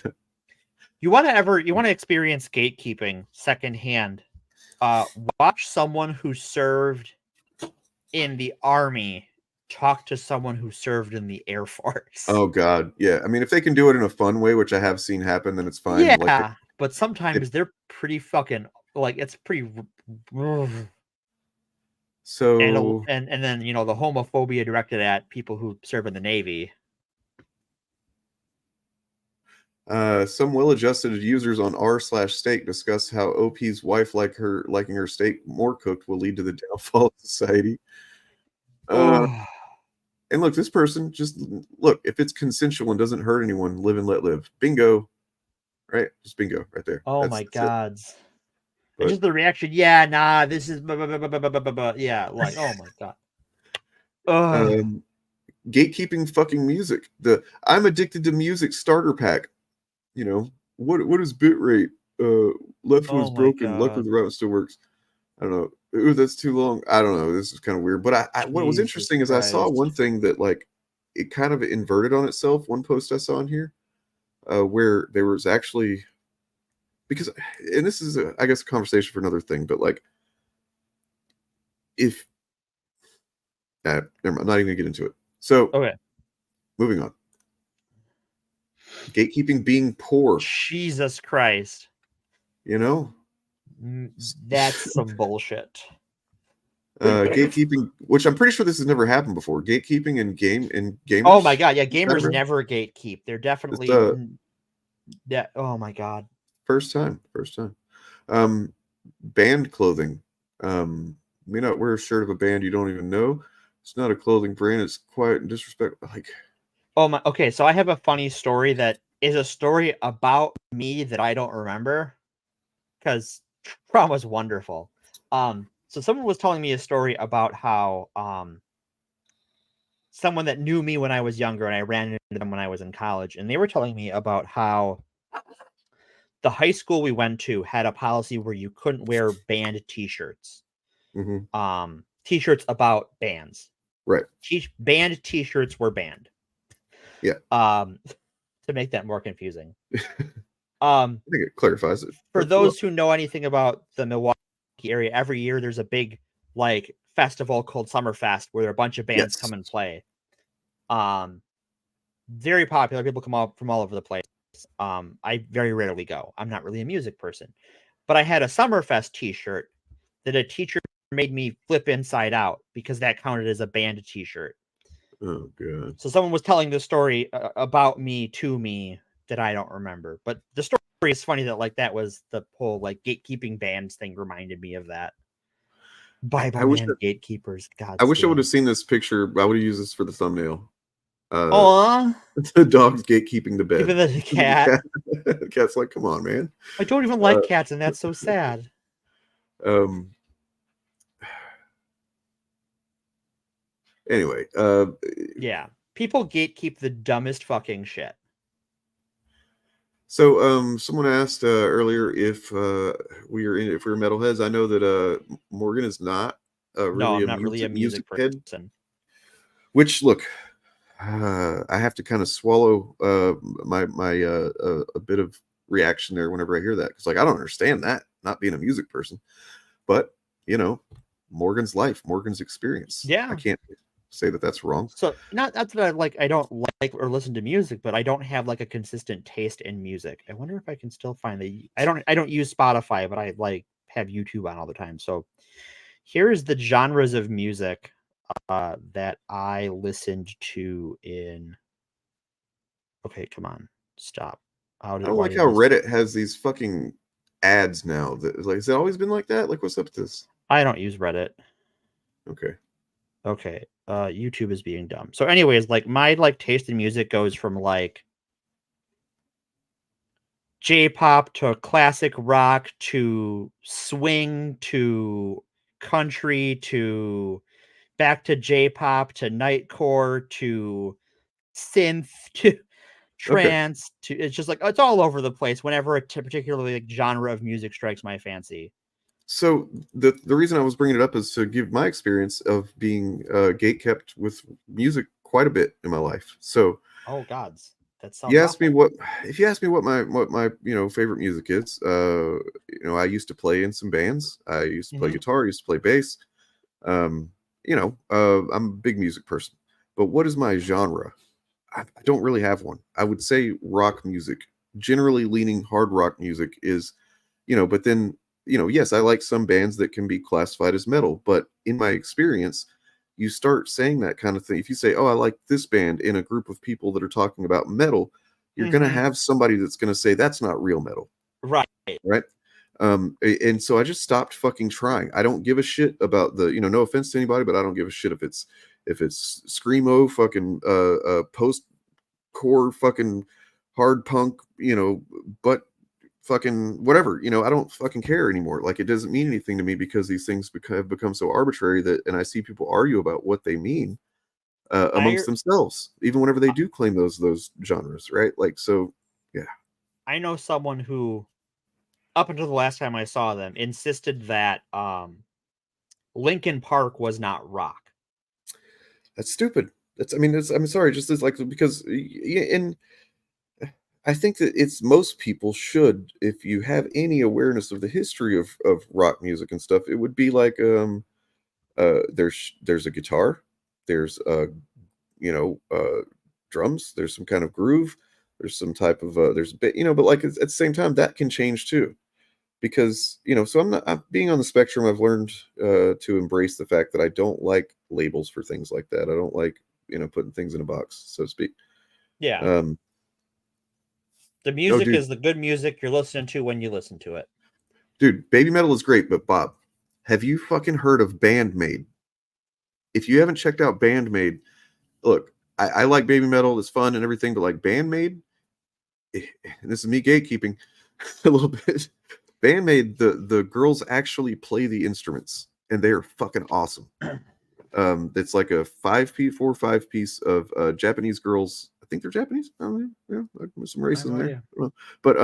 You want to experience gatekeeping secondhand? Watch someone who served in the army talk to someone who served in the Air Force. Oh God, yeah. I mean, if they can do it in a fun way, which I have seen happen, then it's fine. Yeah, but sometimes they're pretty fucking it's pretty. So and then the homophobia directed at people who serve in the Navy. Some well-adjusted users on r/steak discuss how OP's wife liking her steak more cooked will lead to the downfall of society. And look, this person if it's consensual and doesn't hurt anyone, live and let live. Bingo, right? Just bingo right there. Oh my God! Just the reaction. Yeah, nah. This is yeah. Like, oh my God. Gatekeeping fucking music. I'm addicted to music starter pack. What is bitrate? Left was broken. Luckily the route still works. I don't know. Ooh, that's too long. I don't know. This is kind of weird. But what was interesting is I saw one thing that it kind of inverted on itself. One post I saw in here where there was actually and this is I guess a conversation for another thing, but if never mind, I'm not even gonna get into it. So moving on. Gatekeeping being poor. Jesus Christ. That's some bullshit. Gatekeeping, which I'm pretty sure this has never happened before. Gatekeeping in gamers. Oh my God, yeah, gamers never gatekeep. They're definitely oh my God. First time. band clothing. May not wear a shirt of a band you don't even know. It's not a clothing brand. It's quiet and disrespectful. Like, oh my. Okay, so I have a funny story that is a story about me that I don't remember because trauma's wonderful. So someone was telling me a story about how someone that knew me when I was younger, and I ran into them when I was in college, and they were telling me about how the high school we went to had a policy where you couldn't wear band T-shirts. T-shirts about bands. Right. Band T-shirts were banned. Yeah. To make that more confusing. I think it clarifies it. For those who know anything about the Milwaukee area, every year there's a big like festival called Summerfest where a bunch of bands come and play. Very popular. People come up from all over the place. I very rarely go. I'm not really a music person. But I had a Summerfest t-shirt that a teacher made me flip inside out because that counted as a band t-shirt. Oh, God. So someone was telling the story about me to me that I don't remember. But the story is funny that like that was the whole like gatekeeping bands thing reminded me of that. Bible man gatekeepers. God. I wish I would have seen this picture. I would have used this for the thumbnail. Aww. The dog's gatekeeping the bed. Even the cat. The cat's like, come on, man. I don't even like cats, and that's so sad. Anyway, yeah, people gatekeep the dumbest fucking shit. So, someone asked earlier if we're metalheads. I know that Morgan is not really a music head. Person. Which, look, I have to kind of swallow my a bit of reaction there whenever I hear that, because like I don't understand that, not being a music person, but you know, Morgan's life, Morgan's experience. Yeah, I can't say that that's wrong. So not that's that I like. I don't like or listen to music, but I don't have like a consistent taste in music. I wonder if I can still find the. I don't use Spotify, but I like have YouTube on all the time. So here is the genres of music that I listened to in. Okay, come on, stop. I don't like how Reddit has these fucking ads now. That like, has it always been like that? Like, what's up with this? I don't use Reddit. Okay. YouTube is being dumb. So anyways, like my like taste in music goes from like J-pop to classic rock to swing to country to back to J-pop to nightcore to synth to trance to it's just like it's all over the place whenever a particularly like genre of music strikes my fancy. So the reason I was bringing it up is to give my experience of being gatekept with music quite a bit in my life. So oh gods, that sounds. You asked me what my favorite music is. I used to play in some bands. I used to play guitar. I used to play bass. I'm a big music person. But what is my genre? I don't really have one. I would say rock music, generally leaning hard rock music is, but then. Yes, I like some bands that can be classified as metal, but in my experience, you start saying that kind of thing. If you say, oh, I like this band in a group of people that are talking about metal, you're going to have somebody that's going to say that's not real metal. Right. Right. And so I just stopped fucking trying. I don't give a shit about the, no offense to anybody, but I don't give a shit if it's screamo, fucking post-core, fucking hard punk, but fucking whatever, I don't fucking care anymore. Like it doesn't mean anything to me because these things have become so arbitrary and I see people argue about what they mean amongst themselves, even whenever they do claim those genres, right? Like, so yeah. I know someone who, up until the last time I saw them, insisted that Linkin Park was not rock. That's stupid. I'm sorry, just as like because in. I think that most people should, if you have any awareness of the history of rock music and stuff, it would be like there's a guitar, there's drums, there's some kind of groove, there's some type of there's a bit, but like at the same time that can change too, because so I'm being on the spectrum. I've learned to embrace the fact that I don't like labels for things like that. I don't like putting things in a box, so to speak. Yeah. The music is the good music you're listening to when you listen to it. Dude, Baby Metal is great, but Bob, have you fucking heard of Bandmade? If you haven't checked out Bandmade, look, I like Baby Metal, it's fun and everything, but like Bandmade, and this is me gatekeeping a little bit. Bandmade, the girls actually play the instruments, and they are fucking awesome. It's like a 4 or 5 piece of Japanese girls. I think they're Japanese. I don't know. Yeah, there's some racism there. But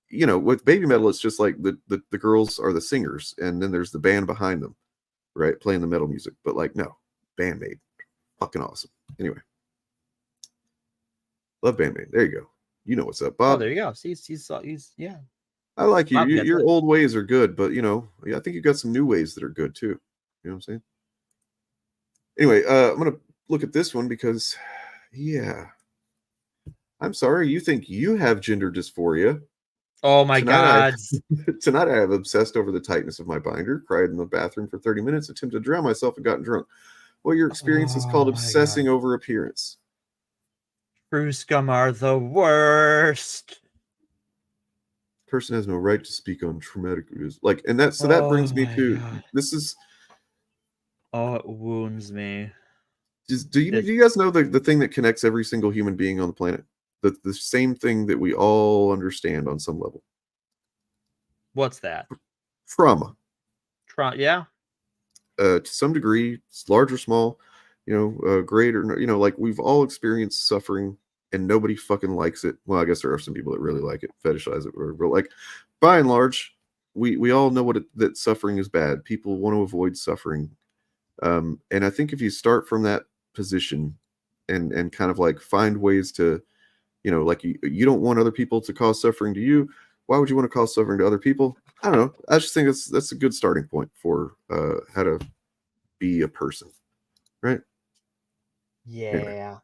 you know, with Baby Metal, it's just like the girls are the singers, and then there's the band behind them, right, playing the metal music. But like, no, Bandmade, fucking awesome. Anyway, love Bandmade. There you go. You know what's up, Bob. Oh, there you go. He's yeah. I like you. Bob gets Your it. old ways are good, but you know, I think you got some new ways that are good too. You know what I'm saying? Anyway, I'm gonna look at this one because, yeah, I'm sorry. You think you have gender dysphoria? Oh my God! Tonight I have obsessed over the tightness of my binder, cried in the bathroom for 30 minutes, attempted to drown myself, and gotten drunk. Well, your experience is called obsessing over appearance. True scum are the worst. Person has no right to speak on traumatic abuse. Like, and that brings me to this is. Oh, it wounds me. Do you guys know the thing that connects every single human being on the planet? The same thing that we all understand on some level. What's that? Trauma. Yeah. To some degree, it's large or small, you know, great or, you know, like we've all experienced suffering and nobody fucking likes it. Well, I guess there are some people that really like it, fetishize it, whatever. But like, by and large, we all know that suffering is bad. People want to avoid suffering. And I think if you start from that position and kind of like find ways to, you know, like you don't want other people to cause suffering to you. Why would you want to cause suffering to other people? I don't know. I just think that's a good starting point for how to be a person, right? Yeah. Anyway.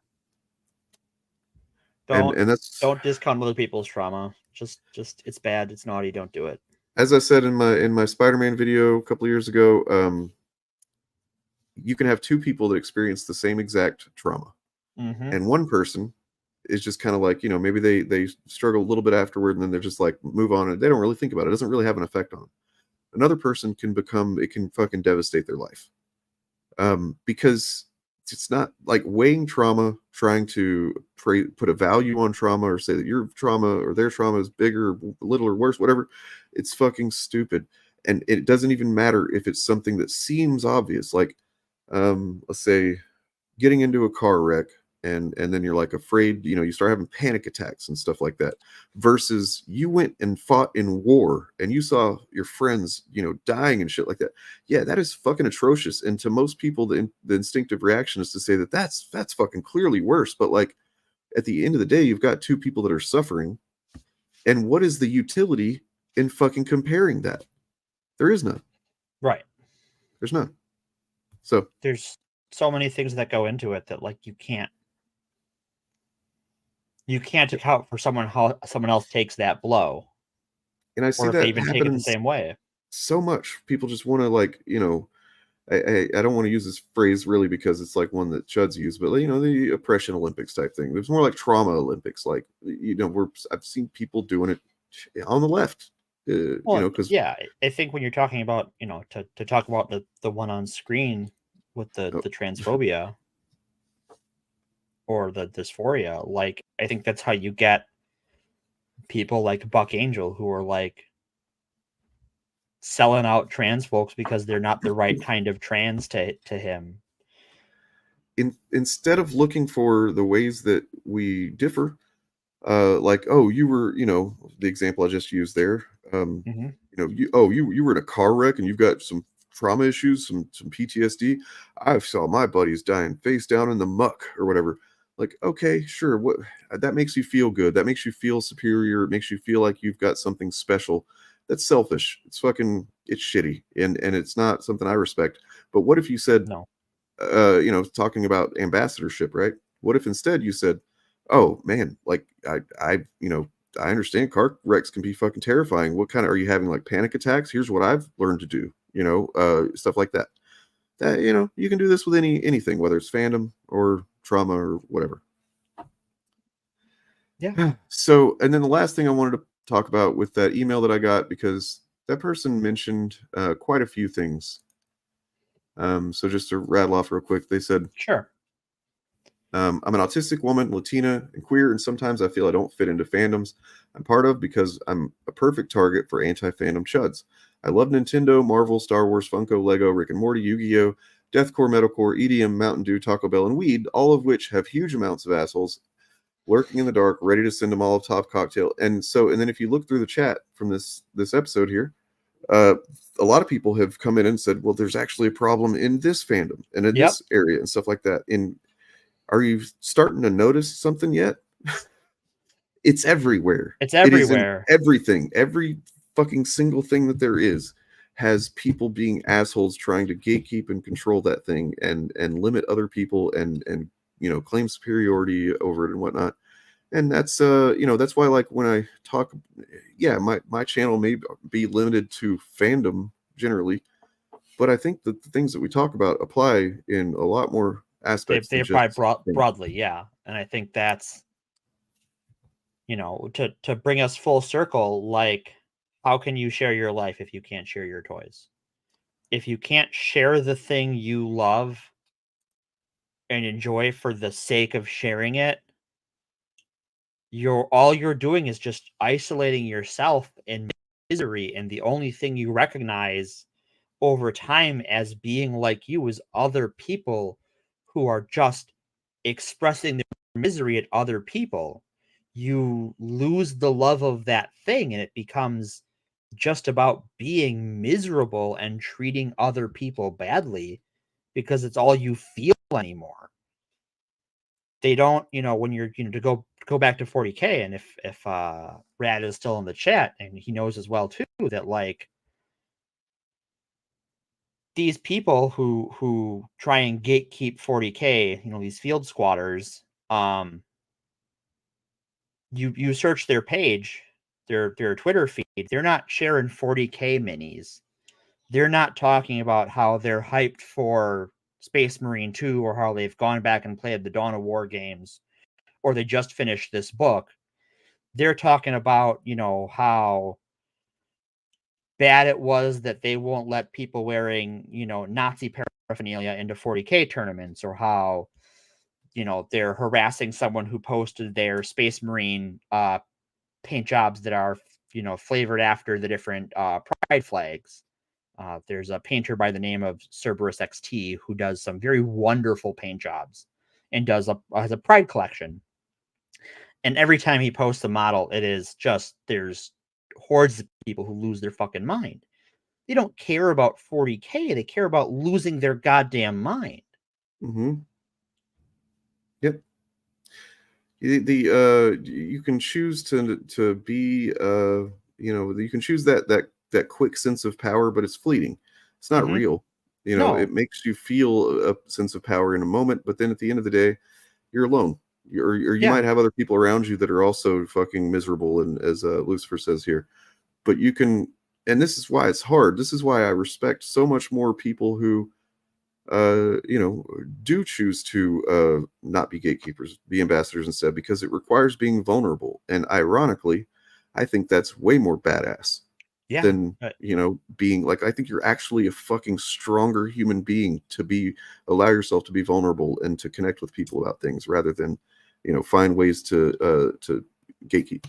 Don't discount other people's trauma. Just it's bad. It's naughty. Don't do it. As I said in my Spider-Man video a couple of years ago, you can have 2 people that experience the same exact trauma, and one person is just kind of like, you know, maybe they struggle a little bit afterward, and then they're just like move on, and they don't really think about it. It doesn't really have an effect on them. Another person can fucking devastate their life, because it's not like weighing trauma, trying to put a value on trauma or say that your trauma or their trauma is bigger, little, or worse, whatever. It's fucking stupid, and it doesn't even matter if it's something that seems obvious, like let's say getting into a car wreck. And then you're like afraid, you know, you start having panic attacks and stuff like that, versus you went and fought in war and you saw your friends, you know, dying and shit like that. Yeah, that is fucking atrocious. And to most people, the instinctive reaction is to say that that's fucking clearly worse. But like at the end of the day, you've got 2 people that are suffering. And what is the utility in fucking comparing that? There is none. Right. There's none. So there's so many things that go into it that like you can't account for how someone else takes that blow. And I see or if that they even take it the same way. So much. People just want to, like, you know, I don't want to use this phrase really because it's like one that Chuds use, but you know, the oppression Olympics type thing. There's more like trauma Olympics. Like, you know, I've seen people doing it on the left. You know, because I think when you're talking about, you know, to talk about the one on screen with the transphobia or the dysphoria, like I think that's how you get people like Buck Angel who are like selling out trans folks because they're not the right kind of trans to him. Instead of looking for the ways that we differ, like, oh, you were, you know, the example I just used there, you know, you were in a car wreck and you've got some trauma issues, some PTSD. I saw my buddies dying face down in the muck or whatever. Like, okay, sure, what that makes you feel good, that makes you feel superior, it makes you feel like you've got something special. That's selfish. It's shitty, and it's not something I respect. But what if you said, no, you know, talking about ambassadorship, right? What if instead you said, oh man, like I you know, I understand car wrecks can be fucking terrifying. What kind of, are you having like panic attacks? Here's what I've learned to do, you know, stuff like that. That, you know, you can do this with anything, whether it's fandom or trauma or whatever. Yeah. So, and then the last thing I wanted to talk about with that email that I got, because that person mentioned quite a few things. So just to rattle off real quick, they said, "Sure, I'm an autistic woman, Latina, and queer, and sometimes I feel I don't fit into fandoms I'm part of because I'm a perfect target for anti-fandom chuds. I love Nintendo, Marvel, Star Wars, Funko, Lego, Rick and Morty, Yu-Gi-Oh, Deathcore, Metalcore, EDM, Mountain Dew, Taco Bell, and weed, all of which have huge amounts of assholes lurking in the dark, ready to send a Molotov cocktail. And then if you look through the chat from this episode here, a lot of people have come in and said, well, there's actually a problem in this fandom and in this area and stuff like that. Are you starting to notice something yet? It's everywhere. It's It is in everywhere. everything. Every fucking single thing that there is has people being assholes trying to gatekeep and control that thing and limit other people and claim superiority over it and whatnot. And that's that's why, like, when I talk, my channel may be limited to fandom generally, but I think that the things that we talk about apply in a lot more aspects. They apply broadly, yeah. And I think that's, to bring us full circle, like, how can you share your life if you can't share your toys? If you can't share the thing you love and enjoy for the sake of sharing it, all you're doing is just isolating yourself in misery, and the only thing you recognize over time as being like you is other people who are just expressing their misery at other people. You lose the love of that thing, and it becomes just about being miserable and treating other people badly because it's all you feel anymore. They don't, when you're, to go back to 40K, and if Rad is still in the chat, and he knows as well too that, like, these people who try and gatekeep 40K, these field squatters, you search their page, their Twitter feed, they're not sharing 40K minis. They're not talking about how they're hyped for Space Marine 2 or how they've gone back and played the Dawn of War games or they just finished this book. They're talking about, how bad it was that they won't let people wearing, Nazi paraphernalia into 40K tournaments, or how, they're harassing someone who posted their Space Marine paint jobs that are, flavored after the different pride flags. There's a painter by the name of Cerberus XT who does some very wonderful paint jobs and has a pride collection. And every time he posts a model, it is just, there's hordes of people who lose their fucking mind. They don't care about 40K. They care about losing their goddamn mind. Mm-hmm. Yep. You can choose to be you can choose that quick sense of power, but it's fleeting. It's not real. It makes you feel a sense of power in a moment, but then at the end of the day, you're alone. You might have other people around you that are also fucking miserable, and as Lucifer says here, but you can, and this is why it's hard. This is why I respect so much more people who do choose to not be gatekeepers, be ambassadors instead, because it requires being vulnerable. And ironically, I think that's way more badass than being like, I think you're actually a fucking stronger human being to allow yourself to be vulnerable and to connect with people about things rather than find ways to gatekeep.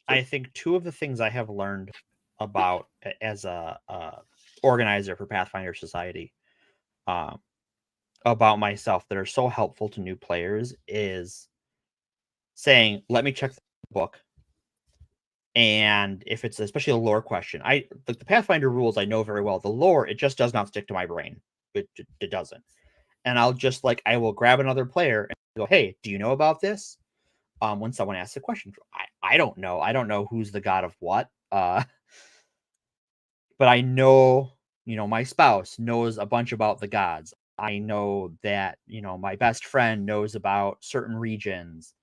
I think two of the things I have learned about as a organizer for Pathfinder Society about myself that are so helpful to new players is saying, let me check the book. And if it's especially a lore question, the Pathfinder rules I know very well. The lore, it just does not stick to my brain. It doesn't. And I'll just I will grab another player and go, hey, do you know about this? When someone asks a question, I don't know. I don't know who's the god of what. But I know, my spouse knows a bunch about the gods. I know that, my best friend knows about certain regions.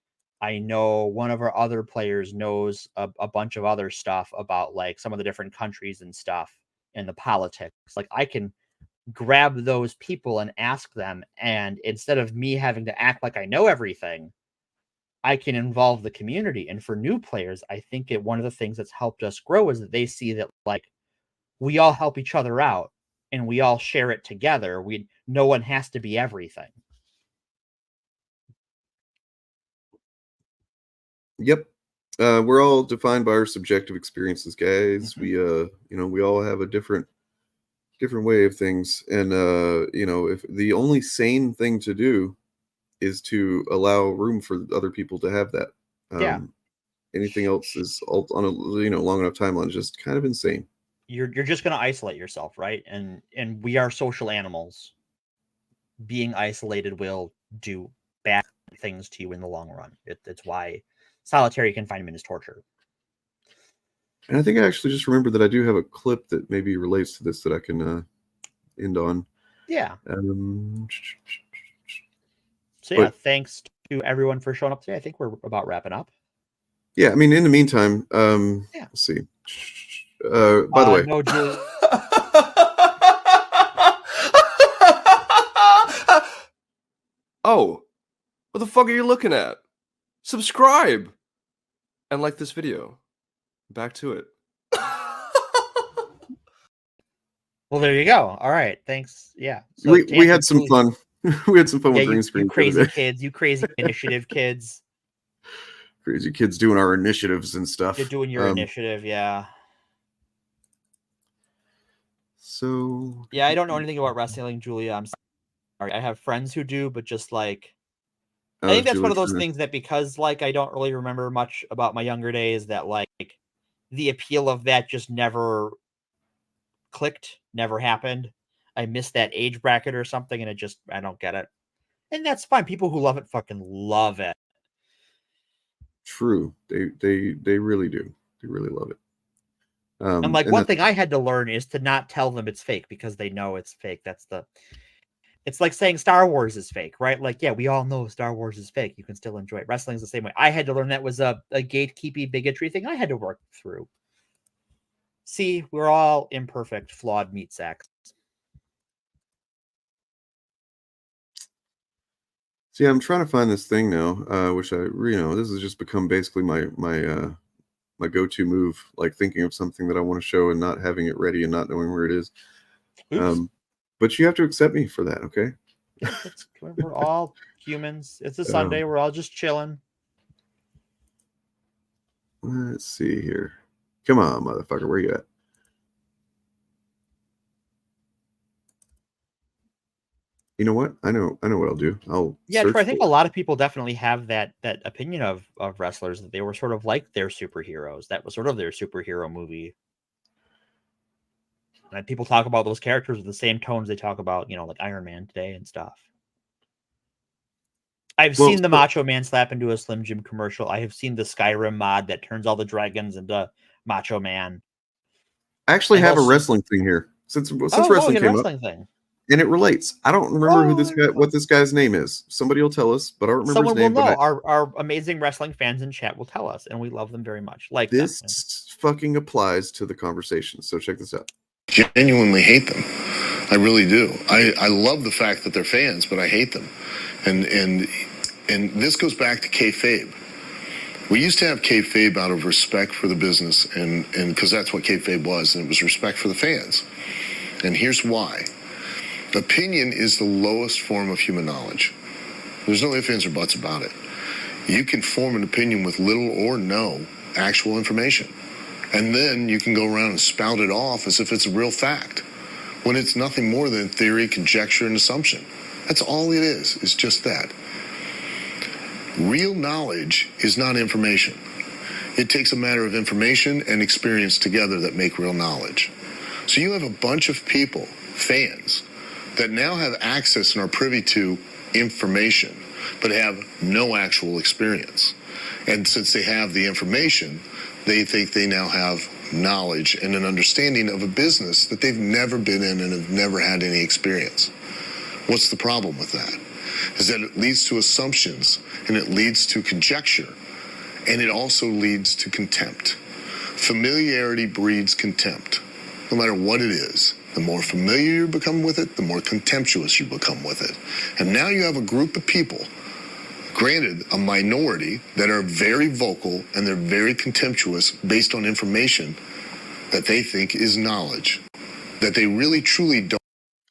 I know one of our other players knows a bunch of other stuff about some of the different countries and stuff and the politics. I can grab those people and ask them, and instead of me having to act like I know everything, I can involve the community. And for new players, I think one of the things that's helped us grow is that they see that we all help each other out and we all share it together. No one has to be everything. Yep. We're all defined by our subjective experiences, guys. We we all have a different way of things, and if the only sane thing to do is to allow room for other people to have that. Anything else is all on a long enough timeline, just kind of insane. You're just going to isolate yourself, right? And we are social animals. Being isolated will do bad things to you in the long run. It's why solitary confinement is torture. And I think I actually just remembered that I do have a clip that maybe relates to this that I can end on. Yeah. So thanks to everyone for showing up today. I think we're about wrapping up. Yeah, I mean, in the meantime, let's see. By the way, no, Julie. Oh, what the fuck are you looking at? Subscribe and like this video. Back to it. Well, there you go. All right, thanks. Yeah, so we had some fun. We had some fun with green screen. You crazy kids, you crazy initiative kids. Crazy kids doing our initiatives and stuff. You're doing your initiative, yeah. So yeah, I don't know anything about wrestling, Julia. I'm sorry. I have friends who do, but just like I think that's one of those things that because like I don't really remember much about my younger days, that like the appeal of that just never clicked, never happened. I missed that age bracket or something, and I don't get it. And that's fine. People who love it fucking love it. True. They really do. They really love it. And like one thing I had to learn is to not tell them it's fake because they know it's fake. It's like saying Star Wars is fake, right? Like, yeah, we all know Star Wars is fake. You can still enjoy it. Wrestling's the same way. I had to learn that was a gatekeeping bigotry thing I had to work through. See, we're all imperfect, flawed meat sacks. See, I'm trying to find this thing now, which this has just become basically my go-to move, like thinking of something that I want to show and not having it ready and not knowing where it is. But you have to accept me for that, okay? We're all humans. It's a Sunday. We're all just chilling. Let's see here. Come on, motherfucker. Where you at? You know what? I know what I'll do. I think a lot of people definitely have that opinion of wrestlers, that they were sort of like their superheroes. That was sort of their superhero movie. And people talk about those characters with the same tones they talk about, like Iron Man today and stuff. I've seen the Macho Man slap into a Slim Jim commercial. I have seen the Skyrim mod that turns all the dragons into Macho Man. I actually have a wrestling thing here. Since wrestling came up. Thing. And it relates. I don't remember what this guy's name is. Somebody will tell us, but I don't remember his name. Someone will know. Our amazing wrestling fans in chat will tell us, and we love them very much. Like this fucking applies to the conversation. So check this out. Genuinely hate them. I really do. I love the fact that they're fans, but I hate them. And this goes back to kayfabe. We used to have kayfabe out of respect for the business, and because that's what kayfabe was, and it was respect for the fans. And here's why. Opinion is the lowest form of human knowledge. There's no ifs, ands, or buts about it. You can form an opinion with little or no actual information. And then you can go around and spout it off as if it's a real fact, when it's nothing more than theory, conjecture, and assumption. That's all it is. It's just that. Real knowledge is not information. It takes a matter of information and experience together that make real knowledge. So you have a bunch of people, fans, that now have access and are privy to information, but have no actual experience. And since they have the information, they think they now have knowledge and an understanding of a business that they've never been in and have never had any experience. What's the problem with that? Is that it leads to assumptions, and it leads to conjecture, and it also leads to contempt. Familiarity breeds contempt, no matter what it is. The more familiar you become with it, the more contemptuous you become with it. And now you have a group of people, granted a minority, that are very vocal and they're very contemptuous based on information that they think is knowledge. that they really truly don't.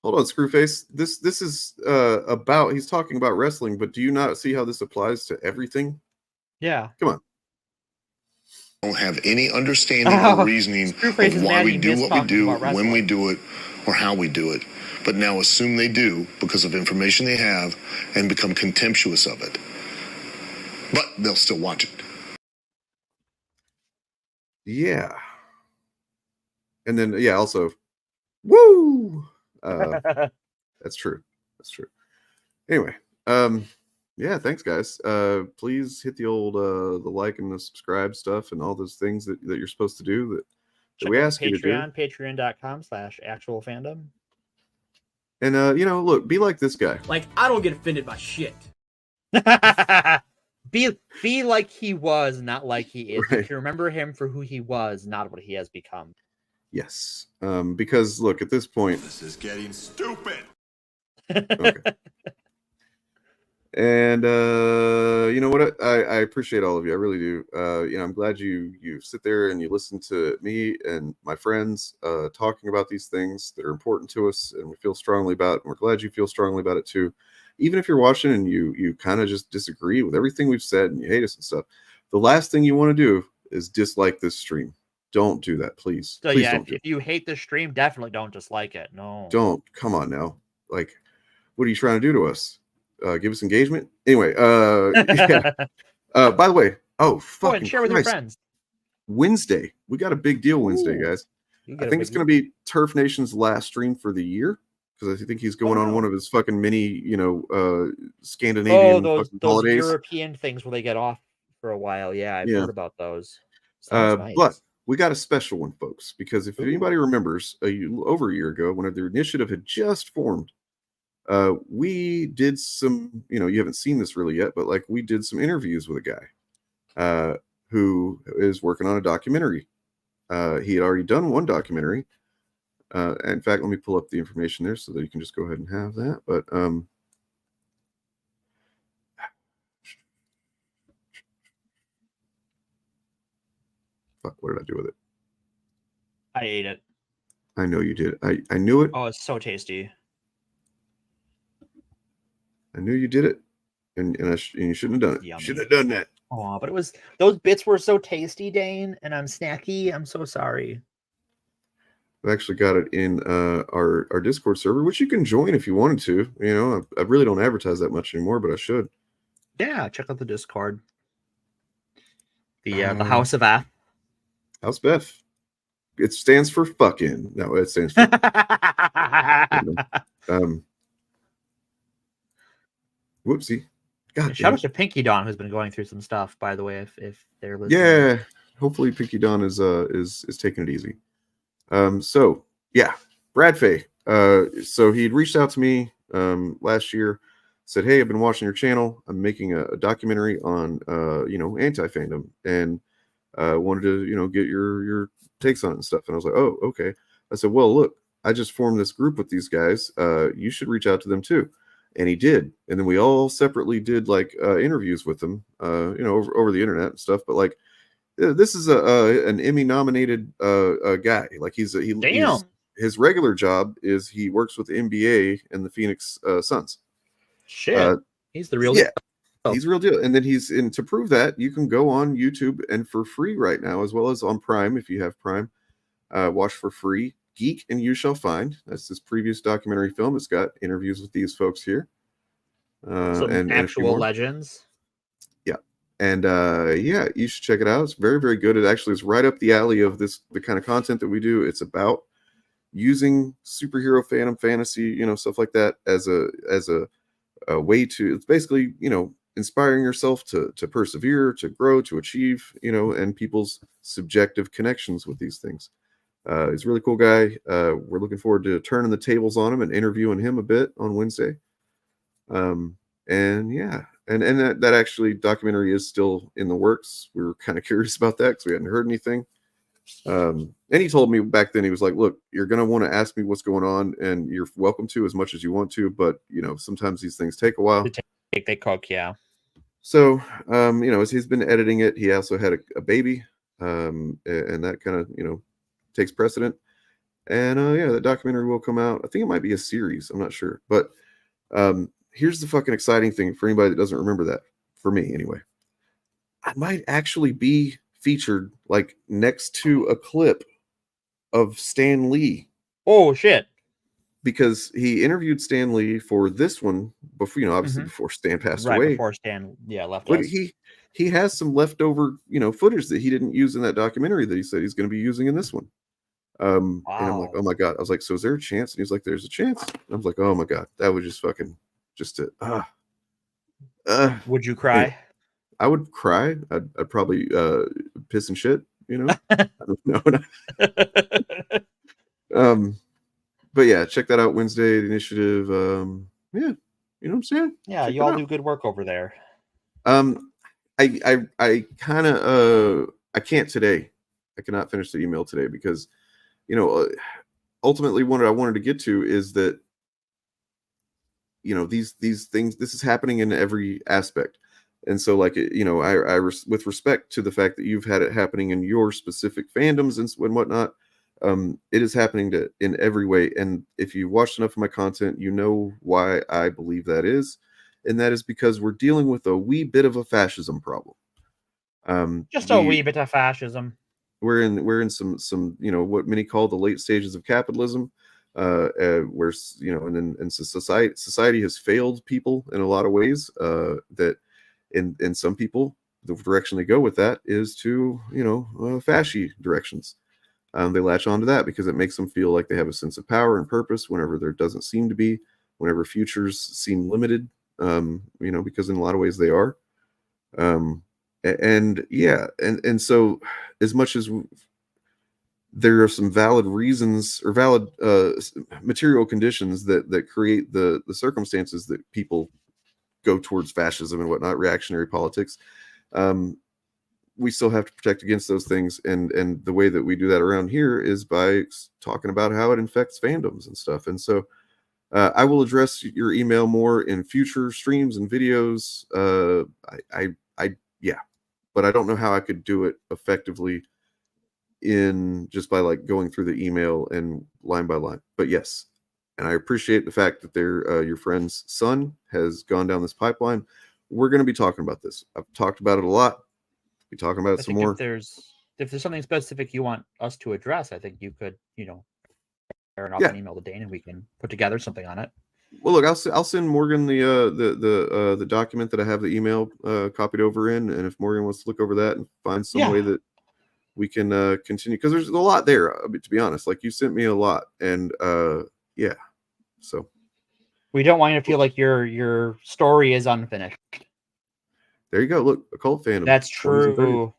Hold on, Screwface. This is about, he's talking about wrestling, but do you not see how this applies to everything? Yeah. Come on. Don't have any understanding or reasoning of why we do what we do, when we do it, or how we do it, but now assume they do because of information they have and become contemptuous of it. But they'll still watch it. Yeah. And then, yeah, also, woo! That's true. That's true. Anyway, yeah, thanks, guys. Please hit the old the like and the subscribe stuff and all those things that you're supposed to do that we ask you to do. Patreon.com/actualfandom. And look, be like this guy. Like, I don't get offended by shit. Be like he was, not like he is. Right. You can remember him for who he was, not what he has become. Yes. Because look, at this point, This is getting stupid. okay. And you know what? I appreciate all of you. I really do. I'm glad you sit there and you listen to me and my friends talking about these things that are important to us and we feel strongly about. And we're glad you feel strongly about it too. Even if you're watching and you kind of just disagree with everything we've said and you hate us and stuff, the last thing you want to do is dislike this stream. Don't do that, please. So Please yeah, don't if you hate the stream, definitely don't dislike it. No. Don't. Come on now. Like, what are you trying to do to us? Give us engagement? Anyway, yeah. By the way, Go fucking and share with your friends. Wednesday. We got a big deal Wednesday, guys. I think it's going to be Turf Nation's last stream for the year because I think he's going on one of his fucking mini, Scandinavian those holidays. European things where they get off for a while. Yeah, I've heard about those. Nice. But we got a special one, folks, because if anybody remembers, over a year ago, when the initiative had just formed, we did some, you haven't seen this really yet, but like we did some interviews with a guy who is working on a documentary. He had already done one documentary. In fact, let me pull up the information there so that you can just go ahead and have that. But fuck, what did I do with it? I ate it. I know you did. I knew it. Oh, it's so tasty. I knew you did it, and you shouldn't have done it. Yummy. Shouldn't have done that. Oh, but those bits were so tasty, Dane, and I'm snacky. I'm so sorry. I've actually got it in our Discord server, which you can join if you wanted to. I really don't advertise that much anymore, but I should. Yeah, check out the Discord. The House of F. House of F. It stands for fucking. No, it stands for. Whoopsie. God. Shout out to Pinky Dawn, who's been going through some stuff, by the way, if they're listening. Yeah, hopefully Pinky Dawn is taking it easy. So yeah, Brad Fay. So he'd reached out to me last year, said, "Hey, I've been watching your channel. I'm making a documentary on anti-fandom, and wanted to get your takes on it and stuff." And I was like, "Oh, okay." I said, "Well, look, I just formed this group with these guys. You should reach out to them too." And he did, and then we all separately did like interviews with them, over the internet and stuff. But like, this is an Emmy-nominated guy. Like he's his regular job is he works with the NBA and the Phoenix Suns. Shit, he's the real deal. He's the real deal. And then to prove that, you can go on YouTube and for free right now, as well as on Prime if you have Prime. Watch for free. Geek and You Shall Find. That's his previous documentary film. It's got interviews with these folks here. Some actual legends. Yeah. And you should check it out. It's very, very good. It actually is right up the alley of the kind of content that we do. It's about using superhero fandom, fantasy, stuff like that as a way to, it's basically, inspiring yourself to persevere, to grow, to achieve, and people's subjective connections with these things. He's a really cool guy. We're looking forward to turning the tables on him and interviewing him a bit on Wednesday. And that actually documentary is still in the works. We were kind of curious about that because we hadn't heard anything. And he told me back then, he was like, "Look, you're going to want to ask me what's going on, and you're welcome to as much as you want to, but sometimes these things take a while." They cook, yeah. So, as he's been editing it, he also had a baby, and that kind of, takes precedent. And yeah, that documentary will come out. I think it might be a series. I'm not sure. But here's the fucking exciting thing for anybody that doesn't remember that. For me, anyway. I might actually be featured like next to a clip of Stan Lee. Oh shit! Because he interviewed Stan Lee for this one before, obviously before Stan passed away. Before Stan, left But us. he has some leftover, footage that he didn't use in that documentary that he said he's going to be using in this one. And I'm like, oh my god! I was like, so is there a chance? And he's like, there's a chance. And I was like, oh my god, that would just fucking Would you cry? I would cry. I'd probably piss and shit. I don't know. But yeah, check that out Wednesday, the initiative. Yeah, you know what I'm saying? Yeah, Check you all do good work over there. I kind of I can't today. I cannot finish the email today because ultimately what I wanted to get to is that these things, this is happening in every aspect. And so like with respect to the fact that you've had it happening in your specific fandoms and whatnot, it is happening in every way. And if you watched enough of my content, you know why I believe that is. And that is because we're dealing with a wee bit of a fascism problem. Just a wee bit of fascism. We're in some what many call the late stages of capitalism, where and so society has failed people in a lot of ways. That in some people, the direction they go with that is to fasci directions. They latch onto that because it makes them feel like they have a sense of power and purpose whenever there doesn't seem to be, whenever futures seem limited, because in a lot of ways they are. And so as much as there are some valid reasons or valid material conditions that create the circumstances that people go towards fascism and whatnot, reactionary politics, we still have to protect against those things. And the way that we do that around here is by talking about how it infects fandoms and stuff. And so I will address your email more in future streams and videos. But I don't know how I could do it effectively in just by like going through the email and line by line. But yes, and I appreciate the fact that your friend's son has gone down this pipeline. We're going to be talking about this. I've talked about it a lot. Be talking about it some more. If there's something specific you want us to address, I think you could, fire off an email to Dane and we can put together something on it. Well, look, I'll send Morgan the document that I have the email copied over in, and if Morgan wants to look over that and find some way that we can continue, because there's a lot there. To be honest, like you sent me a lot, and so we don't want you to feel like your story is unfinished. There you go. Look, occult fandom. That's true.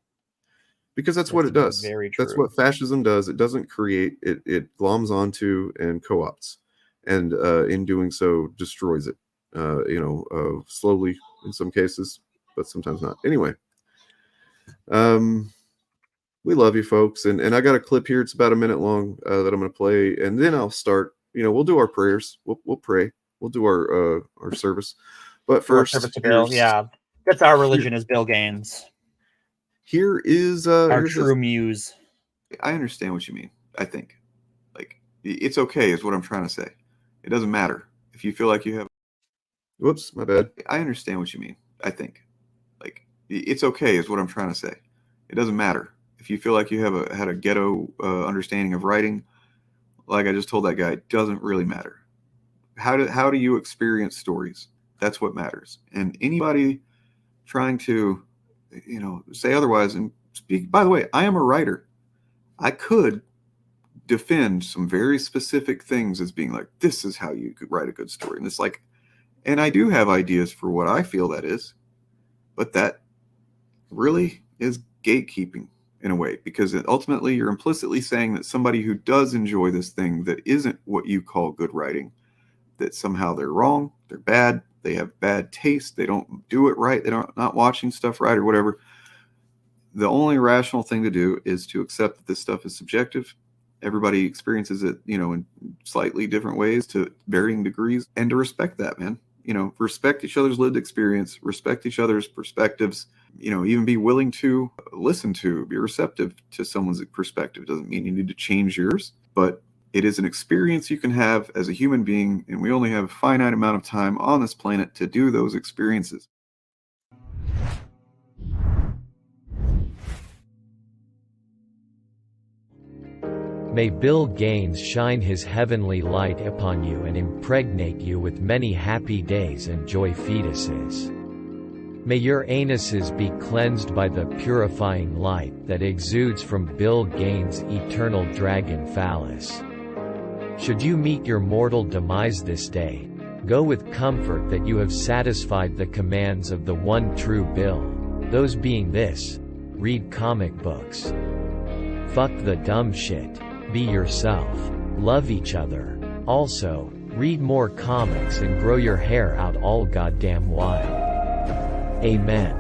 Because that's what it does. Very true. That's what fascism does. It doesn't create. It gloms onto and co-opts. And in doing so, destroys it, slowly in some cases, but sometimes not. Anyway, we love you folks. And I got a clip here. It's about a minute long that I'm going to play. And then I'll start, we'll do our prayers. We'll pray. We'll do our service. But first, that's our religion is Bill Gaines. Here is our true muse. I understand what you mean. I think it's okay is what I'm trying to say. It doesn't matter if you feel like you have. Whoops, my bad. I understand what you mean. I think it's okay is what I'm trying to say. It doesn't matter if you feel like you have had a ghetto understanding of writing. Like I just told that guy, it doesn't really matter. How do you experience stories? That's what matters. And anybody trying to, say otherwise and speak. By the way, I am a writer. I could defend some very specific things as being like, this is how you could write a good story. And it's like, and I do have ideas for what I feel that is, but that really is gatekeeping in a way, because ultimately you're implicitly saying that somebody who does enjoy this thing that isn't what you call good writing, that somehow they're wrong, they're bad, they have bad taste, they don't do it right, they're not watching stuff right or whatever. The only rational thing to do is to accept that this stuff is subjective. Everybody experiences it, in slightly different ways to varying degrees, and to respect that, man. Respect each other's lived experience, respect each other's perspectives, even be willing to listen to, be receptive to someone's perspective. Doesn't mean you need to change yours, but It is an experience you can have as a human being, and we only have a finite amount of time on this planet to do those experiences. May Bill Gaines shine his heavenly light upon you and impregnate you with many happy days and joy fetuses. May your anuses be cleansed by the purifying light that exudes from Bill Gaines' eternal dragon phallus. Should you meet your mortal demise this day, go with comfort that you have satisfied the commands of the one true Bill, those being this: read comic books. Fuck the dumb shit. Be yourself. Love each other. Also, read more comics and grow your hair out all goddamn while. Amen.